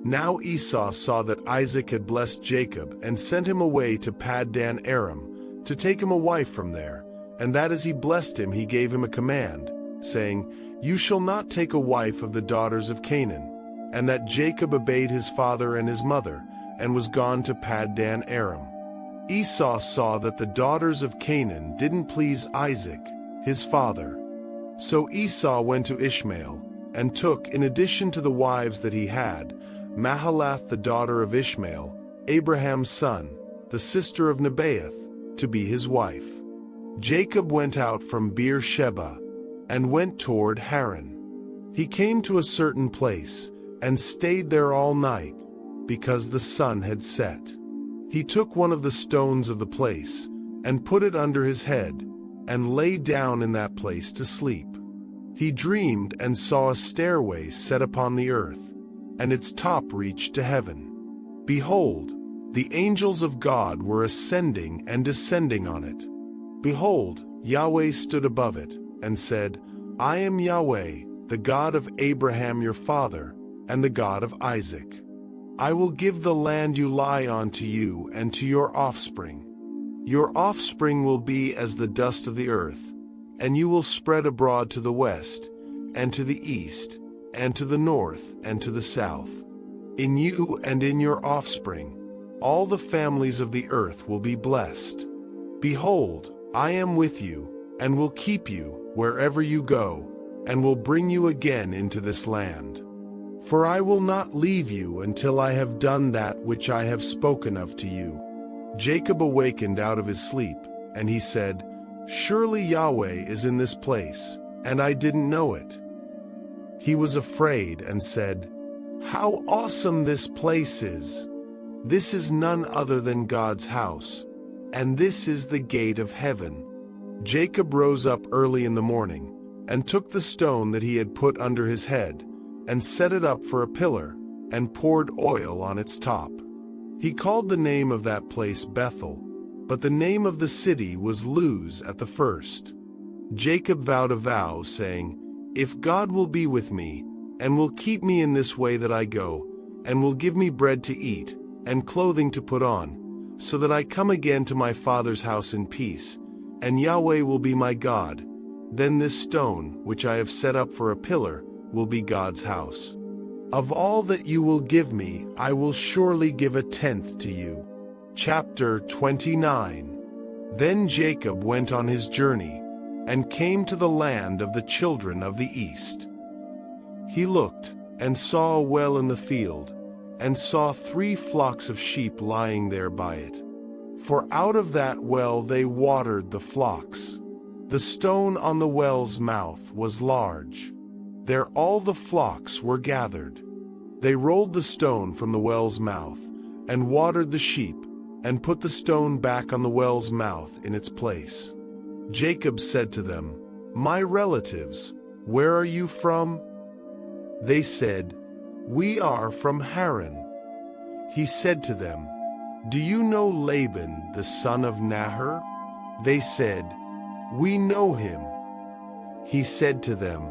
Now Esau saw that Isaac had blessed Jacob and sent him away to Paddan Aram, to take him a wife from there, and that as he blessed him he gave him a command, saying, You shall not take a wife of the daughters of Canaan. And that Jacob obeyed his father and his mother, and was gone to Paddan Aram. Esau saw that the daughters of Canaan didn't please Isaac, his father. So Esau went to Ishmael, and took, in addition to the wives that he had, Mahalath the daughter of Ishmael, Abraham's son, the sister of Nebaioth, to be his wife. Jacob went out from Beer-sheba, and went toward Haran. He came to a certain place, and stayed there all night, because the sun had set. He took one of the stones of the place, and put it under his head, and lay down in that place to sleep. He dreamed and saw a stairway set upon the earth, and its top reached to heaven. Behold, the angels of God were ascending and descending on it. Behold, Yahweh stood above it, and said, I am Yahweh, the God of Abraham your father, and the God of Isaac. I will give the land you lie on to you and to your offspring. Your offspring will be as the dust of the earth, and you will spread abroad to the west, and to the east, and to the north, and to the south. In you and in your offspring, all the families of the earth will be blessed. Behold, I am with you, and will keep you wherever you go, and will bring you again into this land. For I will not leave you until I have done that which I have spoken of to you. Jacob awakened out of his sleep, and he said, Surely Yahweh is in this place, and I didn't know it. He was afraid and said, How awesome this place is! This is none other than God's house, and this is the gate of heaven. Jacob rose up early in the morning, and took the stone that he had put under his head, and set it up for a pillar, and poured oil on its top. He called the name of that place Bethel, but the name of the city was Luz at the first. Jacob vowed a vow, saying, If God will be with me, and will keep me in this way that I go, and will give me bread to eat, and clothing to put on, so that I come again to my father's house in peace, and Yahweh will be my God. Then this stone, which I have set up for a pillar, will be God's house. Of all that you will give me, I will surely give a tenth to you. Chapter 29. Then Jacob went on his journey, and came to the land of the children of the east. He looked, and saw a well in the field, and saw 3 flocks of sheep lying there by it. For out of that well they watered the flocks. The stone on the well's mouth was large. There all the flocks were gathered. They rolled the stone from the well's mouth, and watered the sheep, and put the stone back on the well's mouth in its place. Jacob said to them, "My relatives, where are you from?" They said, "We are from Haran." He said to them, "Do you know Laban, the son of Nahor?" They said, "We know him." He said to them,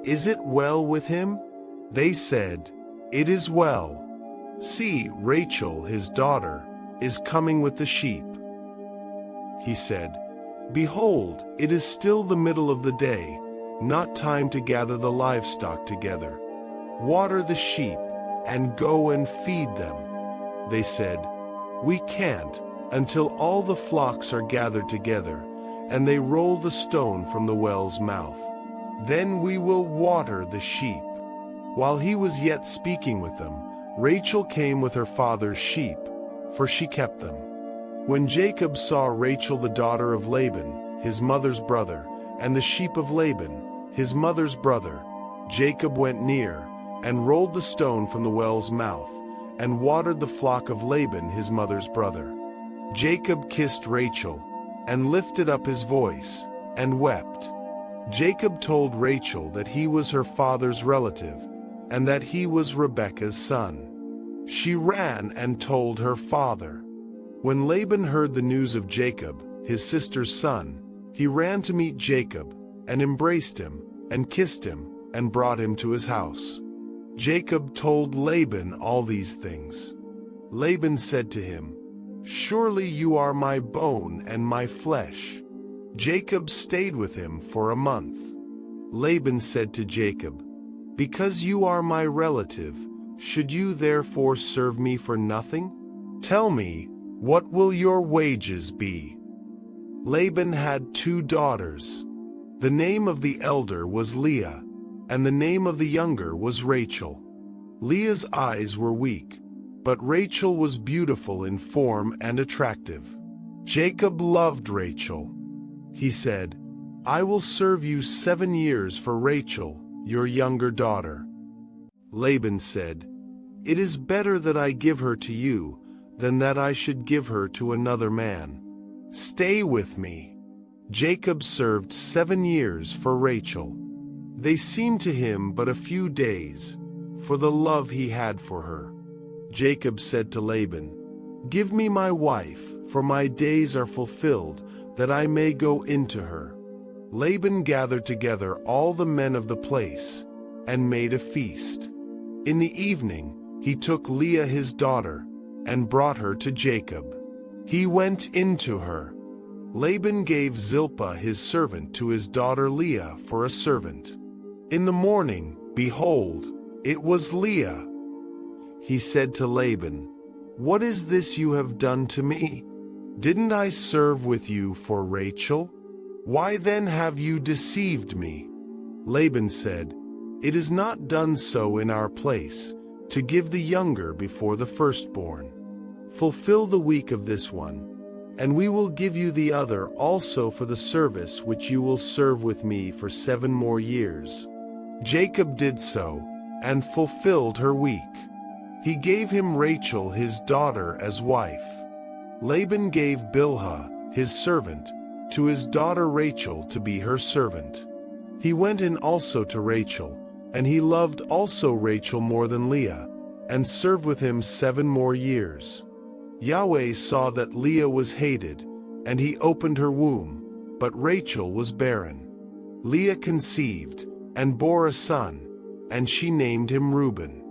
"Is it well with him?" They said, "It is well. See, Rachel, his daughter, is coming with the sheep." He said, "Behold, it is still the middle of the day, not time to gather the livestock together. Water the sheep, and go and feed them." They said, "We can't, until all the flocks are gathered together, and they roll the stone from the well's mouth. Then we will water the sheep." While he was yet speaking with them, Rachel came with her father's sheep, for she kept them. When Jacob saw Rachel the daughter of Laban, his mother's brother, and the sheep of Laban, his mother's brother, Jacob went near, and rolled the stone from the well's mouth, and watered the flock of Laban his mother's brother. Jacob kissed Rachel, and lifted up his voice, and wept. Jacob told Rachel that he was her father's relative, and that he was Rebekah's son. She ran and told her father. When Laban heard the news of Jacob, his sister's son, he ran to meet Jacob, and embraced him, and kissed him, and brought him to his house. Jacob told Laban all these things. Laban said to him, "Surely you are my bone and my flesh." Jacob stayed with him for a month. Laban said to Jacob, "Because you are my relative, should you therefore serve me for nothing? Tell me, what will your wages be?" Laban had 2 daughters. The name of the elder was Leah, and the name of the younger was Rachel. Leah's eyes were weak, but Rachel was beautiful in form and attractive. Jacob loved Rachel. He said, "I will serve you 7 years for Rachel, your younger daughter." Laban said, "It is better that I give her to you than that I should give her to another man. Stay with me." Jacob served 7 years for Rachel. They seemed to him but a few days, for the love he had for her. Jacob said to Laban, "Give me my wife, for my days are fulfilled, that I may go into her." Laban gathered together all the men of the place, and made a feast. In the evening, he took Leah his daughter, and brought her to Jacob. He went into her. Laban gave Zilpah his servant to his daughter Leah for a servant. In the morning, behold, it was Leah. He said to Laban, "What is this you have done to me? Didn't I serve with you for Rachel? Why then have you deceived me?" Laban said, "It is not done so in our place, to give the younger before the firstborn. Fulfill the week of this one, and we will give you the other also for the service which you will serve with me for 7 more years." Jacob did so, and fulfilled her week. He gave him Rachel his daughter as wife. Laban gave Bilhah, his servant, to his daughter Rachel to be her servant. He went in also to Rachel, and he loved also Rachel more than Leah, and served with him 7 more years. Yahweh saw that Leah was hated, and he opened her womb, but Rachel was barren. Leah conceived, and bore a son, and she named him Reuben.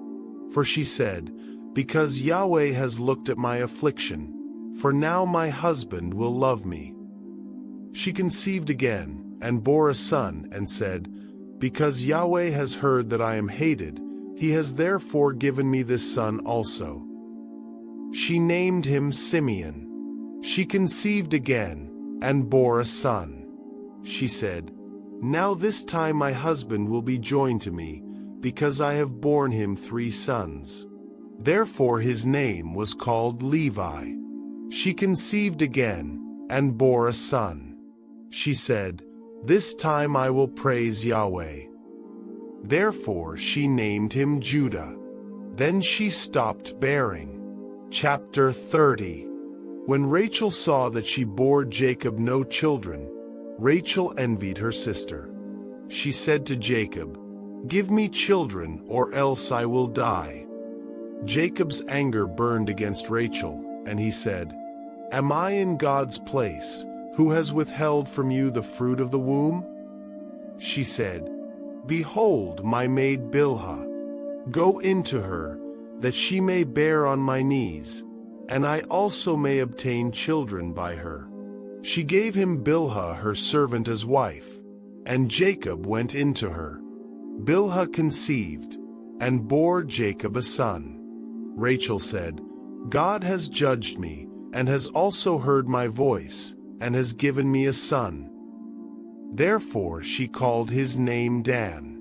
For she said, "Because Yahweh has looked at my affliction, for now my husband will love me." She conceived again, and bore a son, and said, "Because Yahweh has heard that I am hated, he has therefore given me this son also." She named him Simeon. She conceived again, and bore a son. She said, "Now this time my husband will be joined to me, because I have borne him 3 sons." Therefore his name was called Levi. She conceived again, and bore a son. She said, "This time I will praise Yahweh." Therefore she named him Judah. Then she stopped bearing. Chapter 30. When Rachel saw that she bore Jacob no children, Rachel envied her sister. She said to Jacob, "Give me children, or else I will die." Jacob's anger burned against Rachel, and he said, "Am I in God's place, who has withheld from you the fruit of the womb?" She said, "Behold my maid Bilhah. Go into her, that she may bear on my knees, and I also may obtain children by her." She gave him Bilhah her servant as wife, and Jacob went into her. Bilhah conceived, and bore Jacob a son. Rachel said, "God has judged me, and has also heard my voice, and has given me a son." Therefore she called his name Dan.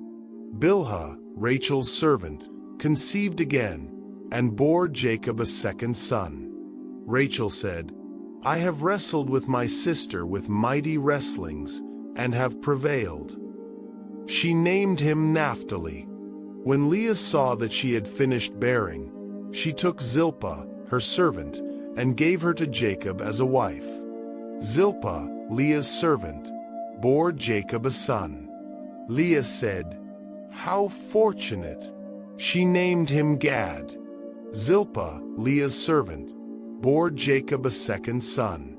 Bilhah, Rachel's servant, conceived again, and bore Jacob a second son. Rachel said, "I have wrestled with my sister with mighty wrestlings, and have prevailed." She named him Naphtali. When Leah saw that she had finished bearing, she took Zilpah, her servant, and gave her to Jacob as a wife. Zilpah, Leah's servant, bore Jacob a son. Leah said, "How fortunate!" She named him Gad. Zilpah, Leah's servant, bore Jacob a second son.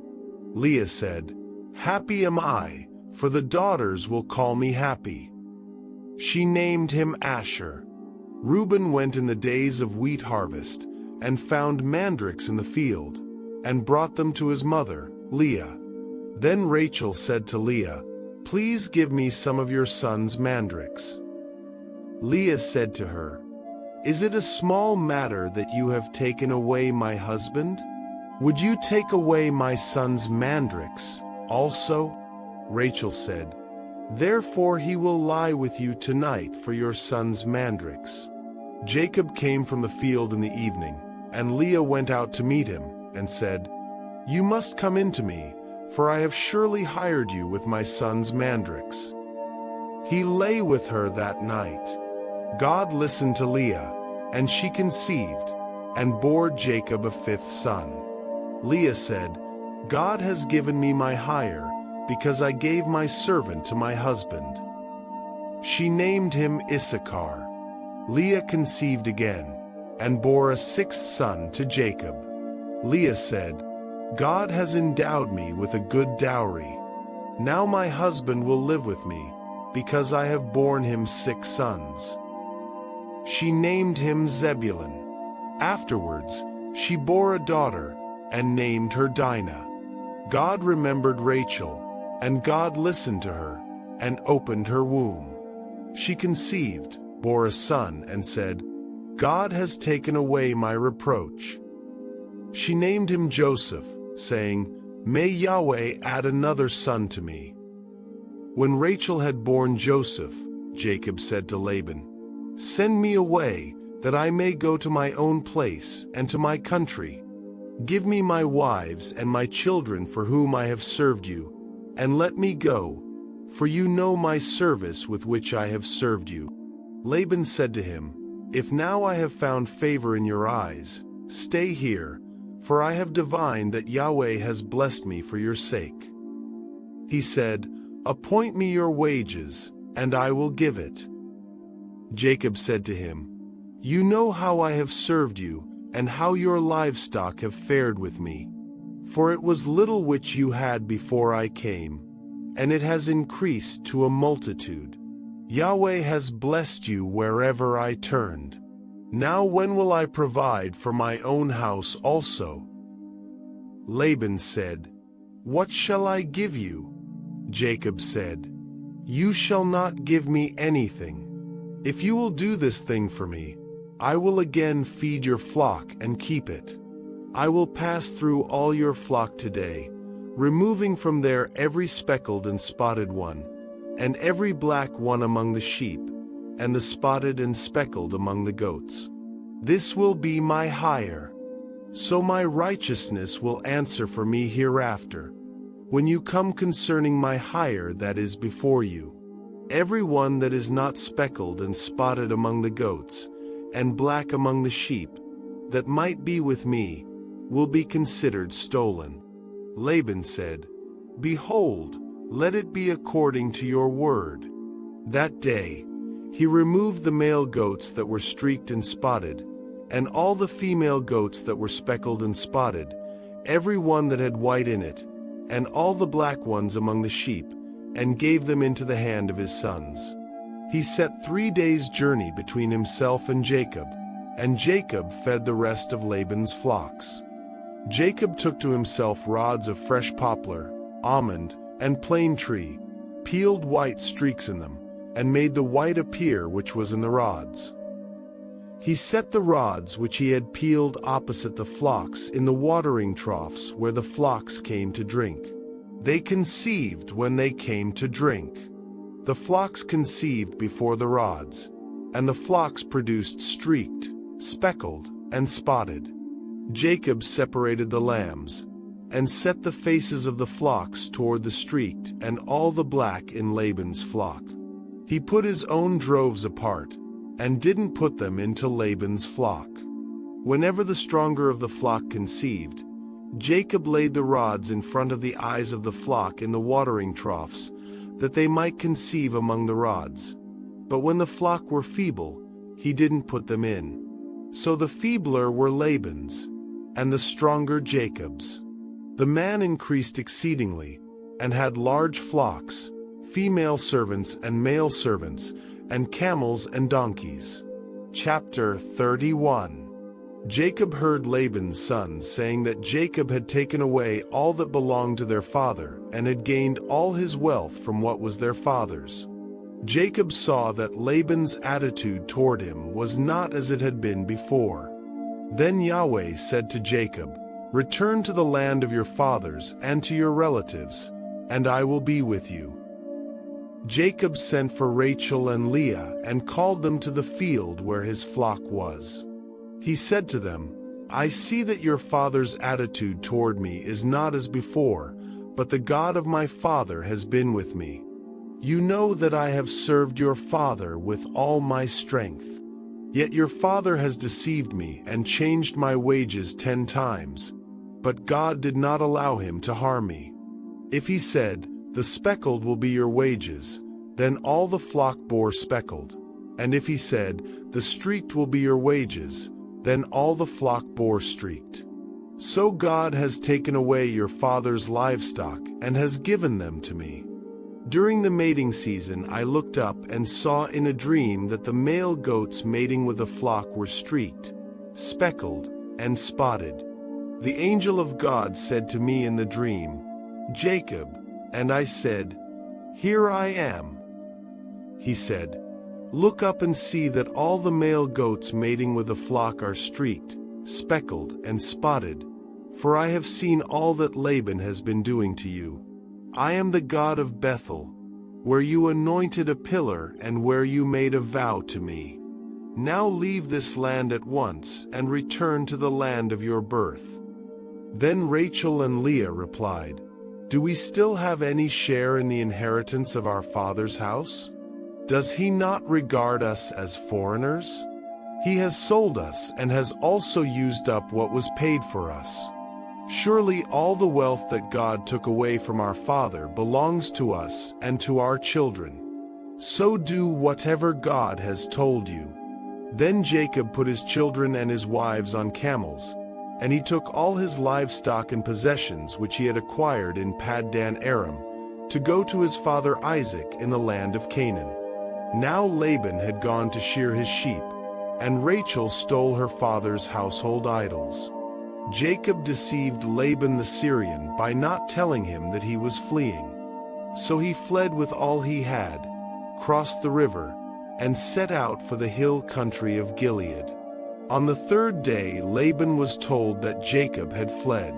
Leah said, "Happy am I, for the daughters will call me happy." She named him Asher. Reuben went in the days of wheat harvest, and found mandrakes in the field, and brought them to his mother, Leah. Then Rachel said to Leah, "Please give me some of your son's mandrakes." Leah said to her, "Is it a small matter that you have taken away my husband? Would you take away my son's mandrakes also?" Rachel said, "Therefore he will lie with you tonight for your son's mandrakes." Jacob came from the field in the evening, and Leah went out to meet him, and said, "You must come in to me, for I have surely hired you with my son's mandrakes." He lay with her that night. God listened to Leah, and she conceived, and bore Jacob a 5th son. Leah said, "God has given me my hire, because I gave my servant to my husband." She named him Issachar. Leah conceived again, and bore a 6th son to Jacob. Leah said, "God has endowed me with a good dowry. Now my husband will live with me, because I have borne him 6 sons." She named him Zebulun. Afterwards, she bore a daughter, and named her Dinah. God remembered Rachel, and God listened to her, and opened her womb. She conceived, bore a son, and said, "God has taken away my reproach." She named him Joseph, saying, "May Yahweh add another son to me." When Rachel had borne Joseph, Jacob said to Laban, "Send me away, that I may go to my own place and to my country. Give me my wives and my children for whom I have served you, and let me go, for you know my service with which I have served you." Laban said to him, "If now I have found favor in your eyes, stay here, for I have divined that Yahweh has blessed me for your sake." He said, "Appoint me your wages, and I will give it." Jacob said to him, "You know how I have served you, and how your livestock have fared with me. For it was little which you had before I came, and it has increased to a multitude. Yahweh has blessed you wherever I turned. Now when will I provide for my own house also?" Laban said, "What shall I give you?" Jacob said, "You shall not give me anything. If you will do this thing for me, I will again feed your flock and keep it. I will pass through all your flock today, removing from there every speckled and spotted one, and every black one among the sheep, and the spotted and speckled among the goats. This will be my hire. So my righteousness will answer for me hereafter, when you come concerning my hire that is before you. Every one that is not speckled and spotted among the goats, and black among the sheep, that might be with me, will be considered stolen." Laban said, "Behold, let it be according to your word." That day, he removed the male goats that were streaked and spotted, and all the female goats that were speckled and spotted, every one that had white in it, and all the black ones among the sheep, and gave them into the hand of his sons. He set 3 days' journey between himself and Jacob fed the rest of Laban's flocks. Jacob took to himself rods of fresh poplar, almond, and plane tree, peeled white streaks in them, and made the white appear which was in the rods. He set the rods which he had peeled opposite the flocks in the watering troughs where the flocks came to drink. They conceived when they came to drink. The flocks conceived before the rods, and the flocks produced streaked, speckled, and spotted. Jacob separated the lambs, and set the faces of the flocks toward the streaked and all the black in Laban's flock. He put his own droves apart, and didn't put them into Laban's flock. Whenever the stronger of the flock conceived, Jacob laid the rods in front of the eyes of the flock in the watering troughs, that they might conceive among the rods. But when the flock were feeble, he didn't put them in. So the feebler were Laban's, and the stronger Jacob's. The man increased exceedingly, and had large flocks, female servants and male servants, and camels and donkeys. Chapter 31. Jacob heard Laban's sons saying that Jacob had taken away all that belonged to their father, and had gained all his wealth from what was their father's. Jacob saw that Laban's attitude toward him was not as it had been before. Then Yahweh said to Jacob, "Return to the land of your fathers and to your relatives, and I will be with you." Jacob sent for Rachel and Leah and called them to the field where his flock was. He said to them, "I see that your father's attitude toward me is not as before, but the God of my father has been with me. You know that I have served your father with all my strength. Yet your father has deceived me and changed my wages 10 times, but God did not allow him to harm me. If he said, 'The speckled will be your wages,' then all the flock bore speckled. And if he said, 'The streaked will be your wages,' then all the flock bore streaked. So God has taken away your father's livestock and has given them to me. During the mating season I looked up and saw in a dream that the male goats mating with the flock were streaked, speckled, and spotted. The angel of God said to me in the dream, 'Jacob,' and I said, 'Here I am.' He said, 'Look up and see that all the male goats mating with the flock are streaked, speckled, and spotted, for I have seen all that Laban has been doing to you. I am the God of Bethel, where you anointed a pillar and where you made a vow to me. Now leave this land at once and return to the land of your birth.' Then Rachel and Leah replied, 'Do we still have any share in the inheritance of our father's house? Does he not regard us as foreigners? He has sold us and has also used up what was paid for us. Surely all the wealth that God took away from our father belongs to us and to our children. So do whatever God has told you.' Then Jacob put his children and his wives on camels, and he took all his livestock and possessions which he had acquired in Paddan Aram, to go to his father Isaac in the land of Canaan. Now Laban had gone to shear his sheep, and Rachel stole her father's household idols. Jacob deceived Laban the Syrian by not telling him that he was fleeing. So he fled with all he had, crossed the river, and set out for the hill country of Gilead. On the third day, Laban was told that Jacob had fled,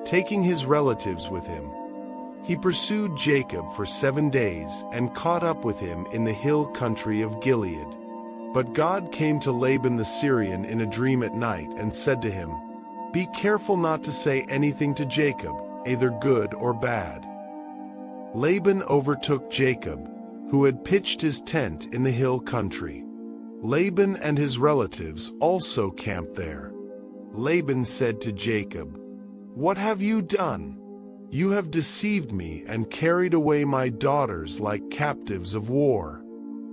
taking his relatives with him. He pursued Jacob for 7 days and caught up with him in the hill country of Gilead. But God came to Laban the Syrian in a dream at night and said to him, "Be careful not to say anything to Jacob, either good or bad." Laban overtook Jacob, who had pitched his tent in the hill country. Laban and his relatives also camped there. Laban said to Jacob, "What have you done? You have deceived me and carried away my daughters like captives of war.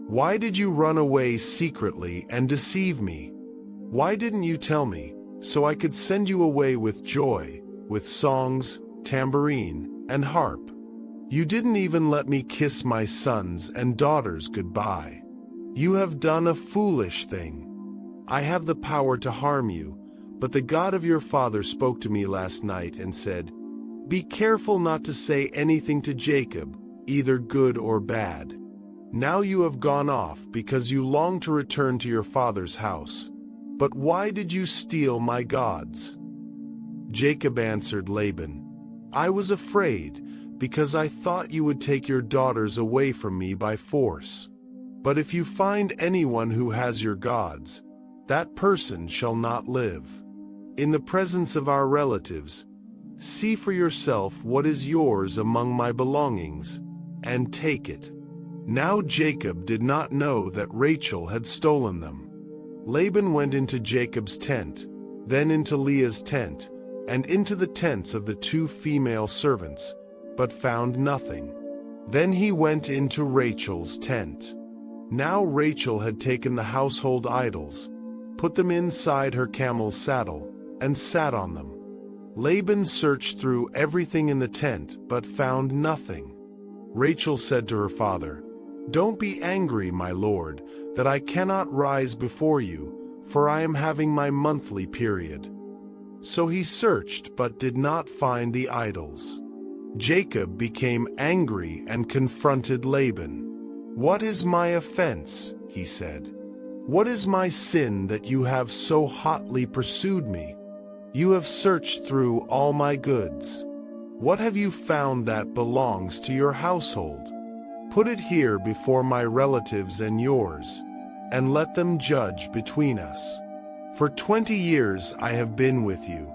Why did you run away secretly and deceive me? Why didn't you tell me, so I could send you away with joy, with songs, tambourine, and harp? You didn't even let me kiss my sons and daughters goodbye. You have done a foolish thing. I have the power to harm you, but the God of your father spoke to me last night and said, 'Be careful not to say anything to Jacob, either good or bad.' Now you have gone off because you long to return to your father's house. But why did you steal my gods?" Jacob answered Laban, "I was afraid, because I thought you would take your daughters away from me by force. But if you find anyone who has your gods, that person shall not live. In the presence of our relatives, see for yourself what is yours among my belongings, and take it." Now Jacob did not know that Rachel had stolen them. Laban went into Jacob's tent, then into Leah's tent, and into the tents of the 2 female servants, but found nothing. Then he went into Rachel's tent. Now Rachel had taken the household idols, put them inside her camel's saddle, and sat on them. Laban searched through everything in the tent, but found nothing. Rachel said to her father, "Don't be angry, my lord, that I cannot rise before you, for I am having my monthly period." So he searched but did not find the idols. Jacob became angry and confronted Laban. "What is my offense?" he said. "What is my sin that you have so hotly pursued me? You have searched through all my goods. What have you found that belongs to your household? Put it here before my relatives and yours, and let them judge between us. For 20 years I have been with you.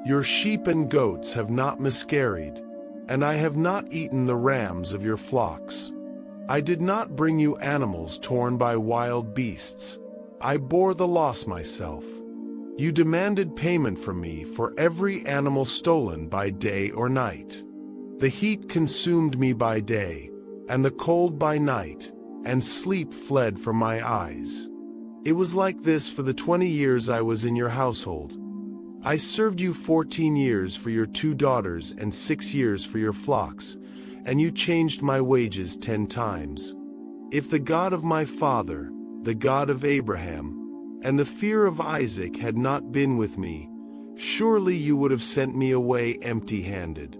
Your sheep and goats have not miscarried, and I have not eaten the rams of your flocks. I did not bring you animals torn by wild beasts. I bore the loss myself. You demanded payment from me for every animal stolen by day or night. The heat consumed me by day, and the cold by night, and sleep fled from my eyes. It was like this for the 20 years I was in your household. I served you 14 years for your 2 daughters and 6 years for your flocks, and you changed my wages 10 times. If the God of my father, the God of Abraham, and the fear of Isaac had not been with me, surely you would have sent me away empty-handed.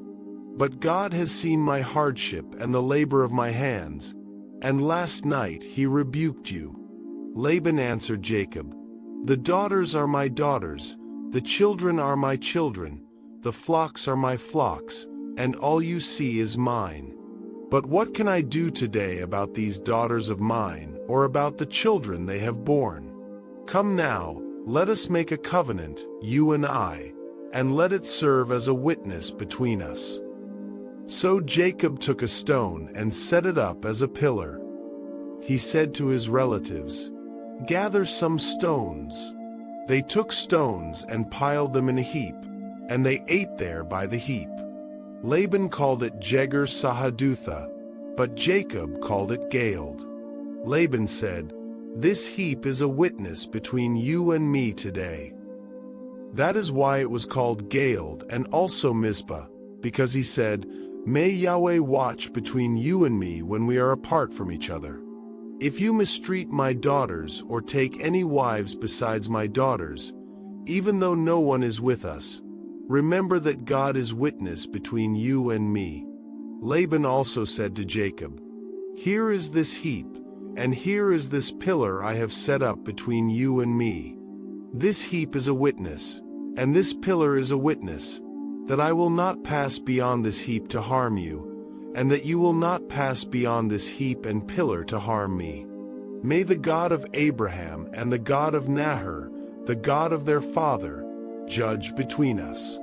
But God has seen my hardship and the labor of my hands, and last night he rebuked you." Laban answered Jacob, "The daughters are my daughters, the children are my children, the flocks are my flocks, and all you see is mine. But what can I do today about these daughters of mine, or about the children they have borne? Come now, let us make a covenant, you and I, and let it serve as a witness between us." So Jacob took a stone and set it up as a pillar. He said to his relatives, "Gather some stones." They took stones and piled them in a heap, and they ate there by the heap. Laban called it Jegar Sahadutha, but Jacob called it Galeed. Laban said, "This heap is a witness between you and me today." That is why it was called Galeed and also Mizpah, because he said, "May Yahweh watch between you and me when we are apart from each other. If you mistreat my daughters or take any wives besides my daughters, Even though no one is with us, remember that God is witness between you and me." Laban also said to Jacob, "Here is this heap, and here is this pillar I have set up between you and me. This heap is a witness, and this pillar is a witness, that I will not pass beyond this heap to harm you, and that you will not pass beyond this heap and pillar to harm me. May the God of Abraham and the God of Nahor, the God of their father, judge between us."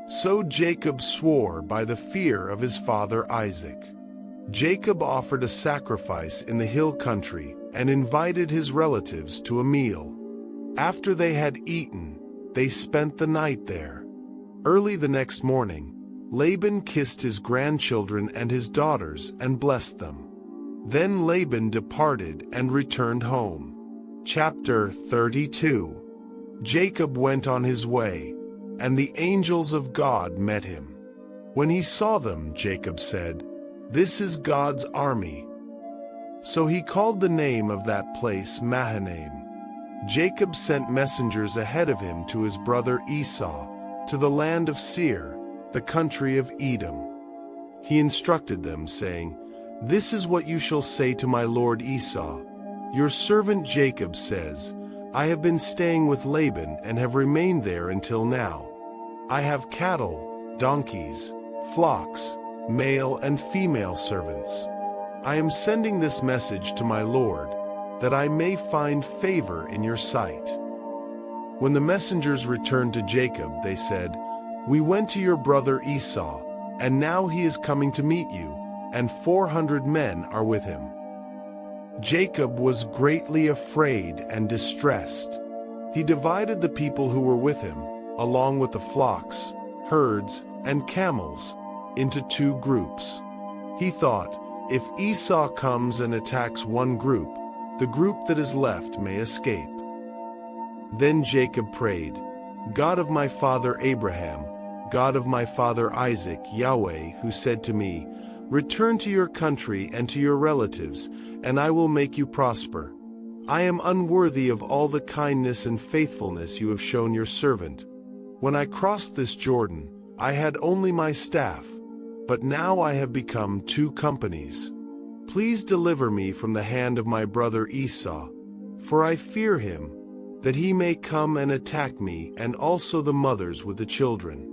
So Jacob swore by the fear of his father Isaac. Jacob offered a sacrifice in the hill country and invited his relatives to a meal. After they had eaten, they spent the night there. Early the next morning, Laban kissed his grandchildren and his daughters and blessed them. Then Laban departed and returned home. Chapter 32. Jacob went on his way, and the angels of God met him. When he saw them, Jacob said, "This is God's army." So he called the name of that place Mahanaim. Jacob sent messengers ahead of him to his brother Esau, to the land of Seir, the country of Edom. He instructed them, saying, "This is what you shall say to my lord Esau. Your servant Jacob says, I have been staying with Laban and have remained there until now. I have cattle, donkeys, flocks, male and female servants. I am sending this message to my lord, that I may find favor in your sight." When the messengers returned to Jacob, they said, "We went to your brother Esau, and now he is coming to meet you, and 400 men are with him." Jacob was greatly afraid and distressed. He divided the people who were with him, along with the flocks, herds, and camels, into 2 groups. He thought, if Esau comes and attacks one group, the group that is left may escape. Then Jacob prayed, "God of my father Abraham, God of my father Isaac, Yahweh, who said to me, 'Return to your country and to your relatives, and I will make you prosper.' I am unworthy of all the kindness and faithfulness you have shown your servant. When I crossed this Jordan, I had only my staff, but now I have become 2 companies. Please deliver me from the hand of my brother Esau, for I fear him, that he may come and attack me and also the mothers with the children.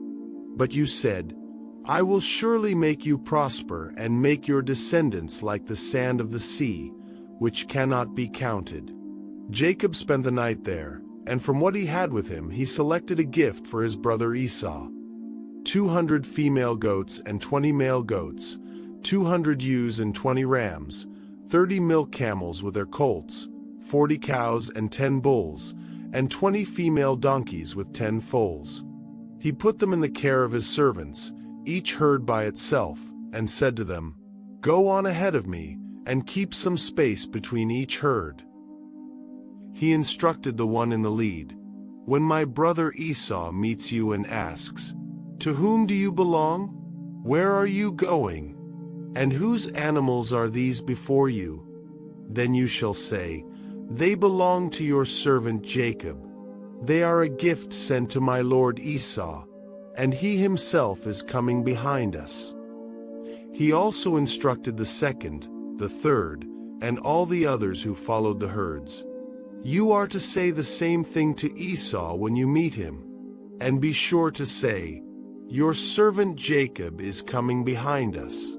But you said, 'I will surely make you prosper and make your descendants like the sand of the sea, which cannot be counted.'" Jacob spent the night there, and from what he had with him he selected a gift for his brother Esau: 200 female goats and 20 male goats, 200 ewes and 20 rams, 30 milk camels with their colts, 40 cows and 10 bulls, and 20 female donkeys with 10 foals. He put them in the care of his servants, each herd by itself, and said to them, "Go on ahead of me, and keep some space between each herd." He instructed the one in the lead, "When my brother Esau meets you and asks, 'To whom do you belong? Where are you going? And whose animals are these before you?' Then you shall say, 'They belong to your servant Jacob. They are a gift sent to my lord Esau, and he himself is coming behind us.'" He also instructed the second, the third, and all the others who followed the herds, "You are to say the same thing to Esau when you meet him, and be sure to say, 'Your servant Jacob is coming behind us.'"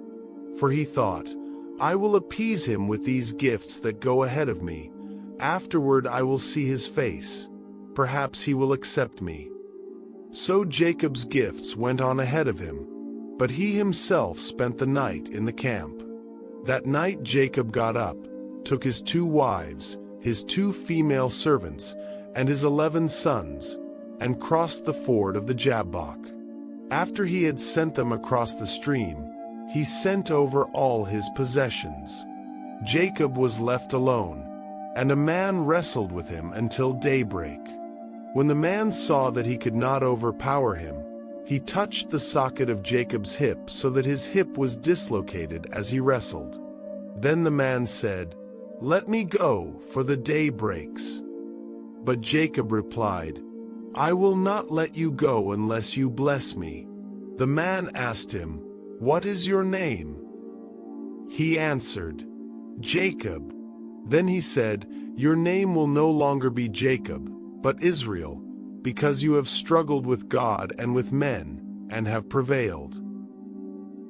For he thought, "I will appease him with these gifts that go ahead of me. Afterward I will see his face. Perhaps he will accept me." So Jacob's gifts went on ahead of him, but he himself spent the night in the camp. That night Jacob got up, took his 2 wives, his 2 female servants, and his 11 sons, and crossed the ford of the Jabbok. After he had sent them across the stream, he sent over all his possessions. Jacob was left alone, and a man wrestled with him until daybreak. When the man saw that he could not overpower him, he touched the socket of Jacob's hip so that his hip was dislocated as he wrestled. Then the man said, "Let me go, for the day breaks." But Jacob replied, I will not let you go unless you bless me." The man asked him, "What is your name?" He answered, "Jacob." Then he said, "Your name will no longer be Jacob, but Israel, because you have struggled with God and with men, and have prevailed."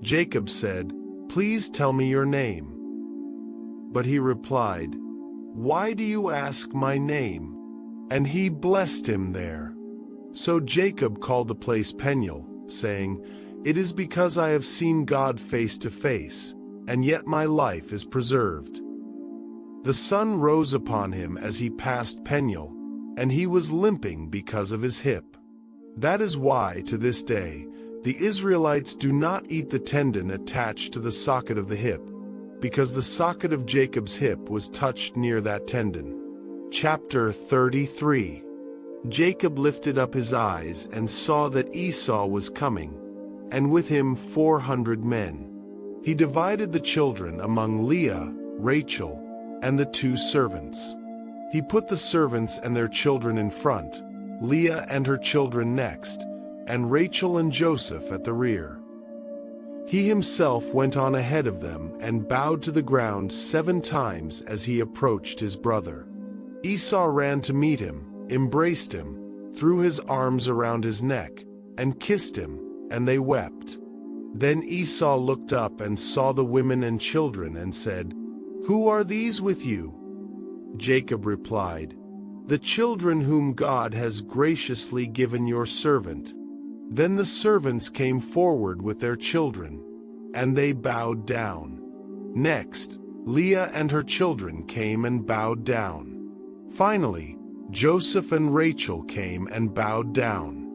Jacob said, "Please tell me your name." But he replied, "Why do you ask my name?" And he blessed him there. So Jacob called the place Peniel, saying, "It is because I have seen God face to face, and yet my life is preserved." The sun rose upon him as he passed Peniel, and he was limping because of his hip. That is why, to this day, the Israelites do not eat the tendon attached to the socket of the hip, because the socket of Jacob's hip was touched near that tendon. Chapter 33. Jacob lifted up his eyes and saw that Esau was coming, and with him 400 men. He divided the children among Leah, Rachel, and the 2 servants. He put the servants and their children in front, Leah and her children next, and Rachel and Joseph at the rear. He himself went on ahead of them and bowed to the ground 7 times as he approached his brother. Esau ran to meet him, embraced him, threw his arms around his neck, and kissed him, and they wept. Then Esau looked up and saw the women and children and said, "Who are these with you?" Jacob replied, "The children whom God has graciously given your servant." Then the servants came forward with their children, and they bowed down. Next, Leah and her children came and bowed down. Finally, Joseph and Rachel came and bowed down.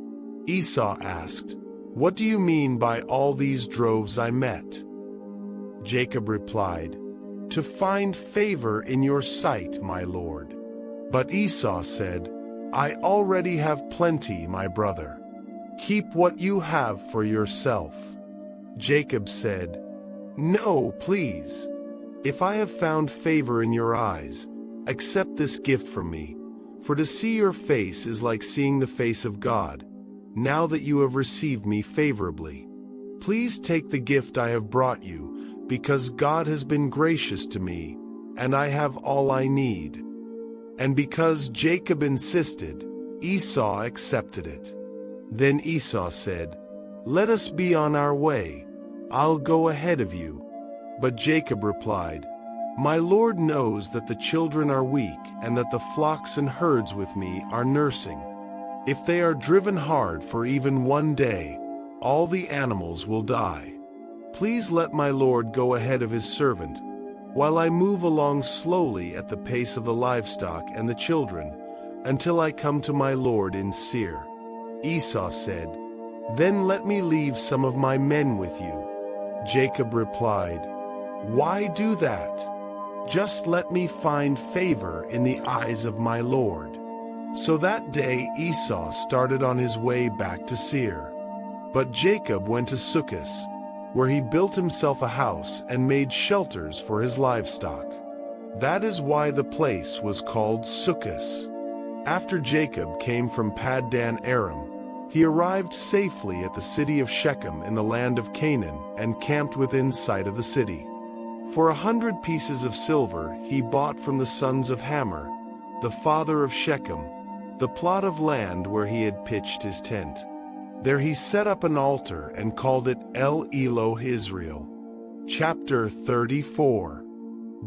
Esau asked, "What do you mean by all these droves I met?" Jacob replied, "To find favor in your sight, my lord." But Esau said, "I already have plenty, my brother. Keep what you have for yourself." Jacob said, "No, please. If I have found favor in your eyes, accept this gift from me, for to see your face is like seeing the face of God, now that you have received me favorably. Please take the gift I have brought you, because God has been gracious to me, and I have all I need." And because Jacob insisted, Esau accepted it. Then Esau said, "Let us be on our way. I'll go ahead of you." But Jacob replied, "My Lord knows that the children are weak and that the flocks and herds with me are nursing. If they are driven hard for even one day, all the animals will die. Please let my Lord go ahead of his servant, while I move along slowly at the pace of the livestock and the children, until I come to my Lord in Seir." Esau said, "Then let me leave some of my men with you." Jacob replied, "Why do that? Just let me find favor in the eyes of my Lord." So that day Esau started on his way back to Seir. But Jacob went to Succoth, where he built himself a house and made shelters for his livestock. That is why the place was called Succoth. After Jacob came from Paddan Aram, he arrived safely at the city of Shechem in the land of Canaan and camped within sight of the city. For 100 pieces of silver he bought from the sons of Hamor, the father of Shechem, the plot of land where he had pitched his tent. There he set up an altar and called it El Elohe Israel. Chapter 34.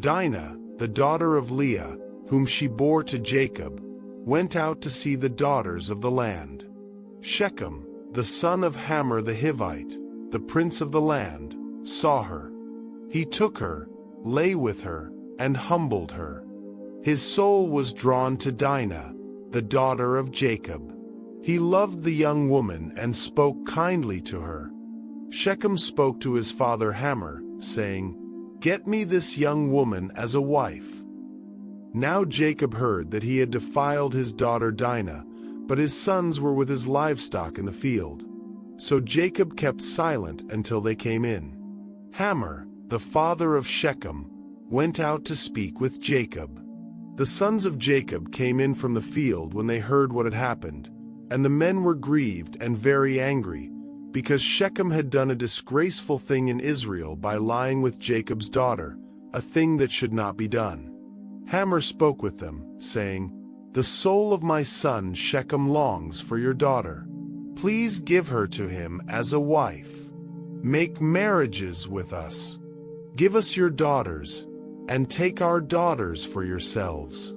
Dinah, the daughter of Leah, whom she bore to Jacob, went out to see the daughters of the land. Shechem, the son of Hamor the Hivite, the prince of the land, saw her. He took her, lay with her, and humbled her. His soul was drawn to Dinah, the daughter of Jacob. He loved the young woman and spoke kindly to her. Shechem spoke to his father Hamor, saying, "Get me this young woman as a wife." Now Jacob heard that he had defiled his daughter Dinah, but his sons were with his livestock in the field. So Jacob kept silent until they came in. Hamor, the father of Shechem, went out to speak with Jacob. The sons of Jacob came in from the field when they heard what had happened, And the men were grieved and very angry, because Shechem had done a disgraceful thing in Israel by lying with Jacob's daughter, a thing that should not be done. Hamor spoke with them, saying, "The soul of my son Shechem longs for your daughter. Please give her to him as a wife. Make marriages with us. Give us your daughters, and take our daughters for yourselves.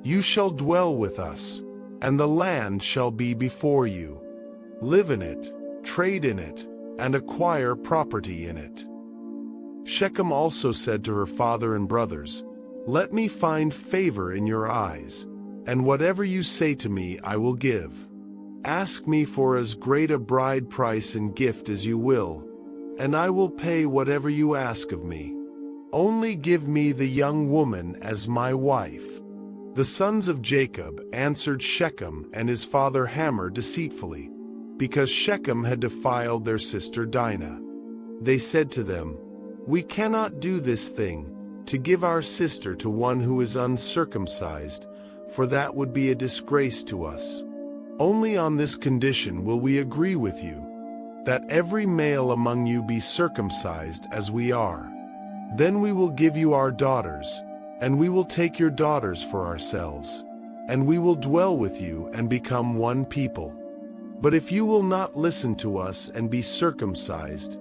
You shall dwell with us, and the land shall be before you. Live in it, trade in it, and acquire property in it." Shechem also said to her father and brothers, "Let me find favor in your eyes, and whatever you say to me I will give. Ask me for as great a bride price and gift as you will, and I will pay whatever you ask of me. Only give me the young woman as my wife." The sons of Jacob answered Shechem and his father Hamor deceitfully, because Shechem had defiled their sister Dinah. They said to them, "We cannot do this thing, to give our sister to one who is uncircumcised, for that would be a disgrace to us. Only on this condition will we agree with you, that every male among you be circumcised as we are. Then we will give you our daughters, and we will take your daughters for ourselves, and we will dwell with you and become one people. But if you will not listen to us and be circumcised,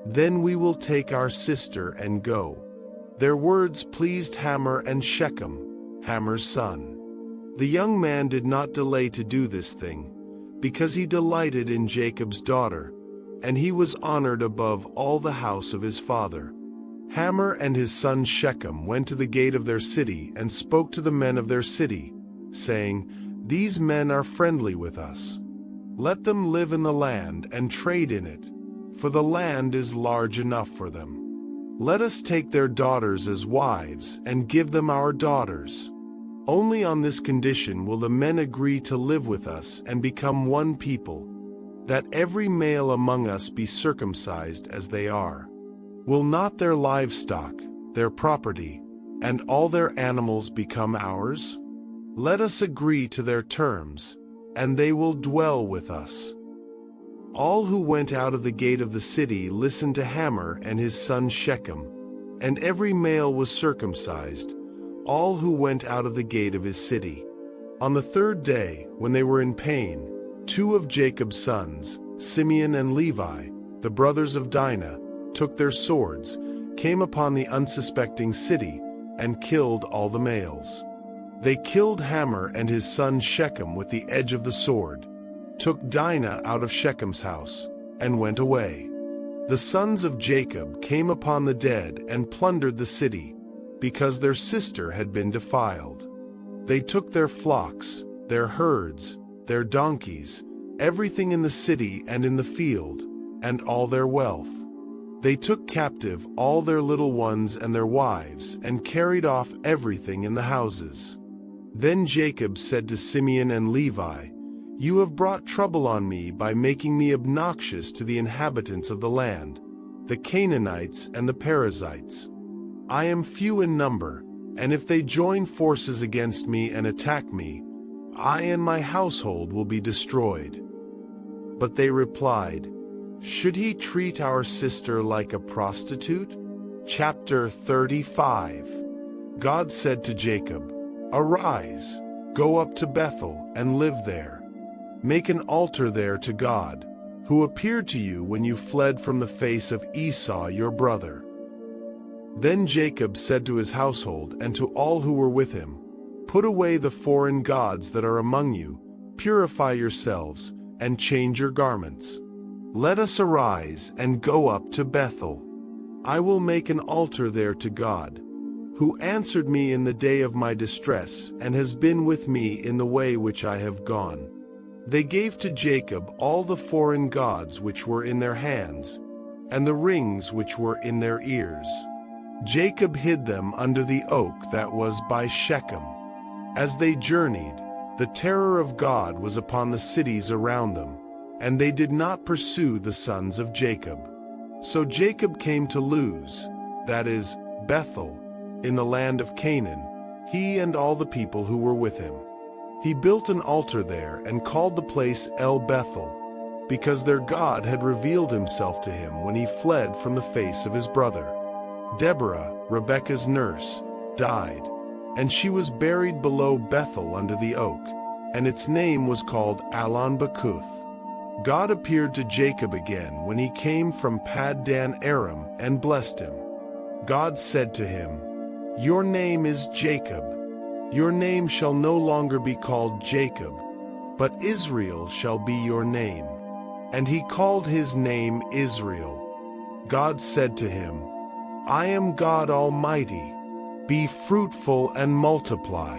then we will take our sister and go." Their words pleased Hamor and Shechem, Hamor's son. The young man did not delay to do this thing, because he delighted in Jacob's daughter, and he was honored above all the house of his father. Hamor and his son Shechem went to the gate of their city and spoke to the men of their city, saying, "These men are friendly with us. Let them live in the land and trade in it, for the land is large enough for them. Let us take their daughters as wives and give them our daughters. Only on this condition will the men agree to live with us and become one people, that every male among us be circumcised as they are. Will not their livestock, their property, and all their animals become ours? Let us agree to their terms, and they will dwell with us." All who went out of the gate of the city listened to Hamor and his son Shechem, and every male was circumcised, all who went out of the gate of his city. On the third day, when they were in pain, two of Jacob's sons, Simeon and Levi, the brothers of Dinah, took their swords, came upon the unsuspecting city, and killed all the males. They killed Hamor and his son Shechem with the edge of the sword, took Dinah out of Shechem's house, and went away. The sons of Jacob came upon the dead and plundered the city, because their sister had been defiled. They took their flocks, their herds, their donkeys, everything in the city and in the field, and all their wealth. They took captive all their little ones and their wives, and carried off everything in the houses. Then Jacob said to Simeon and Levi, "You have brought trouble on me by making me obnoxious to the inhabitants of the land, the Canaanites and the Perizzites. I am few in number, and if they join forces against me and attack me, I and my household will be destroyed." But they replied, "Should he treat our sister like a prostitute?" Chapter 35. God said to Jacob, "Arise, go up to Bethel and live there. Make an altar there to God, who appeared to you when you fled from the face of Esau your brother." Then Jacob said to his household and to all who were with him, "Put away the foreign gods that are among you, purify yourselves, and change your garments. Let us arise and go up to Bethel. I will make an altar there to God, who answered me in the day of my distress and has been with me in the way which I have gone." They gave to Jacob all the foreign gods which were in their hands, and the rings which were in their ears. Jacob hid them under the oak that was by Shechem. As they journeyed, the terror of God was upon the cities around them, and they did not pursue the sons of Jacob. So Jacob came to Luz, that is, Bethel, in the land of Canaan, he and all the people who were with him. He built an altar there and called the place El Bethel, because their God had revealed himself to him when he fled from the face of his brother. Deborah, Rebekah's nurse, died, and she was buried below Bethel under the oak, and its name was called Allon-Bacuth. God appeared to Jacob again when he came from Paddan Aram and blessed him. God said to him, "Your name is Jacob. Your name shall no longer be called Jacob, but Israel shall be your name." And he called his name Israel. God said to him, "I am God Almighty. Be fruitful and multiply.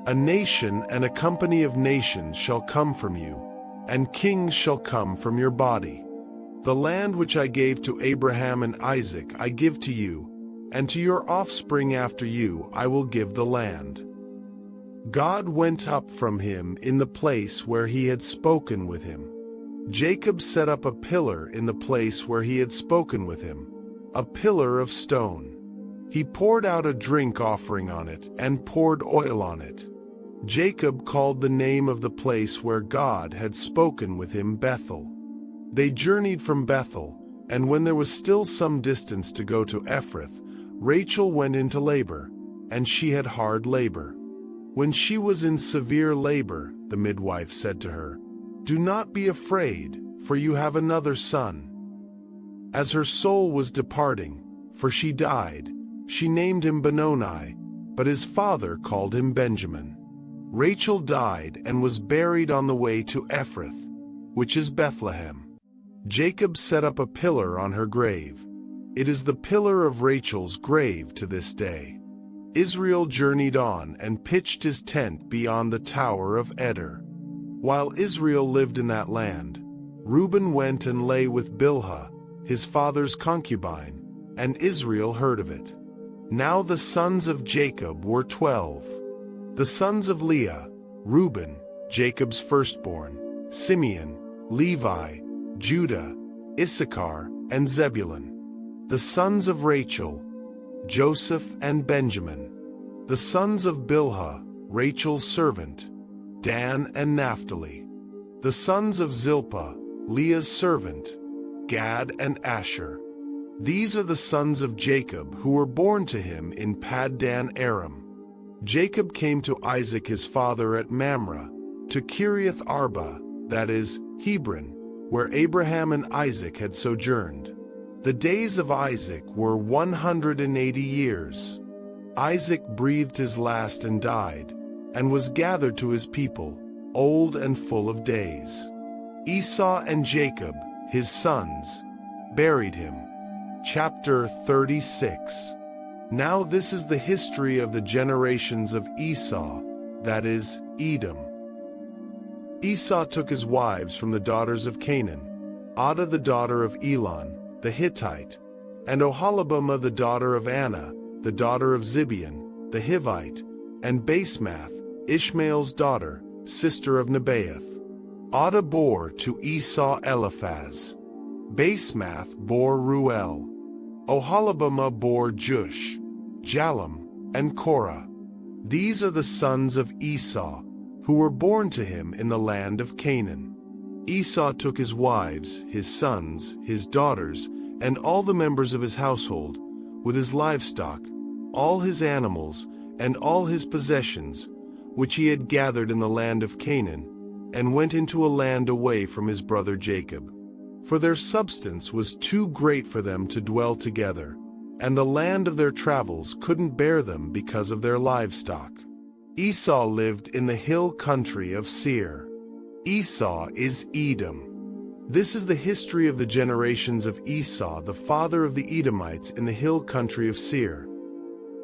A nation and a company of nations shall come from you, and kings shall come from your body. The land which I gave to Abraham and Isaac I give to you, and to your offspring after you I will give the land." God went up from him in the place where he had spoken with him. Jacob set up a pillar in the place where he had spoken with him, a pillar of stone. He poured out a drink offering on it and poured oil on it. Jacob called the name of the place where God had spoken with him Bethel. They journeyed from Bethel, and when there was still some distance to go to Ephrath, Rachel went into labor, and she had hard labor. When she was in severe labor, the midwife said to her, "Do not be afraid, for you have another son." As her soul was departing, for she died, she named him Benoni, but his father called him Benjamin. Rachel died and was buried on the way to Ephrath, which is Bethlehem. Jacob set up a pillar on her grave. It is the pillar of Rachel's grave to this day. Israel journeyed on and pitched his tent beyond the tower of Eder. While Israel lived in that land, Reuben went and lay with Bilhah, his father's concubine, and Israel heard of it. Now the sons of Jacob were 12. The sons of Leah, Reuben, Jacob's firstborn, Simeon, Levi, Judah, Issachar, and Zebulun. The sons of Rachel, Joseph and Benjamin. The sons of Bilhah, Rachel's servant, Dan and Naphtali. The sons of Zilpah, Leah's servant, Gad and Asher. These are the sons of Jacob who were born to him in Paddan Aram. Jacob came to Isaac his father at Mamre, to Kiriath Arba, that is, Hebron, where Abraham and Isaac had sojourned. The days of Isaac were 180 years. Isaac breathed his last and died, and was gathered to his people, old and full of days. Esau and Jacob, his sons, buried him. Chapter 36. Now this is the history of the generations of Esau, that is, Edom. Esau took his wives from the daughters of Canaan, Adah the daughter of Elon, the Hittite, and Oholibamah the daughter of Anna, the daughter of Zibeon, the Hivite, and Basemath, Ishmael's daughter, sister of Nebaioth. Adah bore to Esau Eliphaz. Basemath bore Ruel. Oholibamah bore Jush, Jalem, and Korah. These are the sons of Esau, who were born to him in the land of Canaan. Esau took his wives, his sons, his daughters, and all the members of his household, with his livestock, all his animals, and all his possessions, which he had gathered in the land of Canaan, and went into a land away from his brother Jacob. For their substance was too great for them to dwell together, and the land of their travels couldn't bear them because of their livestock. Esau lived in the hill country of Seir. Esau is Edom. This is the history of the generations of Esau, the father of the Edomites in the hill country of Seir.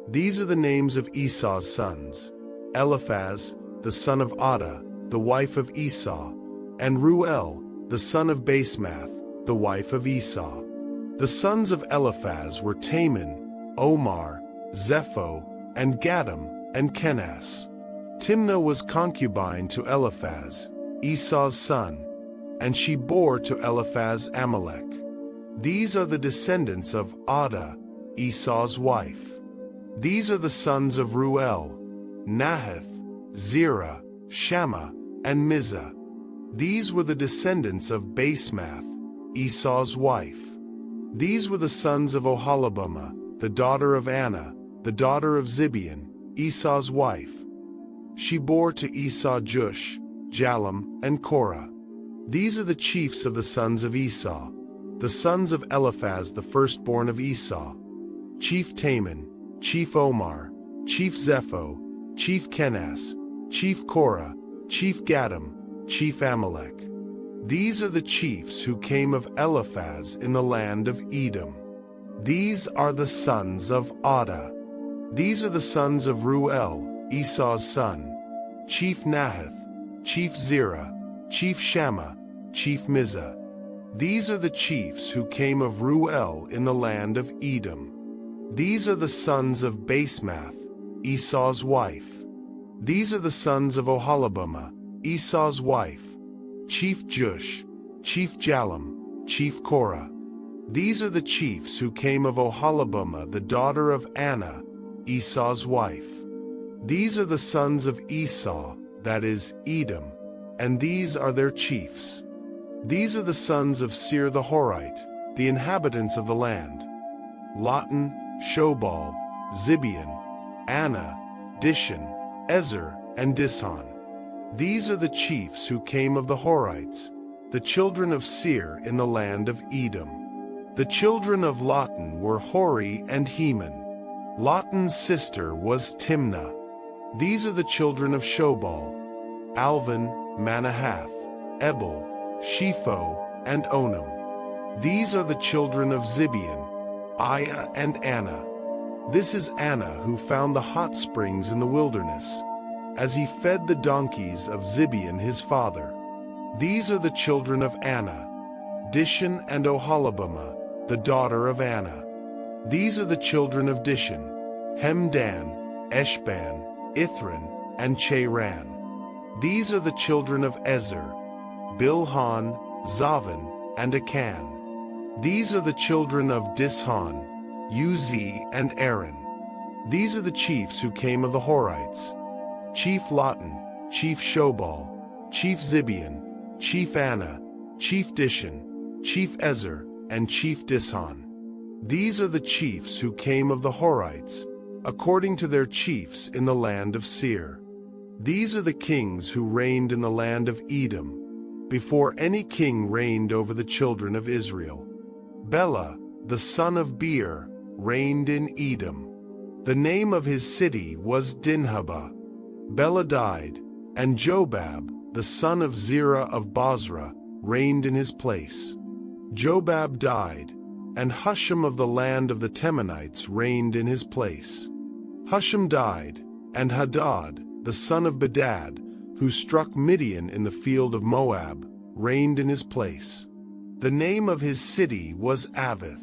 These are the names of Esau's sons: Eliphaz, the son of Adah, the wife of Esau, and Ruel, the son of Basemath, the wife of Esau. The sons of Eliphaz were Taman, Omar, Zepho, and Gatam, and Kenaz. Timnah was concubine to Eliphaz, Esau's son, and she bore to Eliphaz Amalek. These are the descendants of Adah, Esau's wife. These are the sons of Ruel: Nahath, Zerah, Shammah, and Mizah. These were the descendants of Basemath, Esau's wife. These were the sons of Oholibamah, the daughter of Anah, the daughter of Zibeon, Esau's wife. She bore to Esau Jush, Jalem, and Korah. These are the chiefs of the sons of Esau, the sons of Eliphaz the firstborn of Esau: Chief Taman, Chief Omar, Chief Zepho, Chief Kenaz, Chief Korah, Chief Gatam, Chief Amalek. These are the chiefs who came of Eliphaz in the land of Edom. These are the sons of Adah. These are the sons of Ruel, Esau's son: Chief Nahath, Chief Zerah, Chief Shammah, Chief Mizah. These are the chiefs who came of Ruel in the land of Edom. These are the sons of Basemath, Esau's wife. These are the sons of Oholibamah, Esau's wife: Chief Jush, Chief Jalem, Chief Korah. These are the chiefs who came of Oholibamah the daughter of Anah, Esau's wife. These are the sons of Esau, that is, Edom, and these are their chiefs. These are the sons of Seir the Horite, the inhabitants of the land: Lotan, Shobal, Zibeon, Anah, Dishon, Ezer, and Dishon. These are the chiefs who came of the Horites, the children of Seir in the land of Edom. The children of Lotan were Hori and Heman. Lotan's sister was Timnah. These are the children of Shobal: Alvan, Manahath, Ebal, Shepho, and Onam. These are the children of Zibeon: Aiah and Anah. This is Anah who found the hot springs in the wilderness, as he fed the donkeys of Zibeon his father. These are the children of Anah: Dishon and Oholibamah, the daughter of Anah. These are the children of Dishon: Hemdan, Eshban, Ithran, and Cheran. These are the children of Ezer: Bilhan, Zavan, and Akan. These are the children of Dishon: Uzi and Aaron. These are the chiefs who came of the Horites: Chief Lotan, Chief Shobal, Chief Zibeon, Chief Anah, Chief Dishon, Chief Ezer, and Chief Dishon. These are the chiefs who came of the Horites, according to their chiefs in the land of Seir. These are the kings who reigned in the land of Edom, before any king reigned over the children of Israel. Bela, the son of Beer, reigned in Edom. The name of his city was Dinhabah. Bela died, and Jobab, the son of Zerah of Bozrah, reigned in his place. Jobab died, and Husham of the land of the Temanites reigned in his place. Husham died, and Hadad, the son of Bedad, who struck Midian in the field of Moab, reigned in his place. The name of his city was Avith.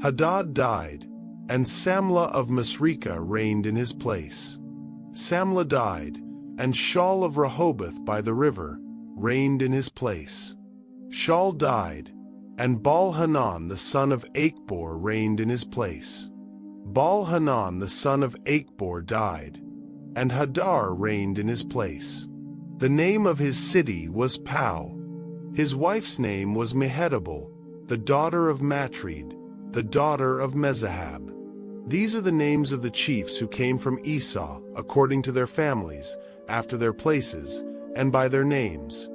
Hadad died, and Samlah of Masrekah reigned in his place. Samlah died, and Shaul of Rehoboth by the river reigned in his place. Shaul died, and Baal-Hanan the son of Achbor reigned in his place. Baal-Hanan the son of Achbor died, and Hadar reigned in his place. The name of his city was Pau. His wife's name was Mehetabel, the daughter of Matred, the daughter of Mezahab. These are the names of the chiefs who came from Esau, according to their families, after their places, and by their names: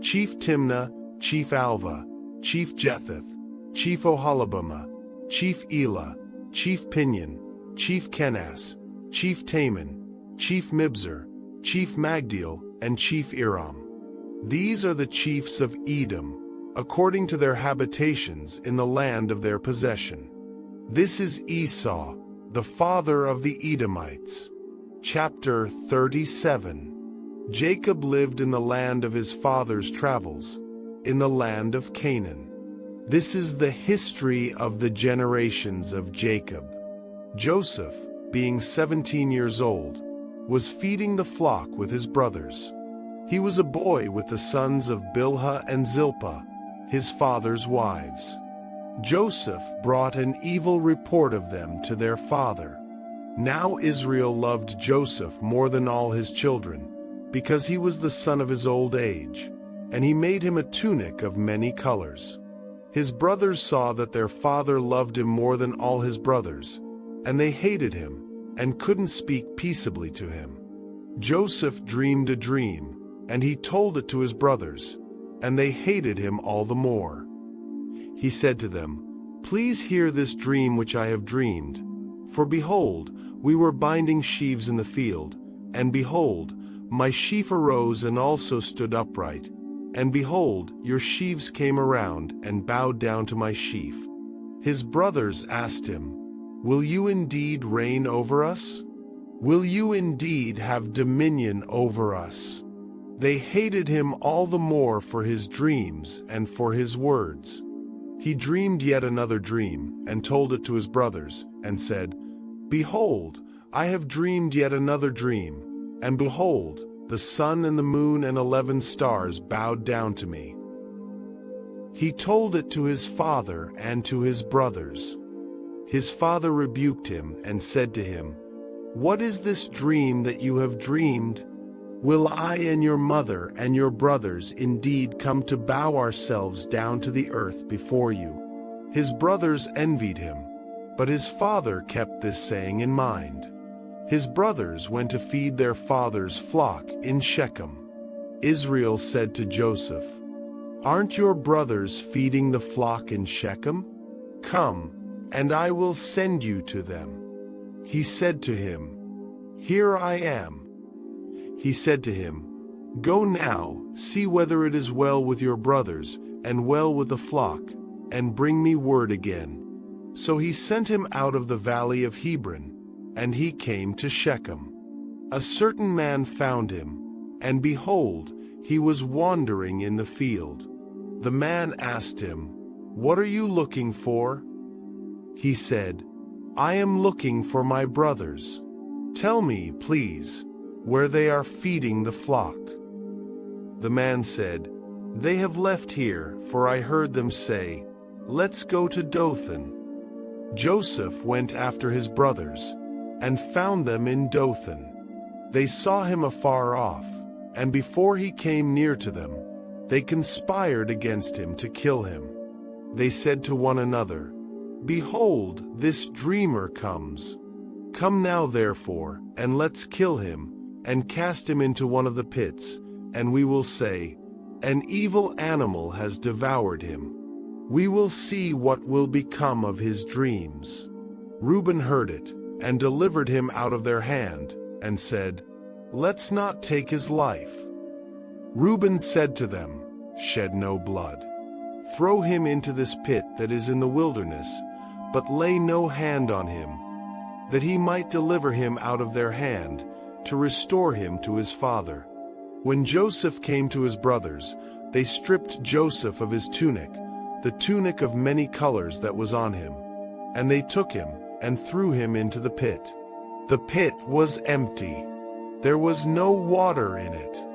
Chief Timnah, Chief Alva, Chief Jetheth, Chief Oholibamah, Chief Elah, Chief Pinion, Chief Kenaz, Chief Taman, Chief Mibzar, Chief Magdiel, and Chief Iram. These are the chiefs of Edom, according to their habitations in the land of their possession. This is Esau, the father of the Edomites. Chapter 37. Jacob lived in the land of his father's travels, in the land of Canaan. This is the history of the generations of Jacob. Joseph, being 17 years old, was feeding the flock with his brothers. He was a boy with the sons of Bilhah and Zilpah, his father's wives. Joseph brought an evil report of them to their father. Now Israel loved Joseph more than all his children, because he was the son of his old age, and he made him a tunic of many colors. His brothers saw that their father loved him more than all his brothers, and they hated him, and couldn't speak peaceably to him. Joseph dreamed a dream, and he told it to his brothers, and they hated him all the more. He said to them, "Please hear this dream which I have dreamed. For behold, we were binding sheaves in the field, and behold, my sheaf arose and also stood upright. And behold, your sheaves came around and bowed down to my sheaf." His brothers asked him, "Will you indeed reign over us? Will you indeed have dominion over us?" They hated him all the more for his dreams and for his words. He dreamed yet another dream, and told it to his brothers, and said, "Behold, I have dreamed yet another dream, and behold, the sun and the moon and 11 stars bowed down to me." He told it to his father and to his brothers. His father rebuked him and said to him, "What is this dream that you have dreamed? Will I and your mother and your brothers indeed come to bow ourselves down to the earth before you?" His brothers envied him, but his father kept this saying in mind. His brothers went to feed their father's flock in Shechem. Israel said to Joseph, "Aren't your brothers feeding the flock in Shechem? Come, and I will send you to them." He said to him, "Here I am." He said to him, "Go now, see whether it is well with your brothers, and well with the flock, and bring me word again." So he sent him out of the valley of Hebron, and he came to Shechem. A certain man found him, and behold, he was wandering in the field. The man asked him, "What are you looking for?" He said, "I am looking for my brothers. Tell me, please, where they are feeding the flock." The man said, "They have left here, for I heard them say, 'Let's go to Dothan.'" Joseph went after his brothers, and found them in Dothan. They saw him afar off, and before he came near to them, they conspired against him to kill him. They said to one another, "Behold, this dreamer comes. Come now therefore, and let's kill him, and cast him into one of the pits, and we will say, 'An evil animal has devoured him.' We will see what will become of his dreams." Reuben heard it, and delivered him out of their hand, and said, "Let's not take his life." Reuben said to them, "Shed no blood. Throw him into this pit that is in the wilderness, but lay no hand on him, that he might deliver him out of their hand, to restore him to his father." When Joseph came to his brothers, they stripped Joseph of his tunic, the tunic of many colors that was on him, and they took him and threw him into the pit. The pit was empty. There was no water in it.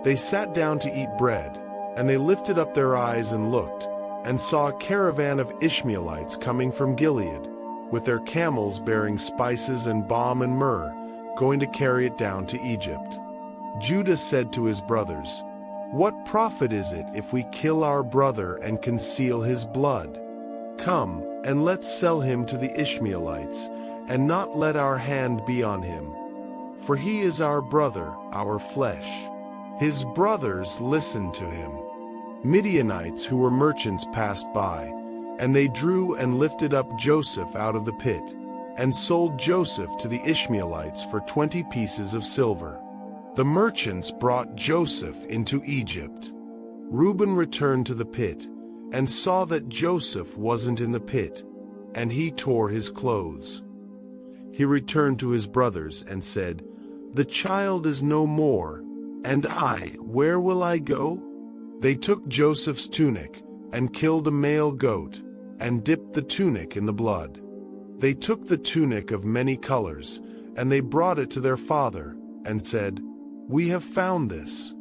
They sat down to eat bread, and they lifted up their eyes and looked, and saw a caravan of Ishmaelites coming from Gilead, with their camels bearing spices and balm and myrrh, going to carry it down to Egypt. Judah said to his brothers, "What profit is it if we kill our brother and conceal his blood? Come, and let's sell him to the Ishmaelites, and not let our hand be on him. For he is our brother, our flesh." His brothers listened to him. Midianites who were merchants passed by, and they drew and lifted up Joseph out of the pit, and sold Joseph to the Ishmaelites for 20 pieces of silver. The merchants brought Joseph into Egypt. Reuben returned to the pit, and saw that Joseph wasn't in the pit, and he tore his clothes. He returned to his brothers and said, "The child is no more, and where will I go?" They took Joseph's tunic, and killed a male goat, and dipped the tunic in the blood. They took the tunic of many colors, and they brought it to their father, and said, "We have found this.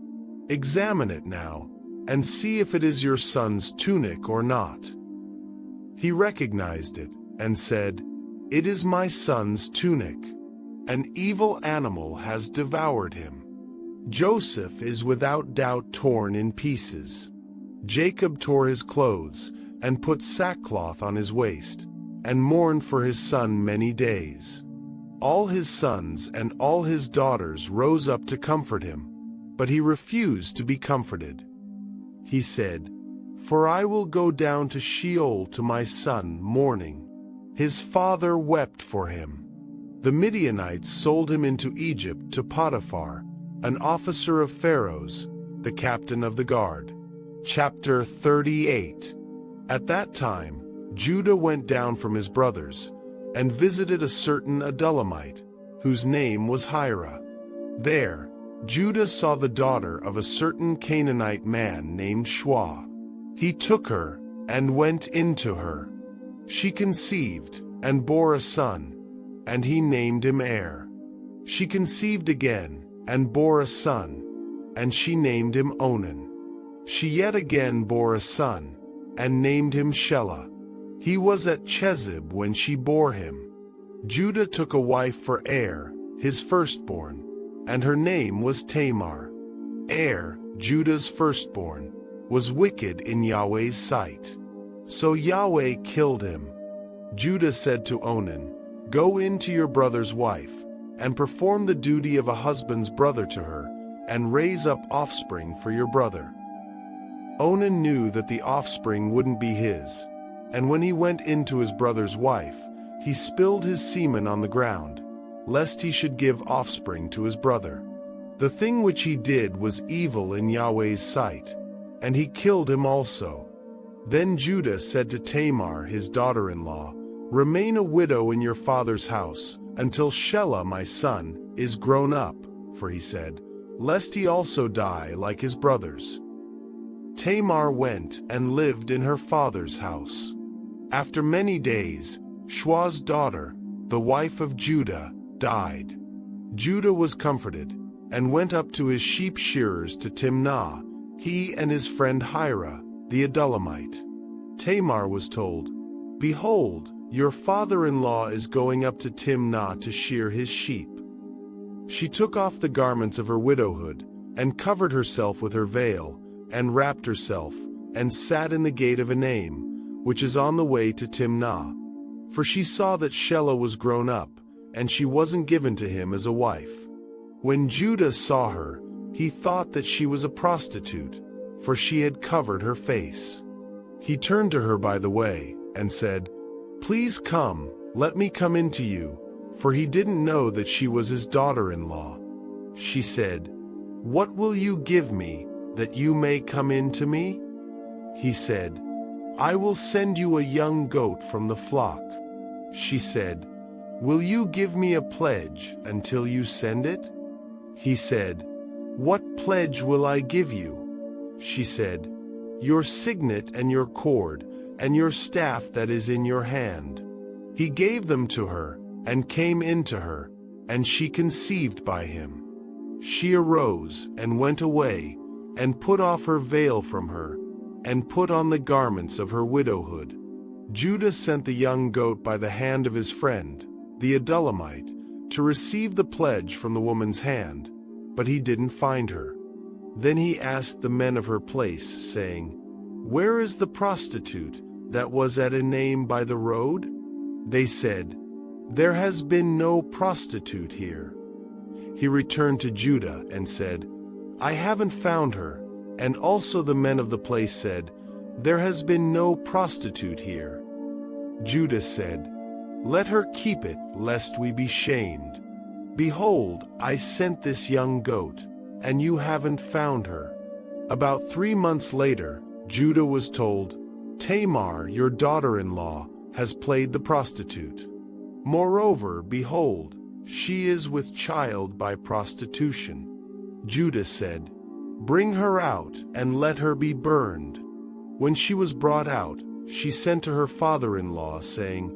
Examine it now, and see if it is your son's tunic or not." He recognized it, and said, "It is my son's tunic. An evil animal has devoured him." Joseph is without doubt torn in pieces. Jacob tore his clothes, and put sackcloth on his waist, and mourned for his son many days. All his sons and all his daughters rose up to comfort him, but he refused to be comforted. He said, "For I will go down to Sheol to my son mourning." His father wept for him. The Midianites sold him into Egypt to Potiphar, an officer of Pharaoh's, the captain of the guard. Chapter 38. At that time, Judah went down from his brothers, and visited a certain Adullamite, whose name was Hira. There, Judah saw the daughter of a certain Canaanite man named Shua. He took her, and went into her. She conceived, and bore a son, and he named him Er. She conceived again, and bore a son, and she named him Onan. She yet again bore a son, and named him Shelah. He was at Chezib when she bore him. Judah took a wife for Er, his firstborn, and her name was Tamar. Er, Judah's firstborn, was wicked in Yahweh's sight. So Yahweh killed him. Judah said to Onan, "Go in to your brother's wife, and perform the duty of a husband's brother to her, and raise up offspring for your brother." Onan knew that the offspring wouldn't be his, and when he went in to his brother's wife, he spilled his semen on the ground, lest he should give offspring to his brother. The thing which he did was evil in Yahweh's sight, and he killed him also. Then Judah said to Tamar, his daughter-in-law, "Remain a widow in your father's house, until Shelah my son is grown up," for he said, "Lest he also die like his brothers." Tamar went and lived in her father's house. After many days, Shua's daughter, the wife of Judah, died. Judah was comforted, and went up to his sheep shearers to Timnah, he and his friend Hira, the Adullamite. Tamar was told, "Behold, your father-in-law is going up to Timnah to shear his sheep." She took off the garments of her widowhood, and covered herself with her veil, and wrapped herself, and sat in the gate of Enaim, which is on the way to Timnah. For she saw that Shelah was grown up, and she wasn't given to him as a wife. When Judah saw her, he thought that she was a prostitute, for she had covered her face. He turned to her by the way, and said, "Please come, let me come in to you," for he didn't know that she was his daughter-in-law. She said, "What will you give me, that you may come in to me?" He said, "I will send you a young goat from the flock." She said, "Will you give me a pledge until you send it?" He said, "What pledge will I give you?" She said, "Your signet and your cord, and your staff that is in your hand." He gave them to her, and came in to her, and she conceived by him. She arose, and went away, and put off her veil from her, and put on the garments of her widowhood. Judah sent the young goat by the hand of his friend, the Adullamite, to receive the pledge from the woman's hand, but he didn't find her. Then he asked the men of her place, saying, "Where is the prostitute that was at Enaim by the road?" They said, "There has been no prostitute here." He returned to Judah and said, "I haven't found her." And also the men of the place said, "There has been no prostitute here." Judah said, "Let her keep it, lest we be shamed. Behold, I sent this young goat, and you haven't found her." About 3 months later, Judah was told, "Tamar, your daughter-in-law, has played the prostitute. Moreover, behold, she is with child by prostitution." Judah said, "Bring her out, and let her be burned." When she was brought out, she sent to her father-in-law, saying,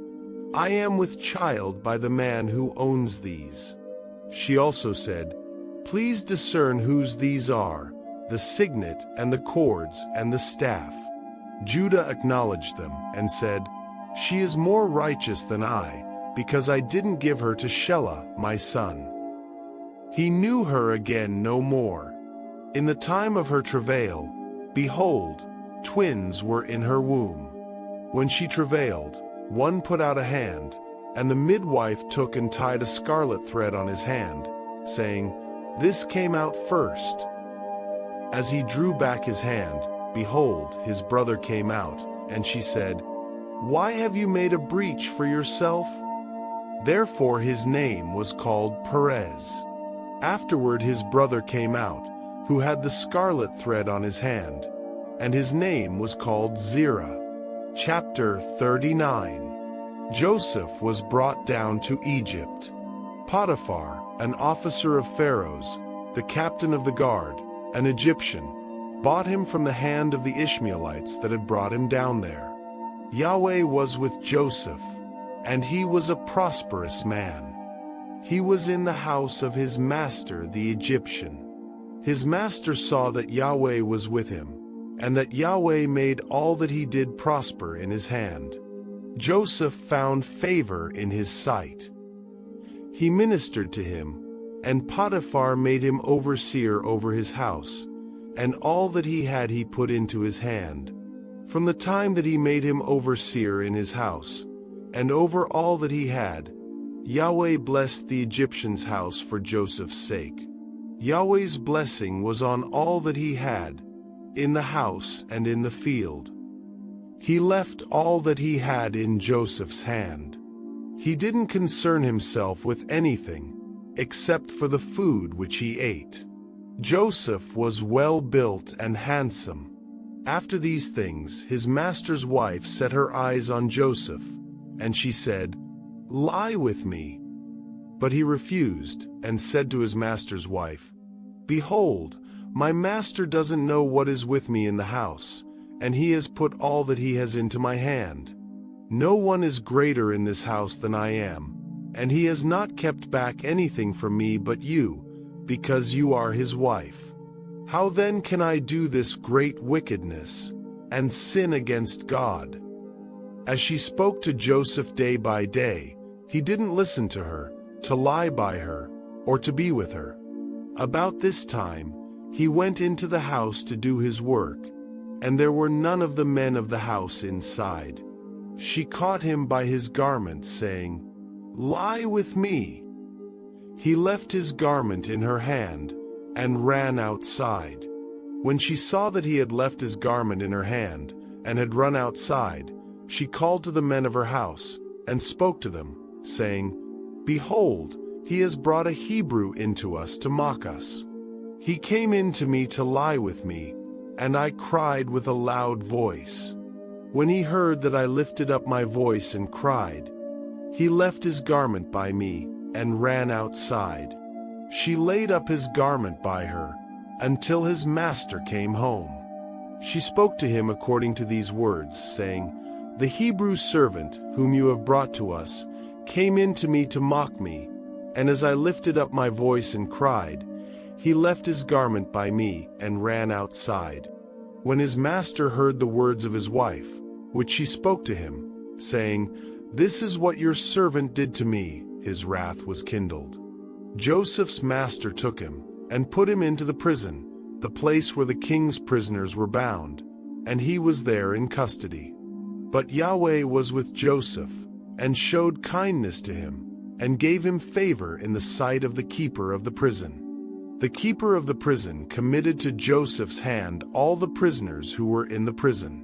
"I am with child by the man who owns these." She also said, "Please discern whose these are, the signet and the cords and the staff." Judah acknowledged them, and said, "She is more righteous than I, because I didn't give her to Shelah my son." He knew her again no more. In the time of her travail, behold, twins were in her womb. When she travailed, one put out a hand, and the midwife took and tied a scarlet thread on his hand, saying, "This came out first." As he drew back his hand, behold, his brother came out, and she said, "Why have you made a breach for yourself?" Therefore his name was called Perez. Afterward his brother came out, who had the scarlet thread on his hand, and his name was called Zerah. Chapter 39. Joseph was brought down to Egypt. Potiphar, an officer of Pharaoh's, the captain of the guard, an Egyptian, bought him from the hand of the Ishmaelites that had brought him down there. Yahweh was with Joseph, and he was a prosperous man. He was in the house of his master the Egyptian. His master saw that Yahweh was with him, and that Yahweh made all that he did prosper in his hand. Joseph found favor in his sight. He ministered to him, and Potiphar made him overseer over his house, and all that he had he put into his hand. From the time that he made him overseer in his house, and over all that he had, Yahweh blessed the Egyptian's house for Joseph's sake. Yahweh's blessing was on all that he had, in the house and in the field. He left all that he had in Joseph's hand. He didn't concern himself with anything, except for the food which he ate. Joseph was well built and handsome. After these things, his master's wife set her eyes on Joseph, and she said, "Lie with me." But he refused, and said to his master's wife, "Behold, my master doesn't know what is with me in the house, and he has put all that he has into my hand. No one is greater in this house than I am, and he has not kept back anything from me but you, because you are his wife. How then can I do this great wickedness, and sin against God?" As she spoke to Joseph day by day, he didn't listen to her, to lie by her, or to be with her. About this time, he went into the house to do his work, and there were none of the men of the house inside. She caught him by his garment, saying, "Lie with me." He left his garment in her hand, and ran outside. When she saw that he had left his garment in her hand, and had run outside, she called to the men of her house, and spoke to them, saying, "Behold, he has brought a Hebrew into us to mock us. He came in to me to lie with me, and I cried with a loud voice. When he heard that I lifted up my voice and cried, he left his garment by me, and ran outside. She laid up his garment by her, until his master came home. She spoke to him according to these words, saying, "The Hebrew servant, whom you have brought to us, came in to me to mock me, and as I lifted up my voice and cried, he left his garment by me, and ran outside." When his master heard the words of his wife, which she spoke to him, saying, "This is what your servant did to me," his wrath was kindled. Joseph's master took him, and put him into the prison, the place where the king's prisoners were bound, and he was there in custody. But Yahweh was with Joseph, and showed kindness to him, and gave him favor in the sight of the keeper of the prison. The keeper of the prison committed to Joseph's hand all the prisoners who were in the prison.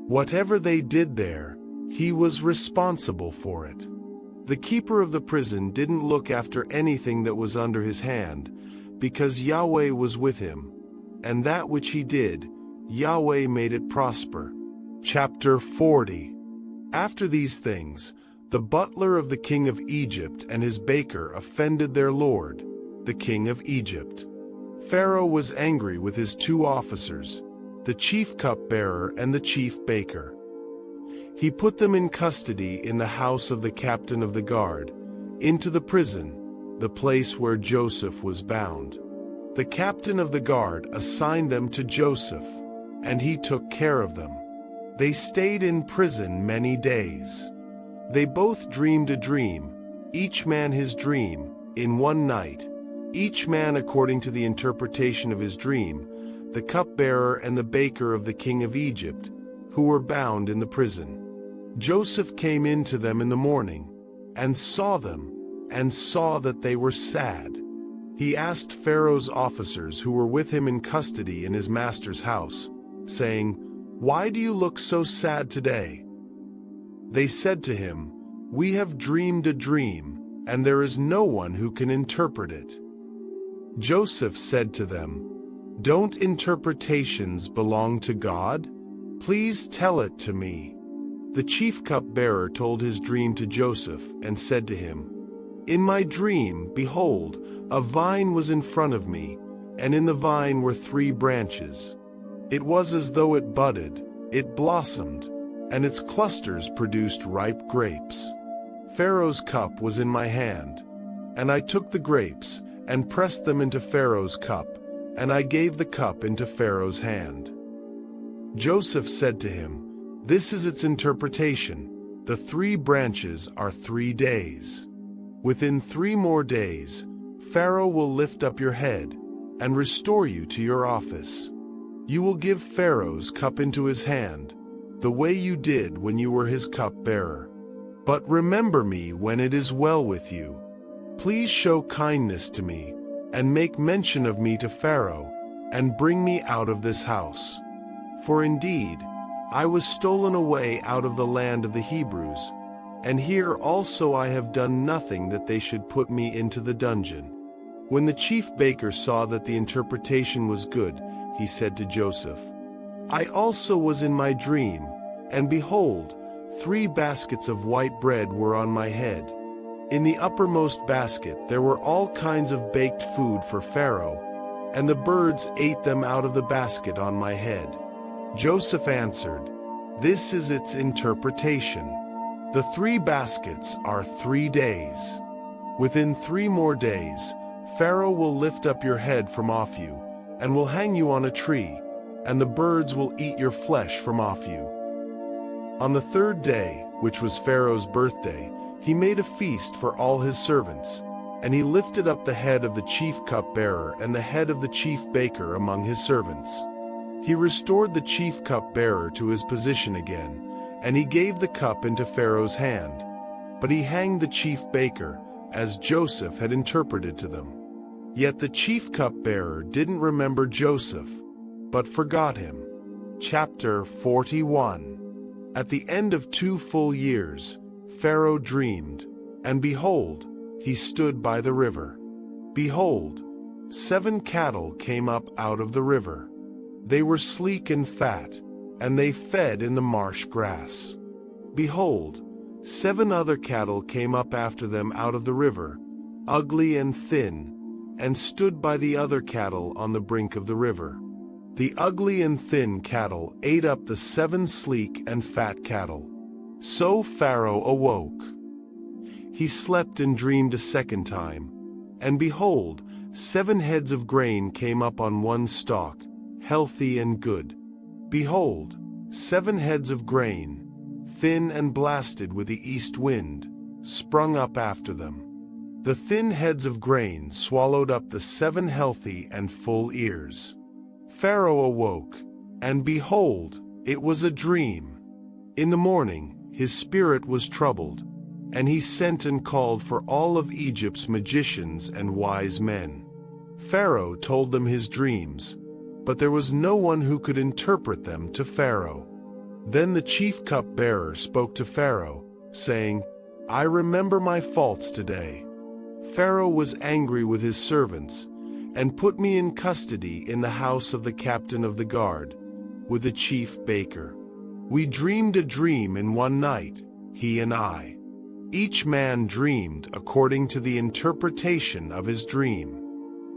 Whatever they did there, he was responsible for it. The keeper of the prison didn't look after anything that was under his hand, because Yahweh was with him, and that which he did, Yahweh made it prosper. Chapter 40. After these things, the butler of the king of Egypt and his baker offended their lord, the king of Egypt. Pharaoh was angry with his two officers, the chief cupbearer and the chief baker. He put them in custody in the house of the captain of the guard, into the prison, the place where Joseph was bound. The captain of the guard assigned them to Joseph, and he took care of them. They stayed in prison many days. They both dreamed a dream, each man his dream, in one night, each man according to the interpretation of his dream, the cupbearer and the baker of the king of Egypt, who were bound in the prison. Joseph came in to them in the morning, and saw them, and saw that they were sad. He asked Pharaoh's officers who were with him in custody in his master's house, saying, "Why do you look so sad today?" They said to him, "We have dreamed a dream, and there is no one who can interpret it." Joseph said to them, "Don't interpretations belong to God? Please tell it to me." The chief cupbearer told his dream to Joseph and said to him, "In my dream, behold, a vine was in front of me, and in the vine were 3 branches. It was as though it budded, it blossomed, and its clusters produced ripe grapes. Pharaoh's cup was in my hand, and I took the grapes and pressed them into Pharaoh's cup, and I gave the cup into Pharaoh's hand." Joseph said to him, "This is its interpretation. The 3 branches are 3 days. Within 3 more days, Pharaoh will lift up your head and restore you to your office. You will give Pharaoh's cup into his hand, the way you did when you were his cupbearer. But remember me when it is well with you. Please show kindness to me, and make mention of me to Pharaoh, and bring me out of this house. For indeed, I was stolen away out of the land of the Hebrews, and here also I have done nothing that they should put me into the dungeon." When the chief baker saw that the interpretation was good, he said to Joseph, "I also was in my dream, and behold, 3 baskets of white bread were on my head. In the uppermost basket there were all kinds of baked food for Pharaoh, and the birds ate them out of the basket on my head." Joseph answered, "This is its interpretation. The 3 baskets are 3 days. Within 3 more days, Pharaoh will lift up your head from off you, and will hang you on a tree, and the birds will eat your flesh from off you." On the 3rd day, which was Pharaoh's birthday, he made a feast for all his servants, and he lifted up the head of the chief cupbearer and the head of the chief baker among his servants. He restored the chief cupbearer to his position again, and he gave the cup into Pharaoh's hand. But he hanged the chief baker, as Joseph had interpreted to them. Yet the chief cupbearer didn't remember Joseph, but forgot him. Chapter 41. At the end of 2 full years, Pharaoh dreamed, and behold, he stood by the river. Behold, 7 cattle came up out of the river. They were sleek and fat, and they fed in the marsh grass. Behold, 7 other cattle came up after them out of the river, ugly and thin, and stood by the other cattle on the brink of the river. The ugly and thin cattle ate up the 7 sleek and fat cattle. So Pharaoh awoke. He slept and dreamed a second time, and behold, 7 heads of grain came up on one stalk, healthy and good. Behold, 7 heads of grain, thin and blasted with the east wind, sprung up after them. The thin heads of grain swallowed up the 7 healthy and full ears. Pharaoh awoke, and behold, it was a dream. In the morning, his spirit was troubled, and he sent and called for all of Egypt's magicians and wise men. Pharaoh told them his dreams, but there was no one who could interpret them to Pharaoh. Then the chief cupbearer spoke to Pharaoh, saying, "I remember my faults today. Pharaoh was angry with his servants, and put me in custody in the house of the captain of the guard, with the chief baker. We dreamed a dream in one night, he and I. Each man dreamed according to the interpretation of his dream.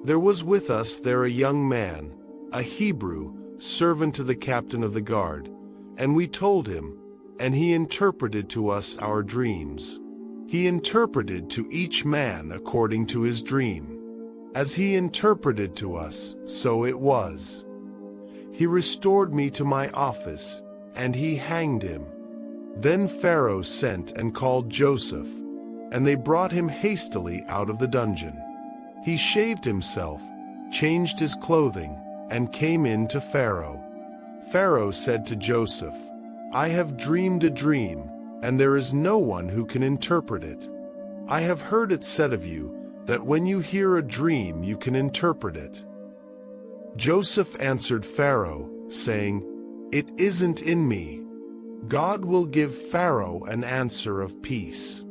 There was with us there a young man, a Hebrew, servant to the captain of the guard, and we told him, and he interpreted to us our dreams. He interpreted to each man according to his dream. As he interpreted to us, so it was. He restored me to my office, and he hanged him. Then Pharaoh sent and called Joseph, and they brought him hastily out of the dungeon. He shaved himself, changed his clothing, and came in to Pharaoh. Pharaoh said to Joseph, "I have dreamed a dream, and there is no one who can interpret it. I have heard it said of you, that when you hear a dream you can interpret it." Joseph answered Pharaoh, saying, "It isn't in me. God will give Pharaoh an answer of peace."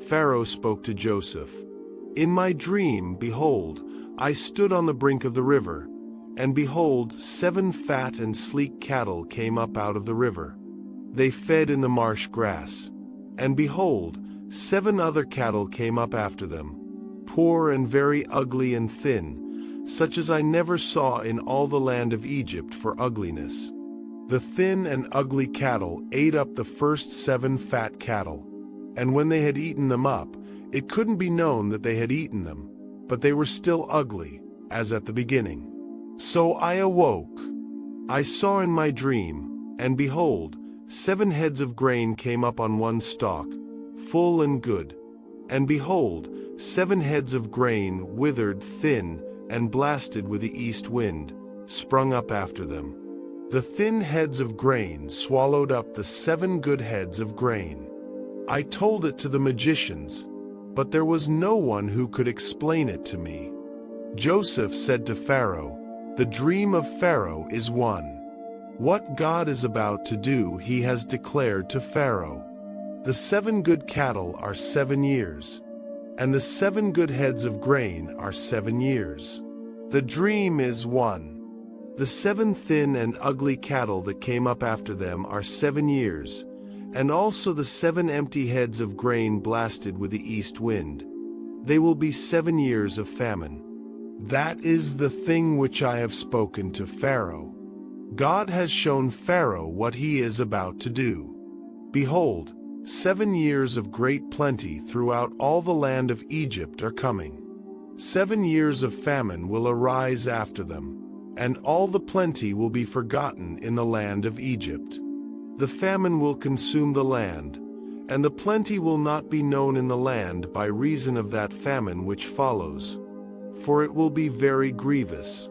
Pharaoh spoke to Joseph, "In my dream, behold, I stood on the brink of the river, and behold, 7 fat and sleek cattle came up out of the river. They fed in the marsh grass. And behold, 7 other cattle came up after them, poor and very ugly and thin, such as I never saw in all the land of Egypt for ugliness. The thin and ugly cattle ate up the first 7 fat cattle, and when they had eaten them up, it couldn't be known that they had eaten them, but they were still ugly, as at the beginning. So I awoke. I saw in my dream, and behold, 7 heads of grain came up on one stalk, full and good, and behold, 7 heads of grain, withered, thin, and blasted with the east wind, sprung up after them. The thin heads of grain swallowed up the 7 good heads of grain. I told it to the magicians, but there was no one who could explain it to me." Joseph said to Pharaoh, "The dream of Pharaoh is one. What God is about to do he has declared to Pharaoh. The 7 good cattle are 7 years, and the 7 good heads of grain are 7 years. The dream is one. The 7 thin and ugly cattle that came up after them are 7 years, and also the 7 empty heads of grain blasted with the east wind. They will be 7 years of famine. That is the thing which I have spoken to Pharaoh. God has shown Pharaoh what he is about to do. Behold, 7 years of great plenty throughout all the land of Egypt are coming. 7 years of famine will arise after them, and all the plenty will be forgotten in the land of Egypt. The famine will consume the land, and the plenty will not be known in the land by reason of that famine which follows, for it will be very grievous.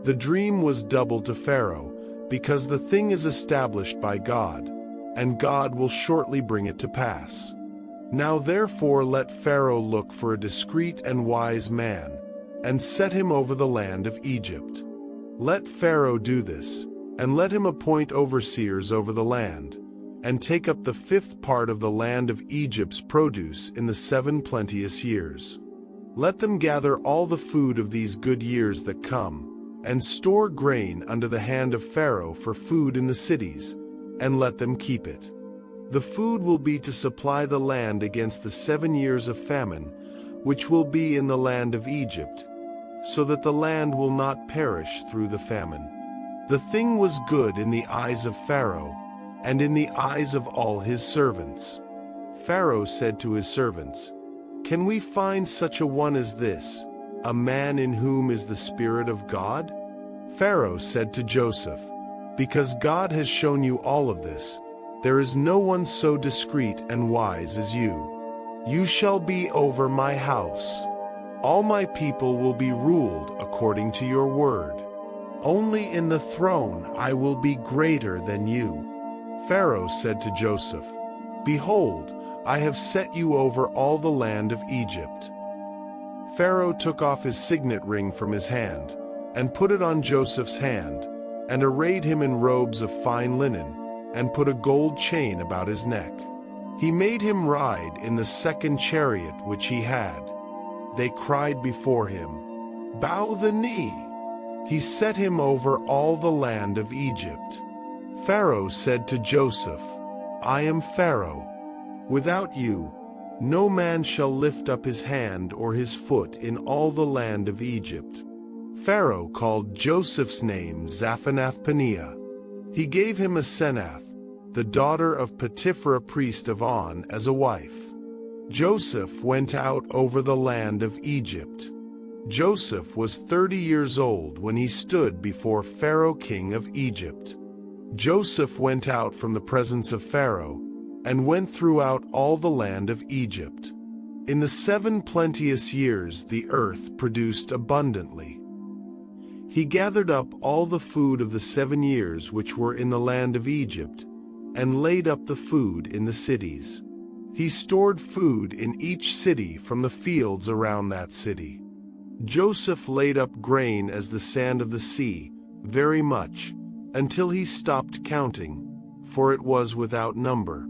The dream was double to Pharaoh, because the thing is established by God, and God will shortly bring it to pass. Now therefore let Pharaoh look for a discreet and wise man, and set him over the land of Egypt. Let Pharaoh do this, and let him appoint overseers over the land, and take up the 5th part of the land of Egypt's produce in the 7 plenteous years. Let them gather all the food of these good years that come, and store grain under the hand of Pharaoh for food in the cities, and let them keep it. The food will be to supply the land against the 7 years of famine, which will be in the land of Egypt, so that the land will not perish through the famine." The thing was good in the eyes of Pharaoh, and in the eyes of all his servants. Pharaoh said to his servants, "Can we find such a one as this, a man in whom is the Spirit of God?" Pharaoh said to Joseph, "Because God has shown you all of this, there is no one so discreet and wise as you. You shall be over my house. All my people will be ruled according to your word. Only in the throne I will be greater than you." Pharaoh said to Joseph, "Behold, I have set you over all the land of Egypt." Pharaoh took off his signet ring from his hand, and put it on Joseph's hand, and arrayed him in robes of fine linen, and put a gold chain about his neck. He made him ride in the 2nd chariot which he had. They cried before him, "Bow the knee." He set him over all the land of Egypt. Pharaoh said to Joseph, "I am Pharaoh. Without you, no man shall lift up his hand or his foot in all the land of Egypt." Pharaoh called Joseph's name Zaphenath-Paneah. He gave him Asenath, the daughter of Potiphar priest of On, as a wife. Joseph went out over the land of Egypt. Joseph was 30 years old when he stood before Pharaoh king of Egypt. Joseph went out from the presence of Pharaoh, and went throughout all the land of Egypt. In the 7 plenteous years the earth produced abundantly. He gathered up all the food of the 7 years which were in the land of Egypt, and laid up the food in the cities. He stored food in each city from the fields around that city. Joseph laid up grain as the sand of the sea, very much, until he stopped counting, for it was without number.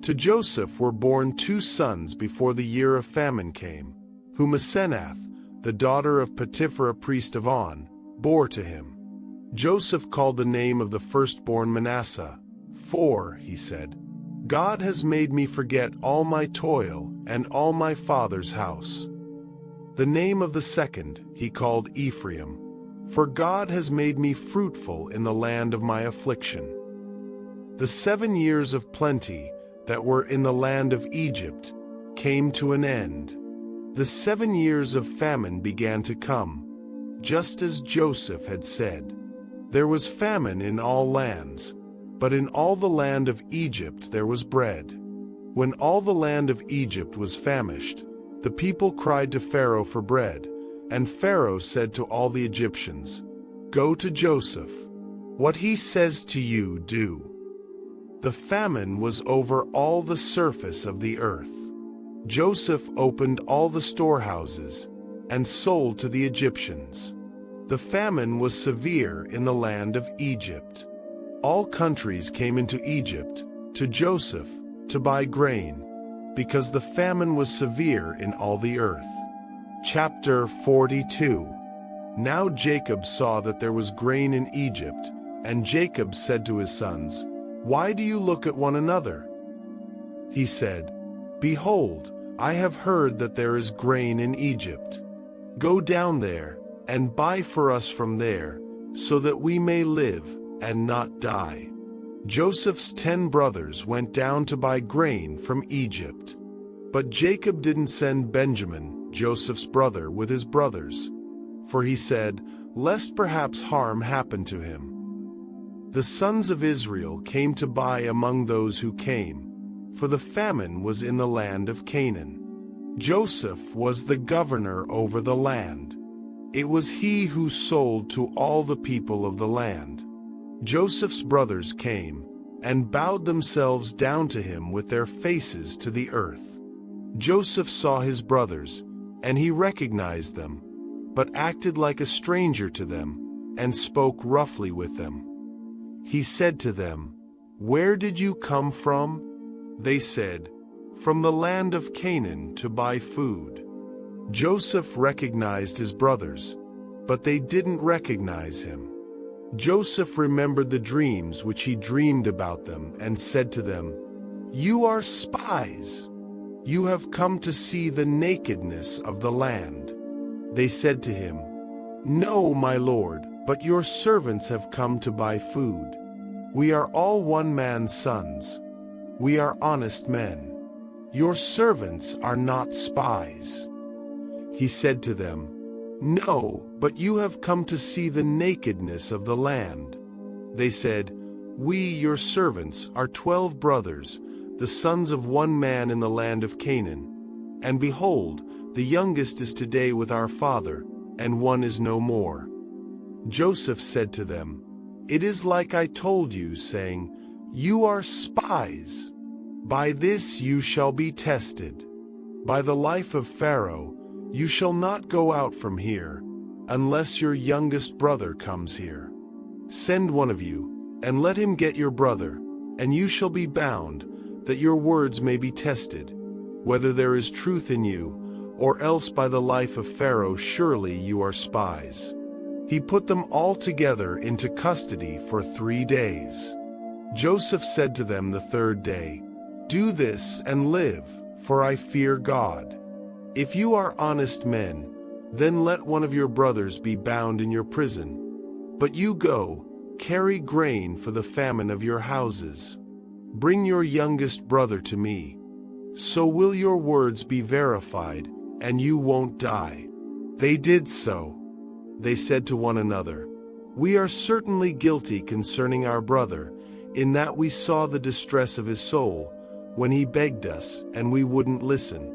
To Joseph were born 2 sons before the year of famine came, whom Asenath, the daughter of Potiphar priest of On, bore to him. Joseph called the name of the firstborn Manasseh, for, he said, God has made me forget all my toil and all my father's house. The name of the second he called Ephraim, for God has made me fruitful in the land of my affliction. The 7 years of plenty that were in the land of Egypt came to an end. The 7 years of famine began to come, just as Joseph had said. There was famine in all lands, but in all the land of Egypt there was bread. When all the land of Egypt was famished, the people cried to Pharaoh for bread, and Pharaoh said to all the Egyptians, "Go to Joseph. What he says to you, do." The famine was over all the surface of the earth. Joseph opened all the storehouses and sold to the Egyptians. The famine was severe in the land of Egypt. All countries came into Egypt, to Joseph, to buy grain, because the famine was severe in all the earth. Chapter 42. Now Jacob saw that there was grain in Egypt, and Jacob said to his sons, "Why do you look at one another?" He said, "Behold, I have heard that there is grain in Egypt. Go down there, and buy for us from there, so that we may live and not die." Joseph's 10 brothers went down to buy grain from Egypt. But Jacob didn't send Benjamin, Joseph's brother, with his brothers, for he said, lest perhaps harm happen to him. The sons of Israel came to buy among those who came, for the famine was in the land of Canaan. Joseph was the governor over the land. It was he who sold to all the people of the land. Joseph's brothers came and bowed themselves down to him with their faces to the earth. Joseph saw his brothers, and he recognized them, but acted like a stranger to them, and spoke roughly with them. He said to them, "Where did you come from?" They said, "From the land of Canaan to buy food." Joseph recognized his brothers, but they didn't recognize him. Joseph remembered the dreams which he dreamed about them and said to them, "You are spies. You have come to see the nakedness of the land." They said to him, "No, my lord, but your servants have come to buy food. We are all one man's sons. We are honest men. Your servants are not spies." He said to them, "No, but you have come to see the nakedness of the land." They said, "We, your servants, are 12 brothers, the sons of one man in the land of Canaan. And behold, the youngest is today with our father, and one is no more." Joseph said to them, "It is like I told you, saying, 'You are spies.' By this you shall be tested. By the life of Pharaoh, you shall not go out from here, unless your youngest brother comes here. Send one of you, and let him get your brother, and you shall be bound, that your words may be tested, whether there is truth in you, or else by the life of Pharaoh surely you are spies." He put them all together into custody for 3 days. Joseph said to them the 3rd day, "Do this and live, for I fear God. If you are honest men, then let one of your brothers be bound in your prison. But you go, carry grain for the famine of your houses. Bring your youngest brother to me. So will your words be verified, and you won't die." They did so. They said to one another, "We are certainly guilty concerning our brother, in that we saw the distress of his soul, when he begged us, and we wouldn't listen.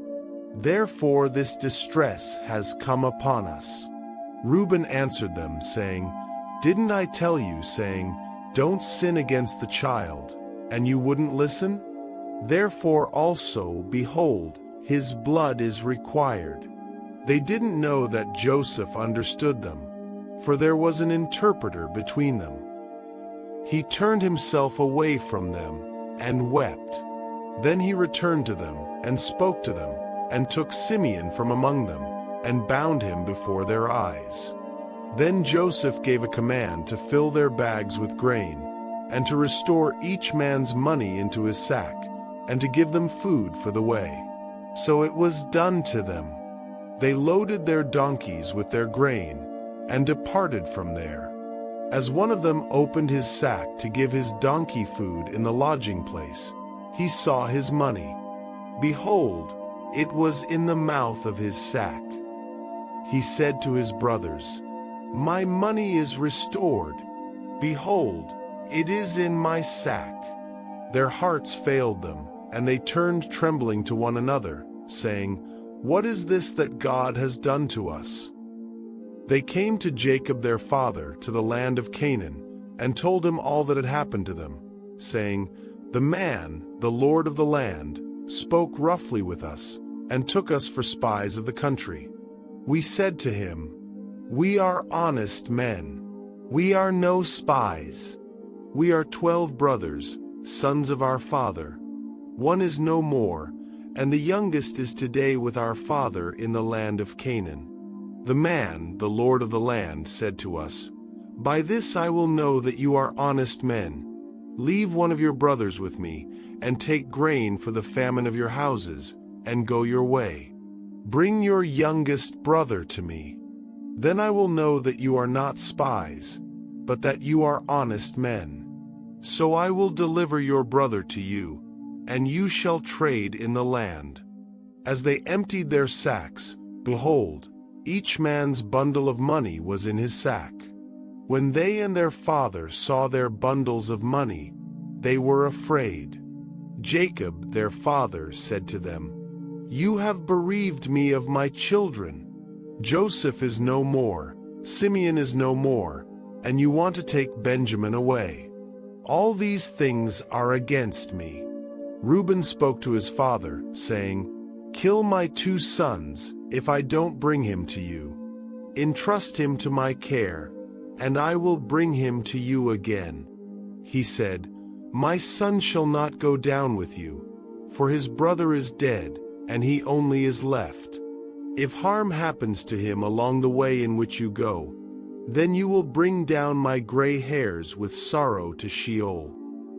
Therefore this distress has come upon us." Reuben answered them, saying, "Didn't I tell you, saying, 'Don't sin against the child,' and you wouldn't listen? Therefore also, behold, his blood is required." They didn't know that Joseph understood them, for there was an interpreter between them. He turned himself away from them and wept. Then he returned to them and spoke to them, and took Simeon from among them, and bound him before their eyes. Then Joseph gave a command to fill their bags with grain, and to restore each man's money into his sack, and to give them food for the way. So it was done to them. They loaded their donkeys with their grain, and departed from there. As one of them opened his sack to give his donkey food in the lodging place, he saw his money. Behold, it was in the mouth of his sack. He said to his brothers, "My money is restored. Behold, it is in my sack." Their hearts failed them, and they turned trembling to one another, saying, "What is this that God has done to us?" They came to Jacob their father to the land of Canaan, and told him all that had happened to them, saying, "The man, the lord of the land, spoke roughly with us, and took us for spies of the country. We said to him, 'We are honest men. We are no spies. We are 12 brothers, sons of our father. One is no more, and the youngest is today with our father in the land of Canaan.' The man, the lord of the land, said to us, 'By this I will know that you are honest men. Leave one of your brothers with me, and take grain for the famine of your houses, and go your way. Bring your youngest brother to me. Then I will know that you are not spies, but that you are honest men. So I will deliver your brother to you, and you shall trade in the land.' As they emptied their sacks, behold, each man's bundle of money was in his sack. When they and their father saw their bundles of money, they were afraid. Jacob, their father, said to them, 'You have bereaved me of my children. Joseph is no more, Simeon is no more, and you want to take Benjamin away. All these things are against me.' Reuben spoke to his father, saying, 'Kill my 2 sons, if I don't bring him to you. Entrust him to my care, and I will bring him to you again.' He said, 'My son shall not go down with you, for his brother is dead, and he only is left. If harm happens to him along the way in which you go, then you will bring down my gray hairs with sorrow to Sheol.'"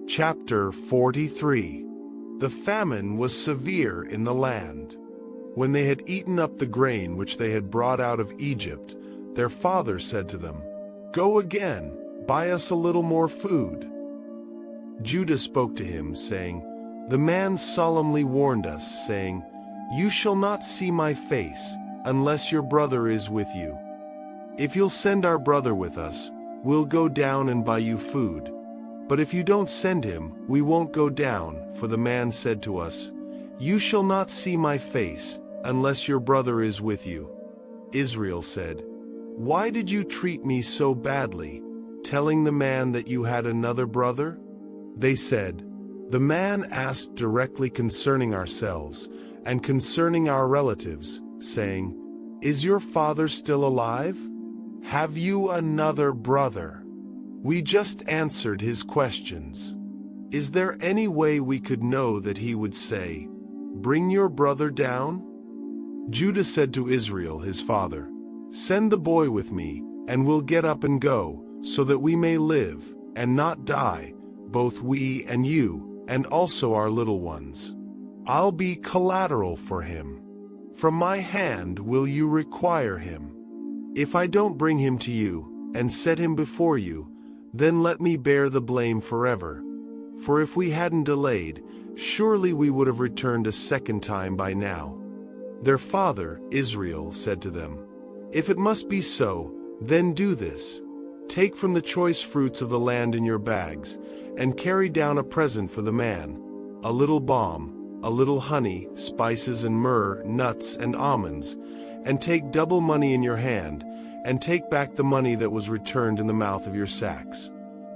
Chapter 43. The famine was severe in the land. When they had eaten up the grain which they had brought out of Egypt, their father said to them, "Go again, buy us a little more food." Judah spoke to him, saying, "The man solemnly warned us, saying, 'You shall not see my face, unless your brother is with you. If you'll send our brother with us, we'll go down and buy you food. But if you don't send him, we won't go down, for the man said to us, "You shall not see my face, unless your brother is with you."' Israel said, 'Why did you treat me so badly, telling the man that you had another brother?' They said, 'The man asked directly concerning ourselves, and concerning our relatives, saying, "Is your father still alive? Have you another brother?" We just answered his questions. Is there any way we could know that he would say, "Bring your brother down"?' Judah said to Israel his father, 'Send the boy with me, and we'll get up and go, so that we may live, and not die, both we and you, and also our little ones. I'll be collateral for him. From my hand will you require him. If I don't bring him to you, and set him before you, then let me bear the blame forever. For if we hadn't delayed, surely we would have returned a second time by now.' Their father, Israel, said to them, 'If it must be so, then do this. Take from the choice fruits of the land in your bags, and carry down a present for the man, a little balm, a little honey, spices and myrrh, nuts and almonds, and take double money in your hand, and take back the money that was returned in the mouth of your sacks.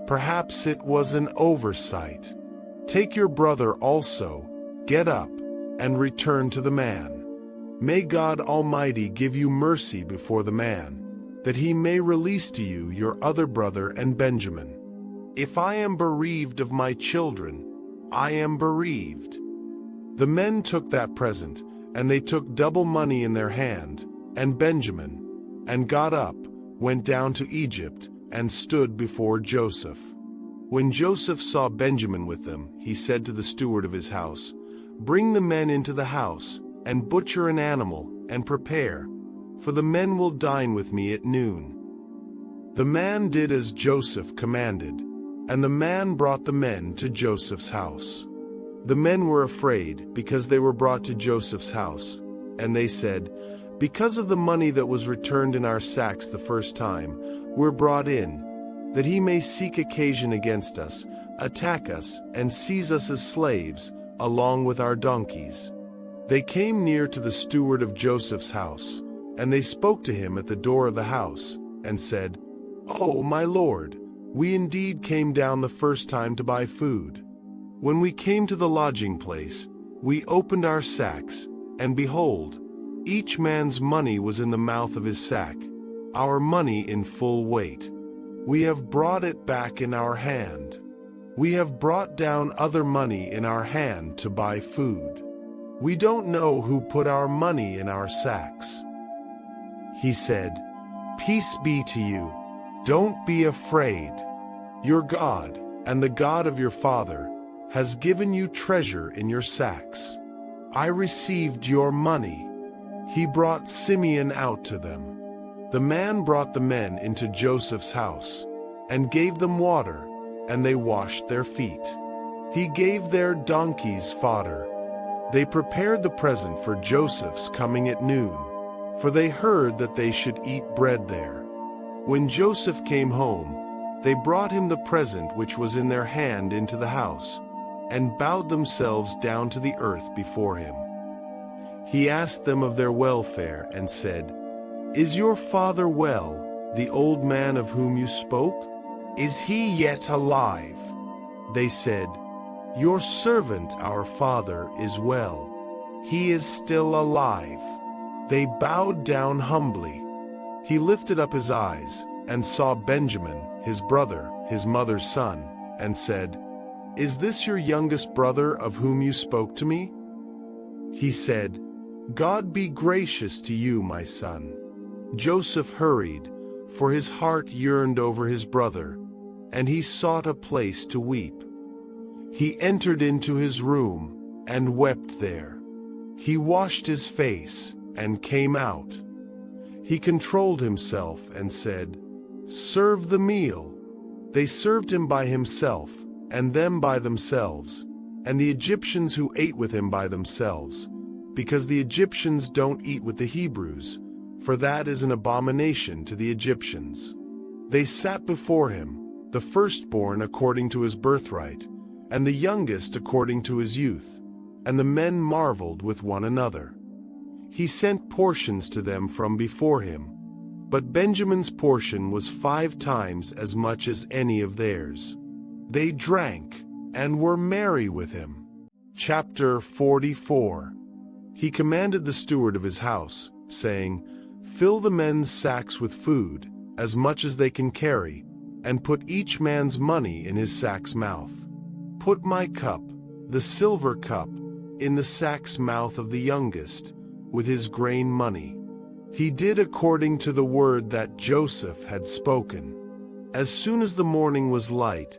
Perhaps it was an oversight. Take your brother also, get up, and return to the man. May God Almighty give you mercy before the man, that he may release to you your other brother and Benjamin. If I am bereaved of my children, I am bereaved. The men took that present, and they took double money in their hand, and Benjamin, and got up, went down to Egypt, and stood before Joseph. When Joseph saw Benjamin with them, he said to the steward of his house, "Bring the men into the house, and butcher an animal, and prepare, for the men will dine with me at noon." The man did as Joseph commanded, and the man brought the men to Joseph's house. The men were afraid, because they were brought to Joseph's house, and they said, "Because of the money that was returned in our sacks the first time, we're brought in, that he may seek occasion against us, attack us, and seize us as slaves, along with our donkeys." They came near to the steward of Joseph's house, and they spoke to him at the door of the house, and said, "Oh, my lord, we indeed came down the first time to buy food. When we came to the lodging place, we opened our sacks, and behold, each man's money was in the mouth of his sack, our money in full weight. We have brought it back in our hand. We have brought down other money in our hand to buy food. We don't know who put our money in our sacks." He said, "Peace be to you. Don't be afraid. Your God, and the God of your father, has given you treasure in your sacks. I received your money." He brought Simeon out to them. The man brought the men into Joseph's house, and gave them water, and they washed their feet. He gave their donkeys fodder. They prepared the present for Joseph's coming at noon, for they heard that they should eat bread there. When Joseph came home, they brought him the present which was in their hand into the house, and bowed themselves down to the earth before him. He asked them of their welfare, and said, "Is your father well, the old man of whom you spoke? Is he yet alive?" They said, "Your servant, our father, is well. He is still alive." They bowed down humbly. He lifted up his eyes, and saw Benjamin, his brother, his mother's son, and said, "Is this your youngest brother of whom you spoke to me?" He said, "God be gracious to you, my son." Joseph hurried, for his heart yearned over his brother, and he sought a place to weep. He entered into his room, and wept there. He washed his face, and came out. He controlled himself, and said, "Serve the meal." They served him by himself, and them by themselves, and the Egyptians who ate with him by themselves, because the Egyptians don't eat with the Hebrews, for that is an abomination to the Egyptians. They sat before him, the firstborn according to his birthright, and the youngest according to his youth, and the men marveled with one another. He sent portions to them from before him, but Benjamin's portion was 5 times as much as any of theirs. They drank, and were merry with him. Chapter 44. He commanded the steward of his house, saying, "Fill the men's sacks with food, as much as they can carry, and put each man's money in his sack's mouth. Put my cup, the silver cup, in the sack's mouth of the youngest, with his grain money." He did according to the word that Joseph had spoken. As soon as the morning was light,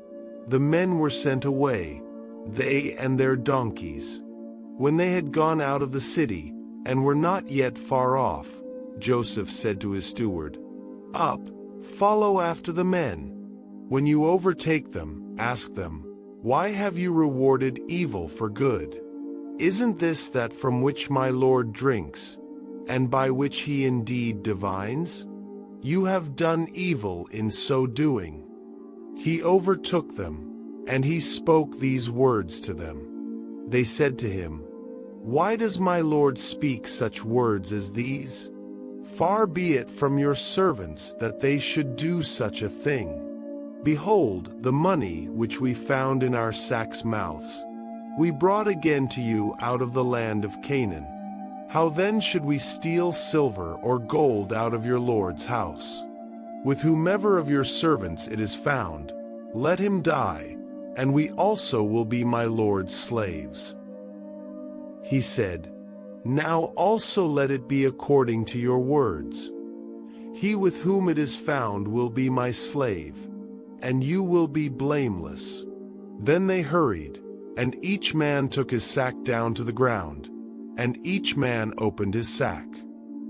the men were sent away, they and their donkeys. When they had gone out of the city, and were not yet far off, Joseph said to his steward, "Up, follow after the men. When you overtake them, ask them, 'Why have you rewarded evil for good? Isn't this that from which my Lord drinks, and by which he indeed divines? You have done evil in so doing.'" He overtook them, and he spoke these words to them. They said to him, Why does my Lord speak such words as these? Far be it from your servants that they should do such a thing. Behold, the money which we found in our sacks' mouths, we brought again to you out of the land of Canaan. How then should we steal silver or gold out of your Lord's house? With whomever of your servants it is found, let him die, and we also will be my Lord's slaves. He said, Now also let it be according to your words. He with whom it is found will be my slave, and you will be blameless. Then they hurried, and each man took his sack down to the ground, and each man opened his sack.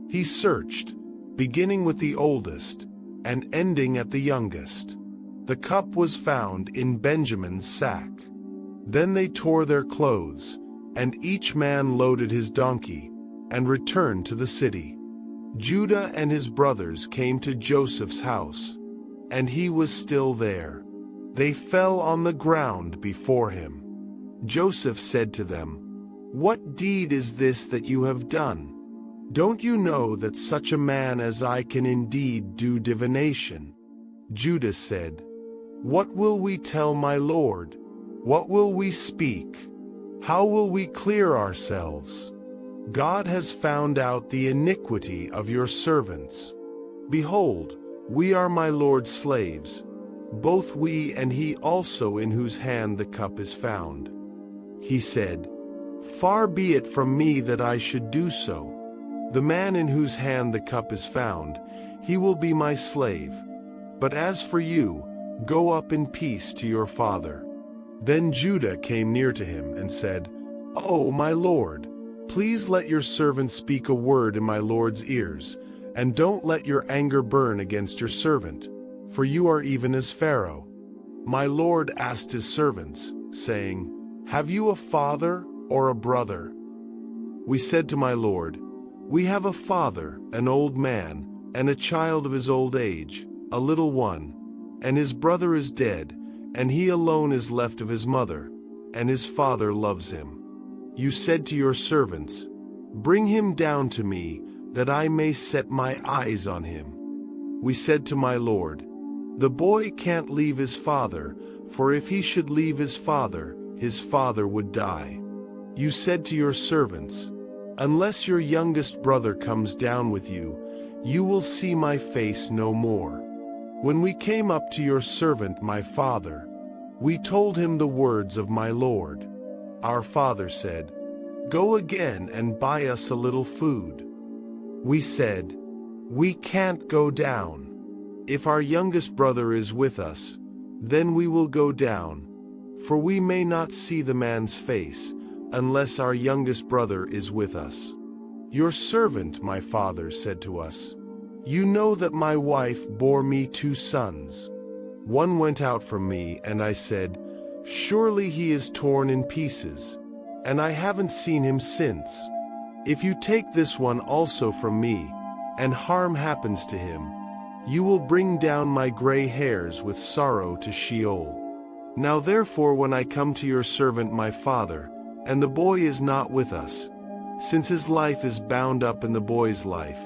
He searched, beginning with the oldest, and ending at the youngest. The cup was found in Benjamin's sack. Then they tore their clothes, and each man loaded his donkey, and returned to the city. Judah and his brothers came to Joseph's house, and he was still there. They fell on the ground before him. Joseph said to them, What deed is this that you have done? Don't you know that such a man as I can indeed do divination? Judah said, What will we tell my Lord? What will we speak? How will we clear ourselves? God has found out the iniquity of your servants. Behold, we are my Lord's slaves, both we and he also in whose hand the cup is found. He said, Far be it from me that I should do so. The man in whose hand the cup is found, he will be my slave. But as for you, go up in peace to your father. Then Judah came near to him and said, Oh, my Lord, please let your servant speak a word in my Lord's ears, and don't let your anger burn against your servant, for you are even as Pharaoh. My Lord asked his servants, saying, Have you a father or a brother? We said to my Lord, We have a father, an old man, and a child of his old age, a little one, and his brother is dead, and he alone is left of his mother, and his father loves him. You said to your servants, Bring him down to me, that I may set my eyes on him. We said to my Lord, The boy can't leave his father, for if he should leave his father would die. You said to your servants, Unless your youngest brother comes down with you, you will see my face no more. When we came up to your servant my father, we told him the words of my Lord. Our father said, Go again and buy us a little food. We said, We can't go down. If our youngest brother is with us, then we will go down, for we may not see the man's face, unless our youngest brother is with us. Your servant, my father, said to us, You know that my wife bore me 2 sons. One went out from me, and I said, Surely he is torn in pieces, and I haven't seen him since. If you take this one also from me, and harm happens to him, you will bring down my gray hairs with sorrow to Sheol. Now therefore when I come to your servant my father, and the boy is not with us, since his life is bound up in the boy's life,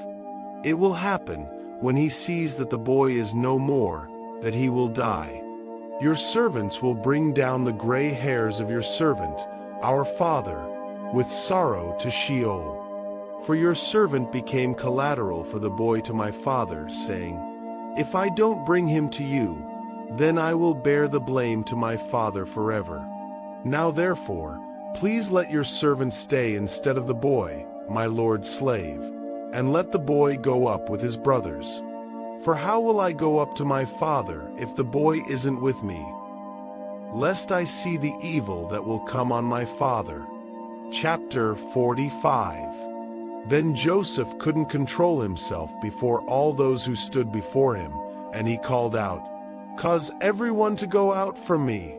it will happen, when he sees that the boy is no more, that he will die. Your servants will bring down the gray hairs of your servant, our father, with sorrow to Sheol. For your servant became collateral for the boy to my father, saying, If I don't bring him to you, then I will bear the blame to my father forever. Now therefore, please let your servant stay instead of the boy, my Lord's slave, and let the boy go up with his brothers. For how will I go up to my father if the boy isn't with me? Lest I see the evil that will come on my father. Chapter 45. Then Joseph couldn't control himself before all those who stood before him, and he called out, Cause everyone to go out from me.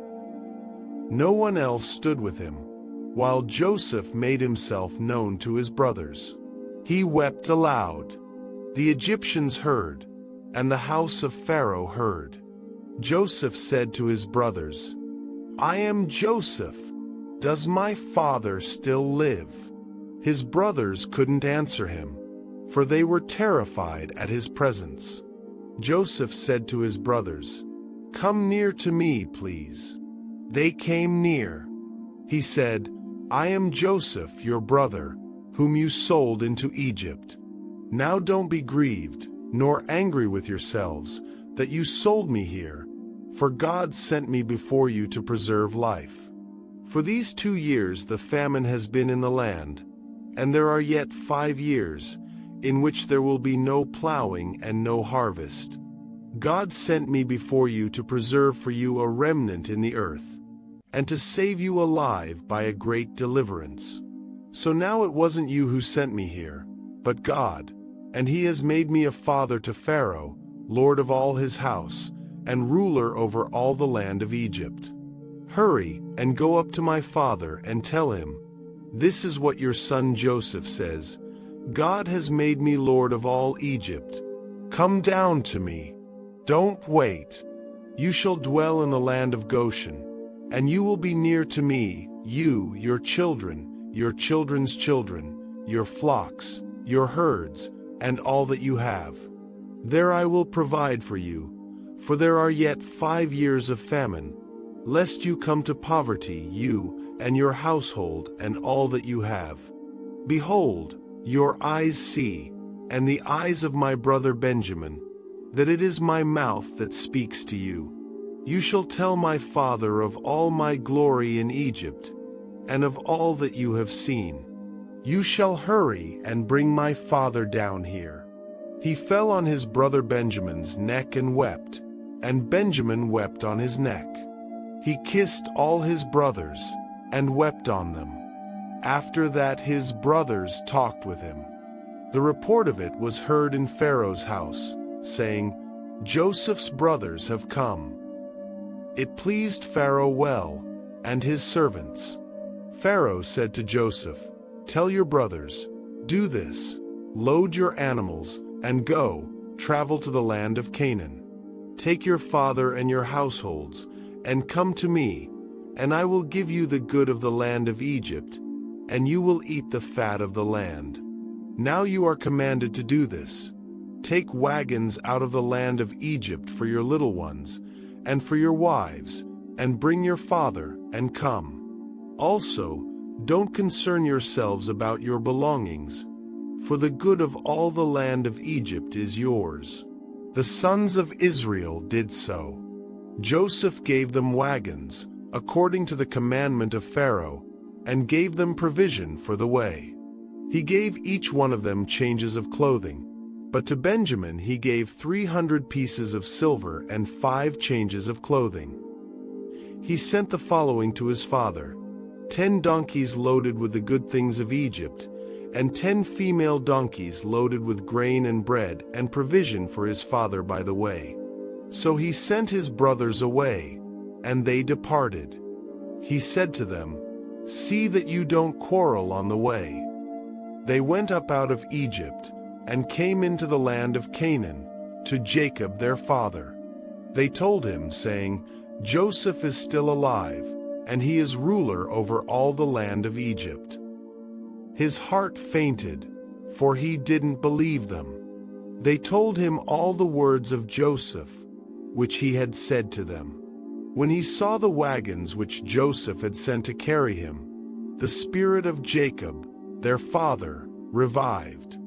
No one else stood with him, while Joseph made himself known to his brothers. He wept aloud. The Egyptians heard, and the house of Pharaoh heard. Joseph said to his brothers, I am Joseph. Does my father still live? His brothers couldn't answer him, for they were terrified at his presence. Joseph said to his brothers, "Come near to me, please." They came near. He said, "I am Joseph, your brother, whom you sold into Egypt. Now don't be grieved, nor angry with yourselves, that you sold me here, for God sent me before you to preserve life. For these 2 years the famine has been in the land, and there are yet 5 years, in which there will be no plowing and no harvest. God sent me before you to preserve for you a remnant in the earth, and to save you alive by a great deliverance. So now it wasn't you who sent me here, but God, and he has made me a father to Pharaoh, lord of all his house, and ruler over all the land of Egypt. Hurry and go up to my father and tell him, 'This is what your son Joseph says, God has made me lord of all Egypt. Come down to me. Don't wait. You shall dwell in the land of Goshen, and you will be near to me, you, your children, your children's children, your flocks, your herds, and all that you have. There I will provide for you, for there are yet 5 years of famine, lest you come to poverty, you and your household and all that you have. Behold, your eyes see, and the eyes of my brother Benjamin, that it is my mouth that speaks to you. You shall tell my father of all my glory in Egypt, and of all that you have seen. You shall hurry and bring my father down here." He fell on his brother Benjamin's neck and wept, and Benjamin wept on his neck. He kissed all his brothers, and wept on them. After that his brothers talked with him. The report of it was heard in Pharaoh's house, saying, "Joseph's brothers have come." It pleased Pharaoh well, and his servants. Pharaoh said to Joseph, "Tell your brothers, do this, load your animals, and go, travel to the land of Canaan. Take your father and your households, and come to me, and I will give you the good of the land of Egypt, and you will eat the fat of the land. Now you are commanded to do this. Take wagons out of the land of Egypt for your little ones, and for your wives, and bring your father, and come. Also, don't concern yourselves about your belongings, for the good of all the land of Egypt is yours." The sons of Israel did so. Joseph gave them wagons, according to the commandment of Pharaoh, and gave them provision for the way. He gave each one of them changes of clothing, but to Benjamin he gave 300 pieces of silver and 5 changes of clothing. He sent the following to his father: 10 donkeys loaded with the good things of Egypt, and 10 female donkeys loaded with grain and bread and provision for his father by the way. So he sent his brothers away, and they departed. He said to them, "See that you don't quarrel on the way." They went up out of Egypt, and came into the land of Canaan, to Jacob their father. They told him, saying, "Joseph is still alive, and he is ruler over all the land of Egypt." His heart fainted, for he didn't believe them. They told him all the words of Joseph, which he had said to them. When he saw the wagons which Joseph had sent to carry him, the spirit of Jacob, their father, revived.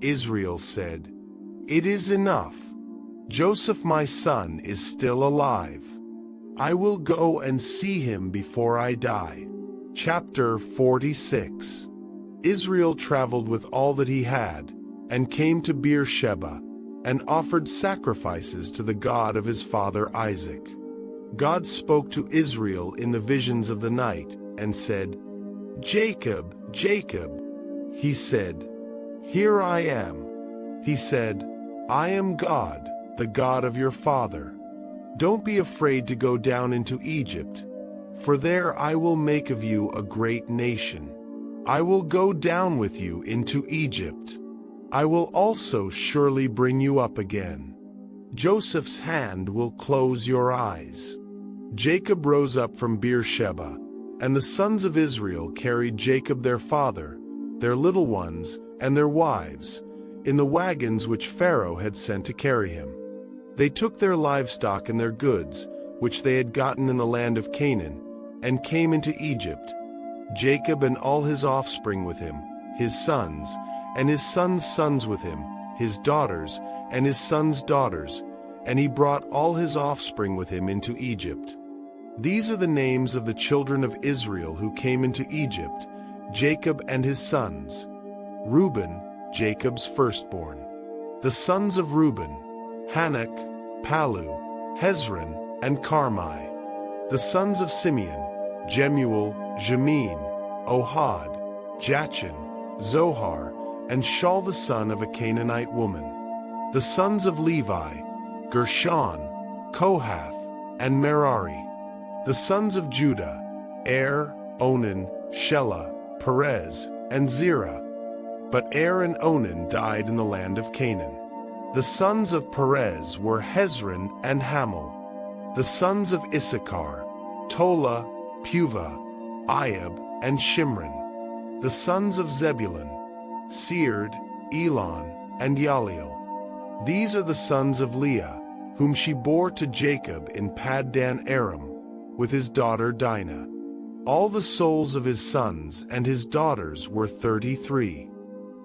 Israel said, "It is enough. Joseph my son is still alive. I will go and see him before I die." Chapter 46. Israel traveled with all that he had, and came to Beersheba, and offered sacrifices to the God of his father Isaac. God spoke to Israel in the visions of the night, and said, "Jacob, Jacob." He said, "Here I am." He said, "I am God, the God of your father. Don't be afraid to go down into Egypt, for there I will make of you a great nation. I will go down with you into Egypt. I will also surely bring you up again. Joseph's hand will close your eyes." Jacob rose up from Beersheba, and the sons of Israel carried Jacob their father, their little ones, and their wives, in the wagons which Pharaoh had sent to carry him. They took their livestock and their goods, which they had gotten in the land of Canaan, and came into Egypt, Jacob and all his offspring with him, his sons, and his sons' sons with him, his daughters, and his sons' daughters, and he brought all his offspring with him into Egypt. These are the names of the children of Israel who came into Egypt, Jacob and his sons. Reuben, Jacob's firstborn. The sons of Reuben: Hanok, Palu, Hezron, and Carmi. The sons of Simeon: Jemuel, Jamin, Ohad, Jachin, Zohar, and Shaul the son of a Canaanite woman. The sons of Levi: Gershon, Kohath, and Merari. The sons of Judah: Onan, Shelah, Perez, and Zerah. But and Onan died in the land of Canaan. The sons of Perez were Hezron and Hamul. The sons of Issachar: Tola, Puvah, Iab, and Shimron. The sons of Zebulun: Sered, Elon, and Yaliel. These are the sons of Leah, whom she bore to Jacob in Paddan Aram, with his daughter Dinah. All the souls of his sons and his daughters were 33.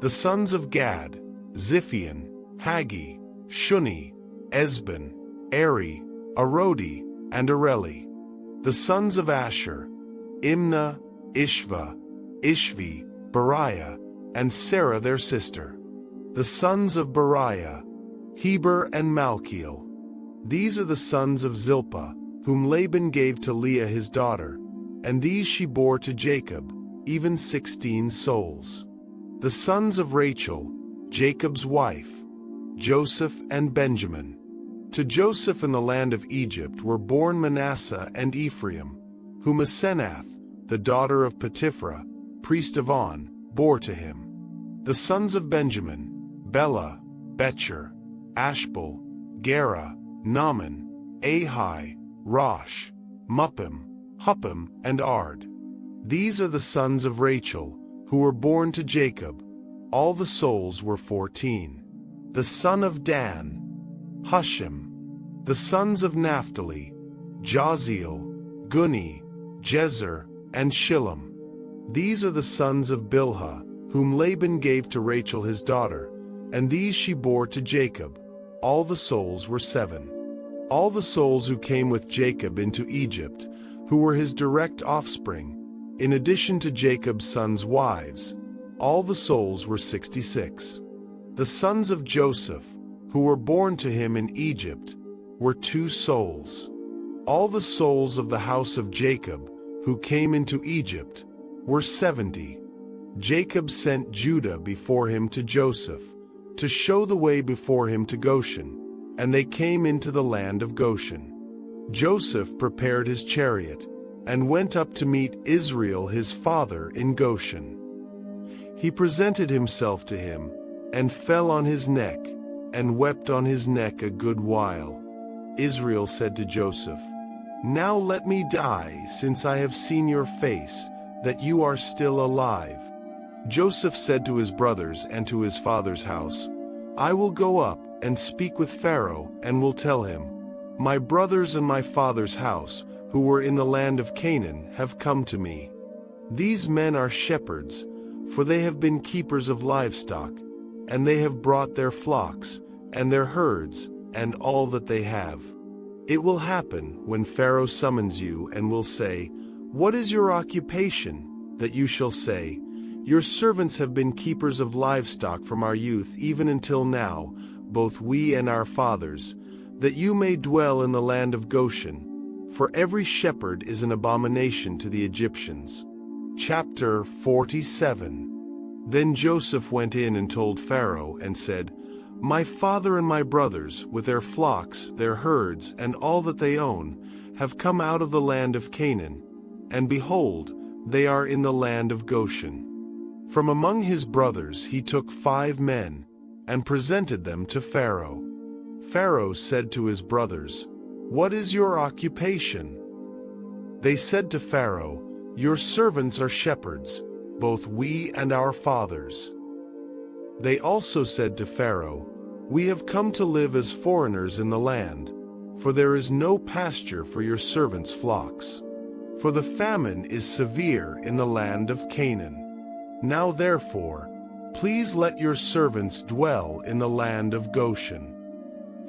The sons of Gad: Ziphion, Haggi, Shuni, Esben, Eri, Arodi, and Areli. The sons of Asher: Imnah, Ishva, Ishvi, Beriah, and Sarah their sister. The sons of Beriah: Heber and Malkiel. These are the sons of Zilpah, whom Laban gave to Leah his daughter, and these she bore to Jacob, even 16 souls. The sons of Rachel, Jacob's wife: Joseph and Benjamin. To Joseph in the land of Egypt were born Manasseh and Ephraim, whom Asenath, the daughter of Potipherah, priest of On, bore to him. The sons of Benjamin: Bela, Becher, Ashbel, Gera, Naaman, Ahi, Rosh, Muppim, Huppim, and Ard. These are the sons of Rachel, who were born to Jacob. All the souls were 14. The son of Dan: Hushim. The sons of Naphtali: Jaziel, Guni, Jezer, and Shillem. These are the sons of Bilhah, whom Laban gave to Rachel his daughter, and these she bore to Jacob. All the souls were 7. All the souls who came with Jacob into Egypt, who were his direct offspring, in addition to Jacob's sons' wives, all the souls were 66. The sons of Joseph, who were born to him in Egypt, were 2 souls. All the souls of the house of Jacob, who came into Egypt, were 70. Jacob sent Judah before him to Joseph, to show the way before him to Goshen, and they came into the land of Goshen. Joseph prepared his chariot, and went up to meet Israel his father in Goshen. He presented himself to him, and fell on his neck, and wept on his neck a good while. Israel said to Joseph, "Now let me die, since I have seen your face, that you are still alive." Joseph said to his brothers and to his father's house, "I will go up and speak with Pharaoh, and will tell him, 'My brothers and my father's house, who were in the land of Canaan, have come to me. These men are shepherds, for they have been keepers of livestock, and they have brought their flocks, and their herds, and all that they have.' It will happen, when Pharaoh summons you and will say, 'What is your occupation?' that you shall say, 'Your servants have been keepers of livestock from our youth even until now, both we and our fathers, that you may dwell in the land of Goshen, for every shepherd is an abomination to the Egyptians." Chapter 47. Then Joseph went in and told Pharaoh and said, "My father and my brothers, with their flocks, their herds, and all that they own, have come out of the land of Canaan, and behold, they are in the land of Goshen." From among his brothers he took 5 men, and presented them to Pharaoh. Pharaoh said to his brothers, "What is your occupation?" They said to Pharaoh, "Your servants are shepherds, both we and our fathers." They also said to Pharaoh, "We have come to live as foreigners in the land, for there is no pasture for your servants' flocks. For the famine is severe in the land of Canaan. Now therefore, please let your servants dwell in the land of Goshen."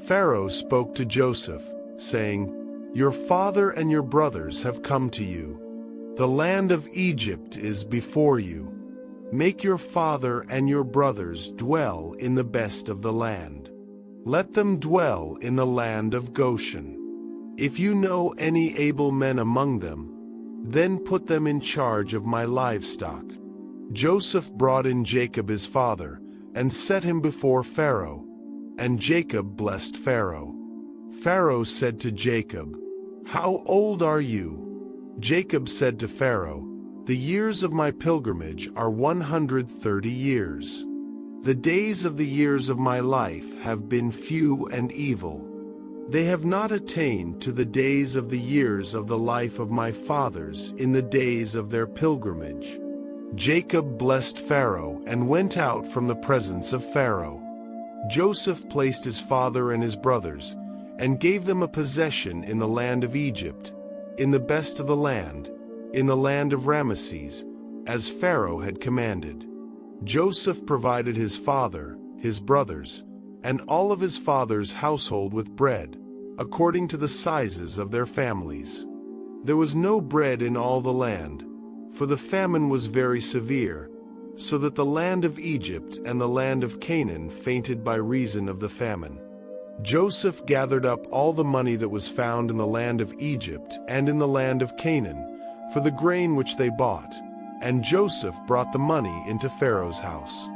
Pharaoh spoke to Joseph, saying, "Your father and your brothers have come to you. The land of Egypt is before you. Make your father and your brothers dwell in the best of the land. Let them dwell in the land of Goshen. If you know any able men among them, then put them in charge of my livestock." Joseph brought in Jacob his father, and set him before Pharaoh, and Jacob blessed Pharaoh. Pharaoh said to Jacob, "How old are you?" Jacob said to Pharaoh, "The years of my pilgrimage are 130 years. The days of the years of my life have been few and evil. They have not attained to the days of the years of the life of my fathers in the days of their pilgrimage." Jacob blessed Pharaoh and went out from the presence of Pharaoh. Joseph placed his father and his brothers, and gave them a possession in the land of Egypt, in the best of the land, in the land of Ramesses, as Pharaoh had commanded. Joseph provided his father, his brothers, and all of his father's household with bread, according to the sizes of their families. There was no bread in all the land, for the famine was very severe, so that the land of Egypt and the land of Canaan fainted by reason of the famine. Joseph gathered up all the money that was found in the land of Egypt and in the land of Canaan, for the grain which they bought, and Joseph brought the money into Pharaoh's house.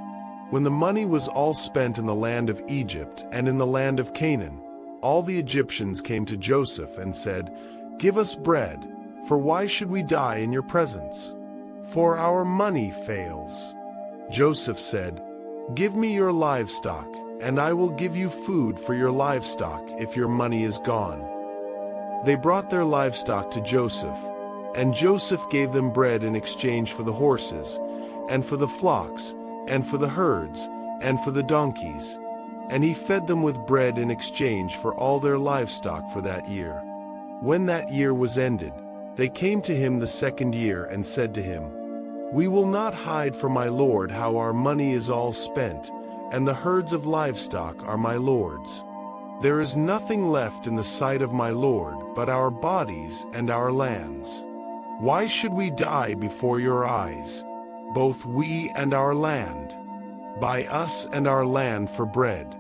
When the money was all spent in the land of Egypt and in the land of Canaan, all the Egyptians came to Joseph and said, "Give us bread, for why should we die in your presence? For our money fails." Joseph said, "Give me your livestock, and I will give you food for your livestock if your money is gone." They brought their livestock to Joseph, and Joseph gave them bread in exchange for the horses, and for the flocks, and for the herds, and for the donkeys, and he fed them with bread in exchange for all their livestock for that year. When that year was ended, they came to him the second year and said to him, "We will not hide from my lord how our money is all spent, and the herds of livestock are my lord's. There is nothing left in the sight of my lord but our bodies and our lands. Why should we die before your eyes, both we and our land? Buy us and our land for bread,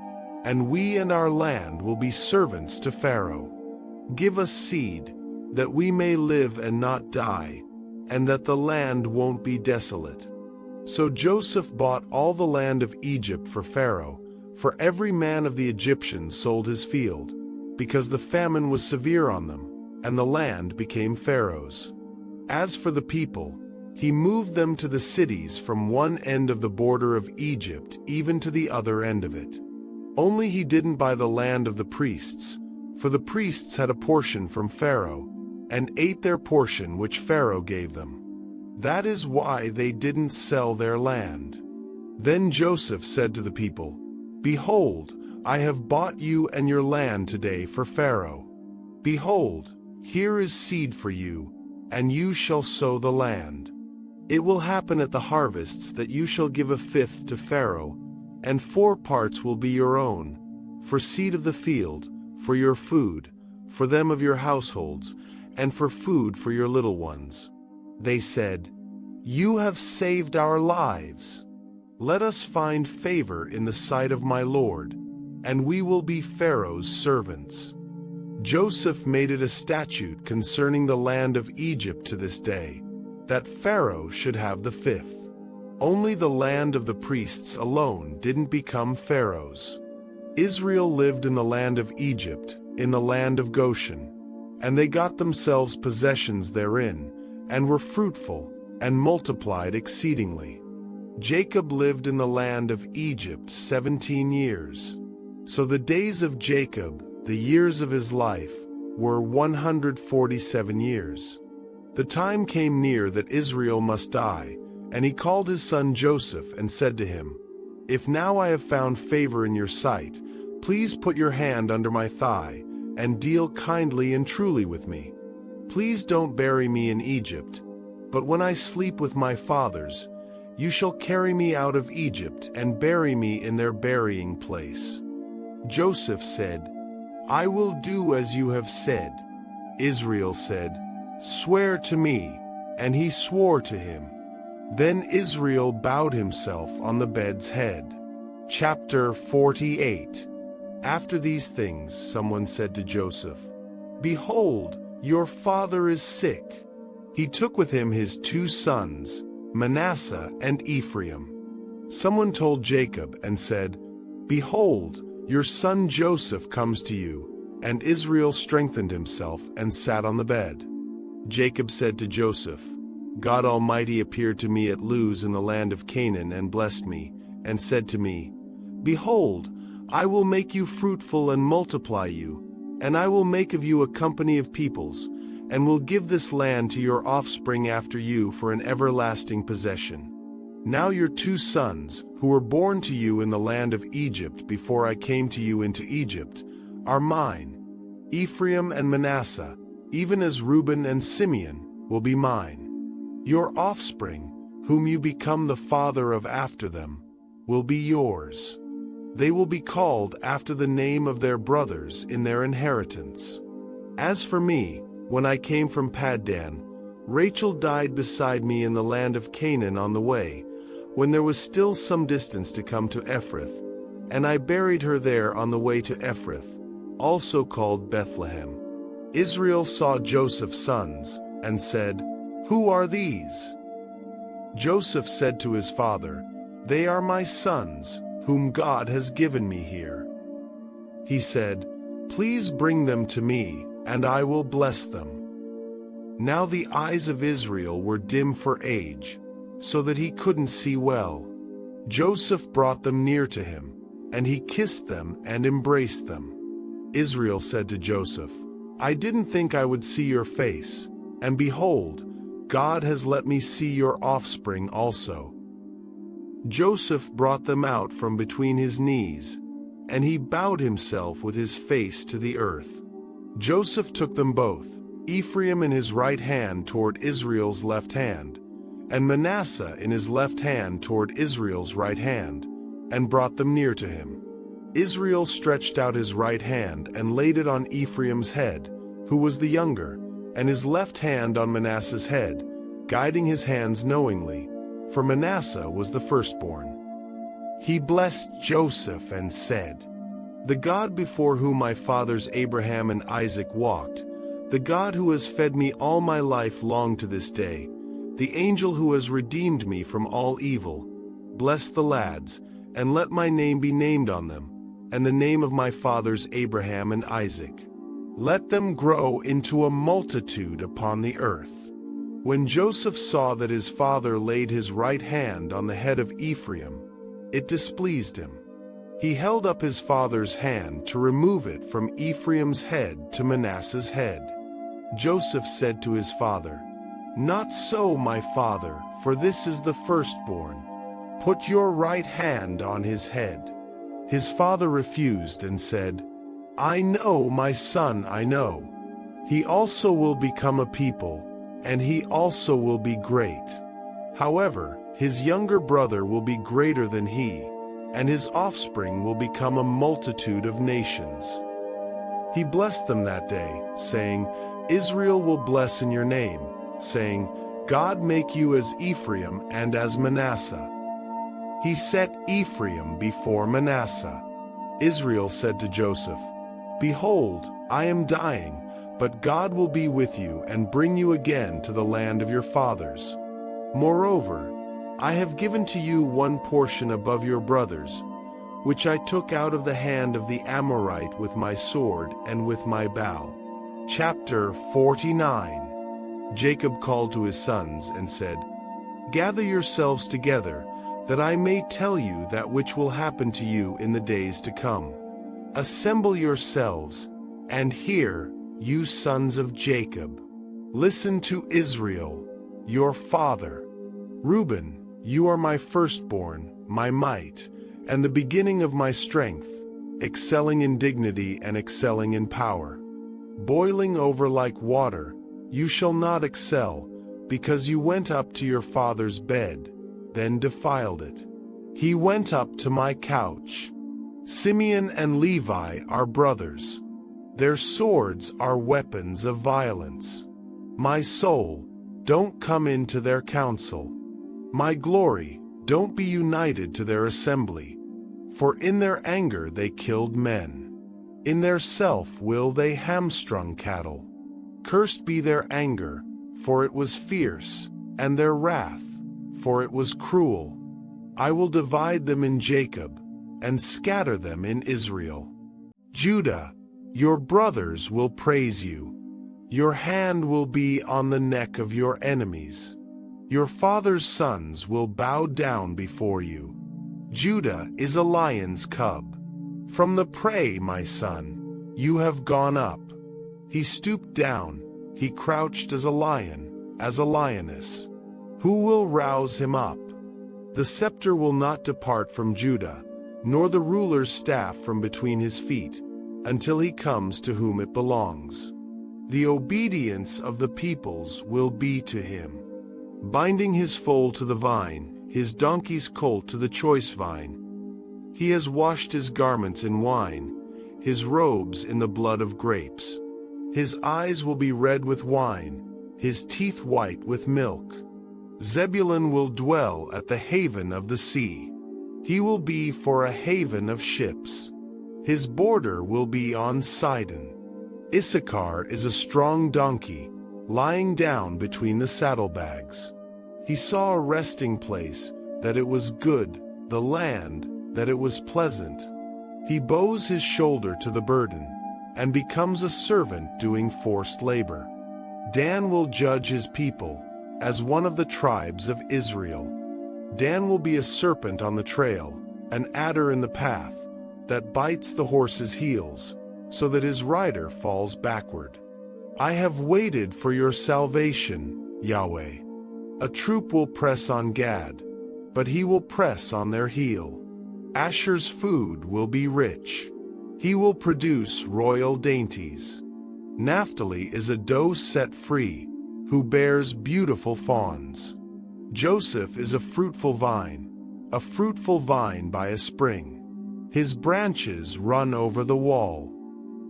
and we and our land will be servants to Pharaoh. Give us seed, that we may live and not die, and that the land won't be desolate." So Joseph bought all the land of Egypt for Pharaoh, for every man of the Egyptians sold his field, because the famine was severe on them, and the land became Pharaoh's. As for the people, he moved them to the cities from one end of the border of Egypt even to the other end of it. Only he didn't buy the land of the priests, for the priests had a portion from Pharaoh, and ate their portion which Pharaoh gave them. That is why they didn't sell their land. Then Joseph said to the people, "Behold, I have bought you and your land today for Pharaoh. Behold, here is seed for you, and you shall sow the land. It will happen at the harvests that you shall give a fifth to Pharaoh, and 4 parts will be your own, for seed of the field, for your food, for them of your households, and for food for your little ones." They said, "You have saved our lives. Let us find favor in the sight of my lord, and we will be Pharaoh's servants." Joseph made it a statute concerning the land of Egypt to this day, that Pharaoh should have the fifth. Only the land of the priests alone didn't become Pharaoh's. Israel lived in the land of Egypt, in the land of Goshen, and they got themselves possessions therein, and were fruitful, and multiplied exceedingly. Jacob lived in the land of Egypt 17 years. So the days of Jacob, the years of his life, were 147 years. The time came near that Israel must die, And he called his son Joseph and said to him, "If now I have found favor in your sight, please put your hand under my thigh, and deal kindly and truly with me. Please don't bury me in Egypt, but when I sleep with my fathers, you shall carry me out of Egypt and bury me in their burying place." Joseph said, "I will do as you have said." Israel said, "Swear to me," and he swore to him. Then Israel bowed himself on the bed's head. Chapter 48. After these things, someone said to Joseph, "Behold, your father is sick." He took with him his 2 sons, Manasseh and Ephraim. Someone told Jacob and said, "Behold, your son Joseph comes to you." And Israel strengthened himself and sat on the bed. Jacob said to Joseph, "God Almighty appeared to me at Luz in the land of Canaan and blessed me, and said to me, 'Behold, I will make you fruitful and multiply you, and I will make of you a company of peoples, and will give this land to your offspring after you for an everlasting possession.' Now your 2 sons, who were born to you in the land of Egypt before I came to you into Egypt, are mine. Ephraim and Manasseh, even as Reuben and Simeon, will be mine. Your offspring, whom you become the father of after them, will be yours. They will be called after the name of their brothers in their inheritance. As for me, when I came from Paddan, Rachel died beside me in the land of Canaan on the way, when there was still some distance to come to Ephrath, and I buried her there on the way to Ephrath, also called Bethlehem." Israel saw Joseph's sons, and said, "Who are these?" Joseph said to his father, "They are my sons, whom God has given me here." He said, "Please bring them to me, and I will bless them." Now the eyes of Israel were dim for age, so that he couldn't see well. Joseph brought them near to him, and he kissed them and embraced them. Israel said to Joseph, "I didn't think I would see your face, and behold, God has let me see your offspring also." Joseph brought them out from between his knees, and he bowed himself with his face to the earth. Joseph took them both, Ephraim in his right hand toward Israel's left hand, and Manasseh in his left hand toward Israel's right hand, and brought them near to him. Israel stretched out his right hand and laid it on Ephraim's head, who was the younger, and his left hand on Manasseh's head, guiding his hands knowingly, for Manasseh was the firstborn. He blessed Joseph and said, "The God before whom my fathers Abraham and Isaac walked, the God who has fed me all my life long to this day, the angel who has redeemed me from all evil, bless the lads, and let my name be named on them, and the name of my fathers Abraham and Isaac. Let them grow into a multitude upon the earth." When Joseph saw that his father laid his right hand on the head of Ephraim, it displeased him. He held up his father's hand to remove it from Ephraim's head to Manasseh's head. Joseph said to his father, "Not so, my father, for this is the firstborn. Put your right hand on his head." His father refused and said, "I know, my son, I know. He also will become a people, and he also will be great. However, his younger brother will be greater than he, and his offspring will become a multitude of nations." He blessed them that day, saying, "Israel will bless in your name," saying, "God make you as Ephraim and as Manasseh." He set Ephraim before Manasseh. Israel said to Joseph, "Behold, I am dying, but God will be with you and bring you again to the land of your fathers. Moreover, I have given to you one portion above your brothers, which I took out of the hand of the Amorite with my sword and with my bow." Chapter 49. Jacob called to his sons and said, "Gather yourselves together, that I may tell you that which will happen to you in the days to come. Assemble yourselves, and hear, you sons of Jacob. Listen to Israel, your father. Reuben, You are my firstborn, my might, and the beginning of my strength, excelling in dignity and excelling in power. Boiling over like water, you shall not excel, because you went up to your father's bed, then defiled it. He went up to my couch. Simeon and Levi are brothers. Their swords are weapons of violence. My soul, don't come into their council. My glory, don't be united to their assembly. For in their anger they killed men. In their self-will they hamstrung cattle. Cursed be their anger, for it was fierce, and their wrath, for it was cruel. I will divide them in Jacob, and scatter them in Israel. Judah, your brothers will praise you. Your hand will be on the neck of your enemies. Your father's sons will bow down before you. Judah is a lion's cub. From the prey, my son, you have gone up. He stooped down, he crouched as a lion, as a lioness. Who will rouse him up? The scepter will not depart from Judah, nor the ruler's staff from between his feet, until he comes to whom it belongs. The obedience of the peoples will be to him. Binding his foal to the vine, his donkey's colt to the choice vine. He has washed his garments in wine, his robes in the blood of grapes. His eyes will be red with wine, his teeth white with milk. Zebulun will dwell at the haven of the sea. He will be for a haven of ships. His border will be on Sidon. Issachar is a strong donkey, lying down between the saddlebags. He saw a resting place, that it was good, the land, that it was pleasant. He bows his shoulder to the burden, and becomes a servant doing forced labor. Dan will judge his people, as one of the tribes of Israel. Dan will be a serpent on the trail, an adder in the path, that bites the horse's heels, so that his rider falls backward. I have waited for your salvation, Yahweh. A troop will press on Gad, but he will press on their heel. Asher's food will be rich. He will produce royal dainties. Naphtali is a doe set free, who bears beautiful fawns. Joseph is a fruitful vine by a spring. His branches run over the wall.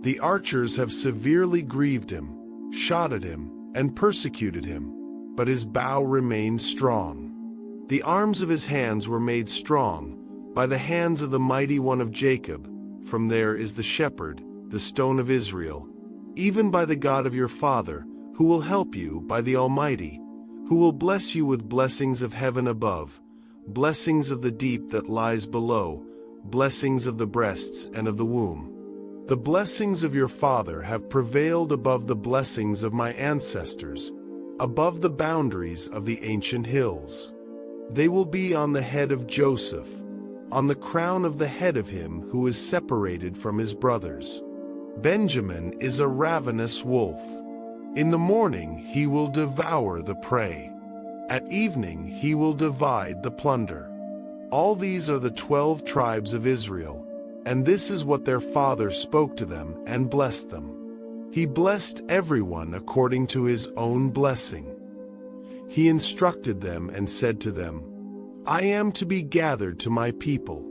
The archers have severely grieved him, shot at him, and persecuted him, but his bow remained strong. The arms of his hands were made strong by the hands of the mighty one of Jacob. From there is the shepherd, the stone of Israel, even by the God of your father, who will help you, by the Almighty, who will bless you with blessings of heaven above, blessings of the deep that lies below, blessings of the breasts and of the womb. The blessings of your father have prevailed above the blessings of my ancestors, above the boundaries of the ancient hills. They will be on the head of Joseph, on the crown of the head of him who is separated from his brothers. Benjamin is a ravenous wolf. In the morning he will devour the prey. At evening he will divide the plunder. All these are the 12 tribes of Israel, and this is what their father spoke to them and blessed them. He blessed everyone according to his own blessing. He instructed them and said to them, I am to be gathered to my people.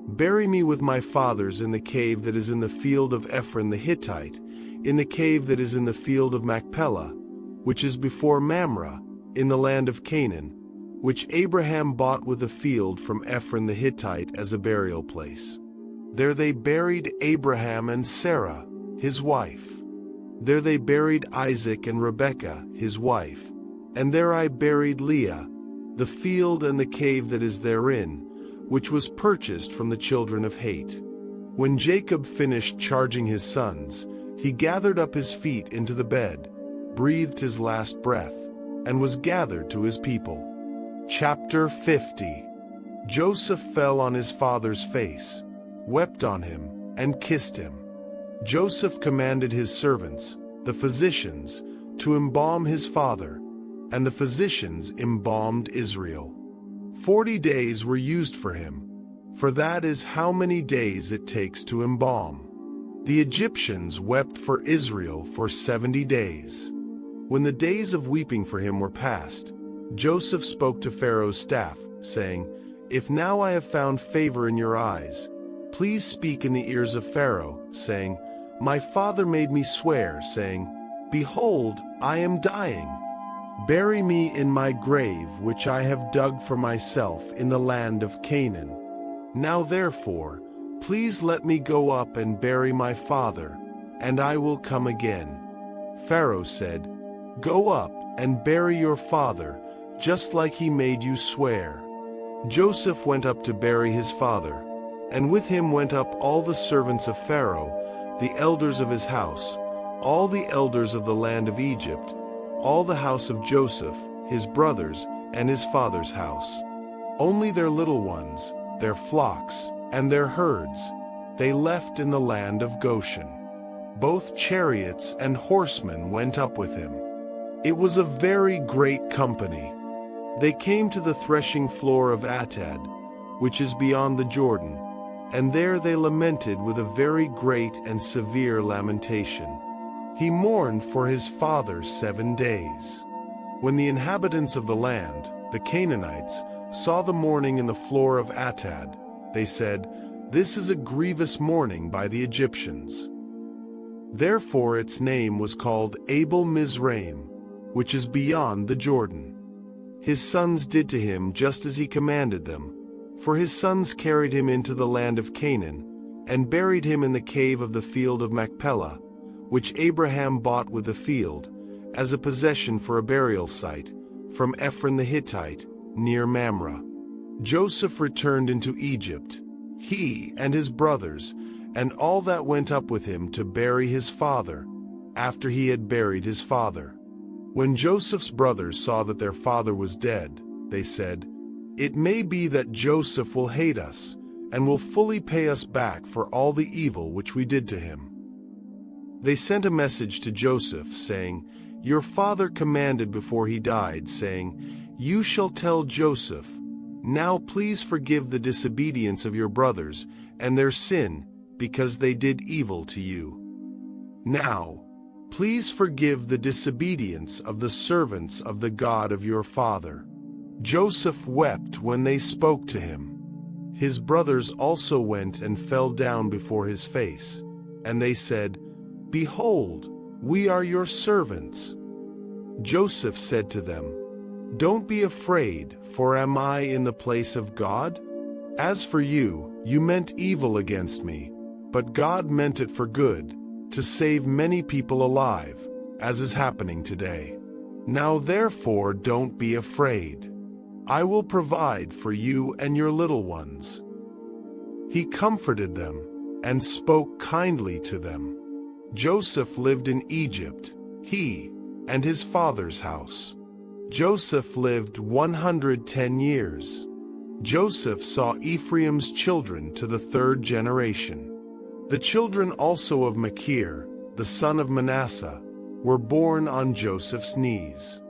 Bury me with my fathers in the cave that is in the field of Ephron the Hittite, in the cave that is in the field of Machpelah, which is before Mamre, in the land of Canaan, which Abraham bought with a field from Ephron the Hittite as a burial place. There they buried Abraham and Sarah, his wife. There they buried Isaac and Rebekah, his wife. And there I buried Leah, the field and the cave that is therein, which was purchased from the children of Heth. When Jacob finished charging his sons, he gathered up his feet into the bed, breathed his last breath, and was gathered to his people. Chapter 50. Joseph fell on his father's face, wept on him, and kissed him. Joseph commanded his servants, the physicians, to embalm his father, and the physicians embalmed Israel. 40 days were used for him, for that is how many days it takes to embalm. The Egyptians wept for Israel for 70 days. When the days of weeping for him were past, Joseph spoke to Pharaoh's staff, saying, "If now I have found favor in your eyes, please speak in the ears of Pharaoh, saying, 'My father made me swear, saying, Behold, I am dying. Bury me in my grave which I have dug for myself in the land of Canaan. Now therefore, please let me go up and bury my father, and I will come again.' Pharaoh said, 'Go up and bury your father, just like he made you swear.' Joseph went up to bury his father, and with him went up all the servants of Pharaoh, the elders of his house, all the elders of the land of Egypt, all the house of Joseph, his brothers, and his father's house. Only their little ones, their flocks, and their herds, they left in the land of Goshen. Both chariots and horsemen went up with him. It was a very great company. They came to the threshing floor of Atad, which is beyond the Jordan, and there they lamented with a very great and severe lamentation. He mourned for his father 7 days. When the inhabitants of the land, the Canaanites, saw the mourning in the floor of Atad, they said, "This is a grievous mourning by the Egyptians." Therefore its name was called Abel Mizraim, which is beyond the Jordan. His sons did to him just as he commanded them, for his sons carried him into the land of Canaan, and buried him in the cave of the field of Machpelah, which Abraham bought with the field, as a possession for a burial site, from Ephron the Hittite, near Mamre. Joseph returned into Egypt, he and his brothers, and all that went up with him to bury his father, after he had buried his father. When Joseph's brothers saw that their father was dead, they said, "It may be that Joseph will hate us, and will fully pay us back for all the evil which we did to him." They sent a message to Joseph, saying, "Your father commanded before he died, saying, 'You shall tell Joseph, now please forgive the disobedience of your brothers and their sin, because they did evil to you. Now, please forgive the disobedience of the servants of the God of your father.' Joseph wept when they spoke to him. His brothers also went and fell down before his face, and they said, 'Behold, we are your servants.' Joseph said to them, 'Don't be afraid, for am I in the place of God? As for you, you meant evil against me, but God meant it for good, to save many people alive, as is happening today. Now therefore don't be afraid. I will provide for you and your little ones.' He comforted them and spoke kindly to them. Joseph lived in Egypt, he and his father's house. Joseph lived 110 years. Joseph saw Ephraim's children to the 3rd generation. The children also of Machir, the son of Manasseh, were born on Joseph's knees.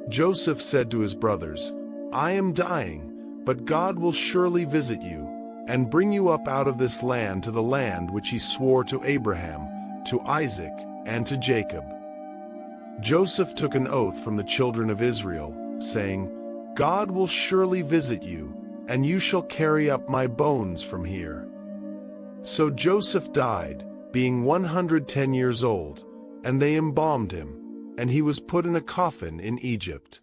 Joseph said to his brothers, "I am dying, but God will surely visit you, and bring you up out of this land to the land which he swore to Abraham, to Isaac, and to Jacob." Joseph took an oath from the children of Israel, saying, "God will surely visit you, and you shall carry up my bones from here." So Joseph died, being 110 years old, and they embalmed him, and he was put in a coffin in Egypt.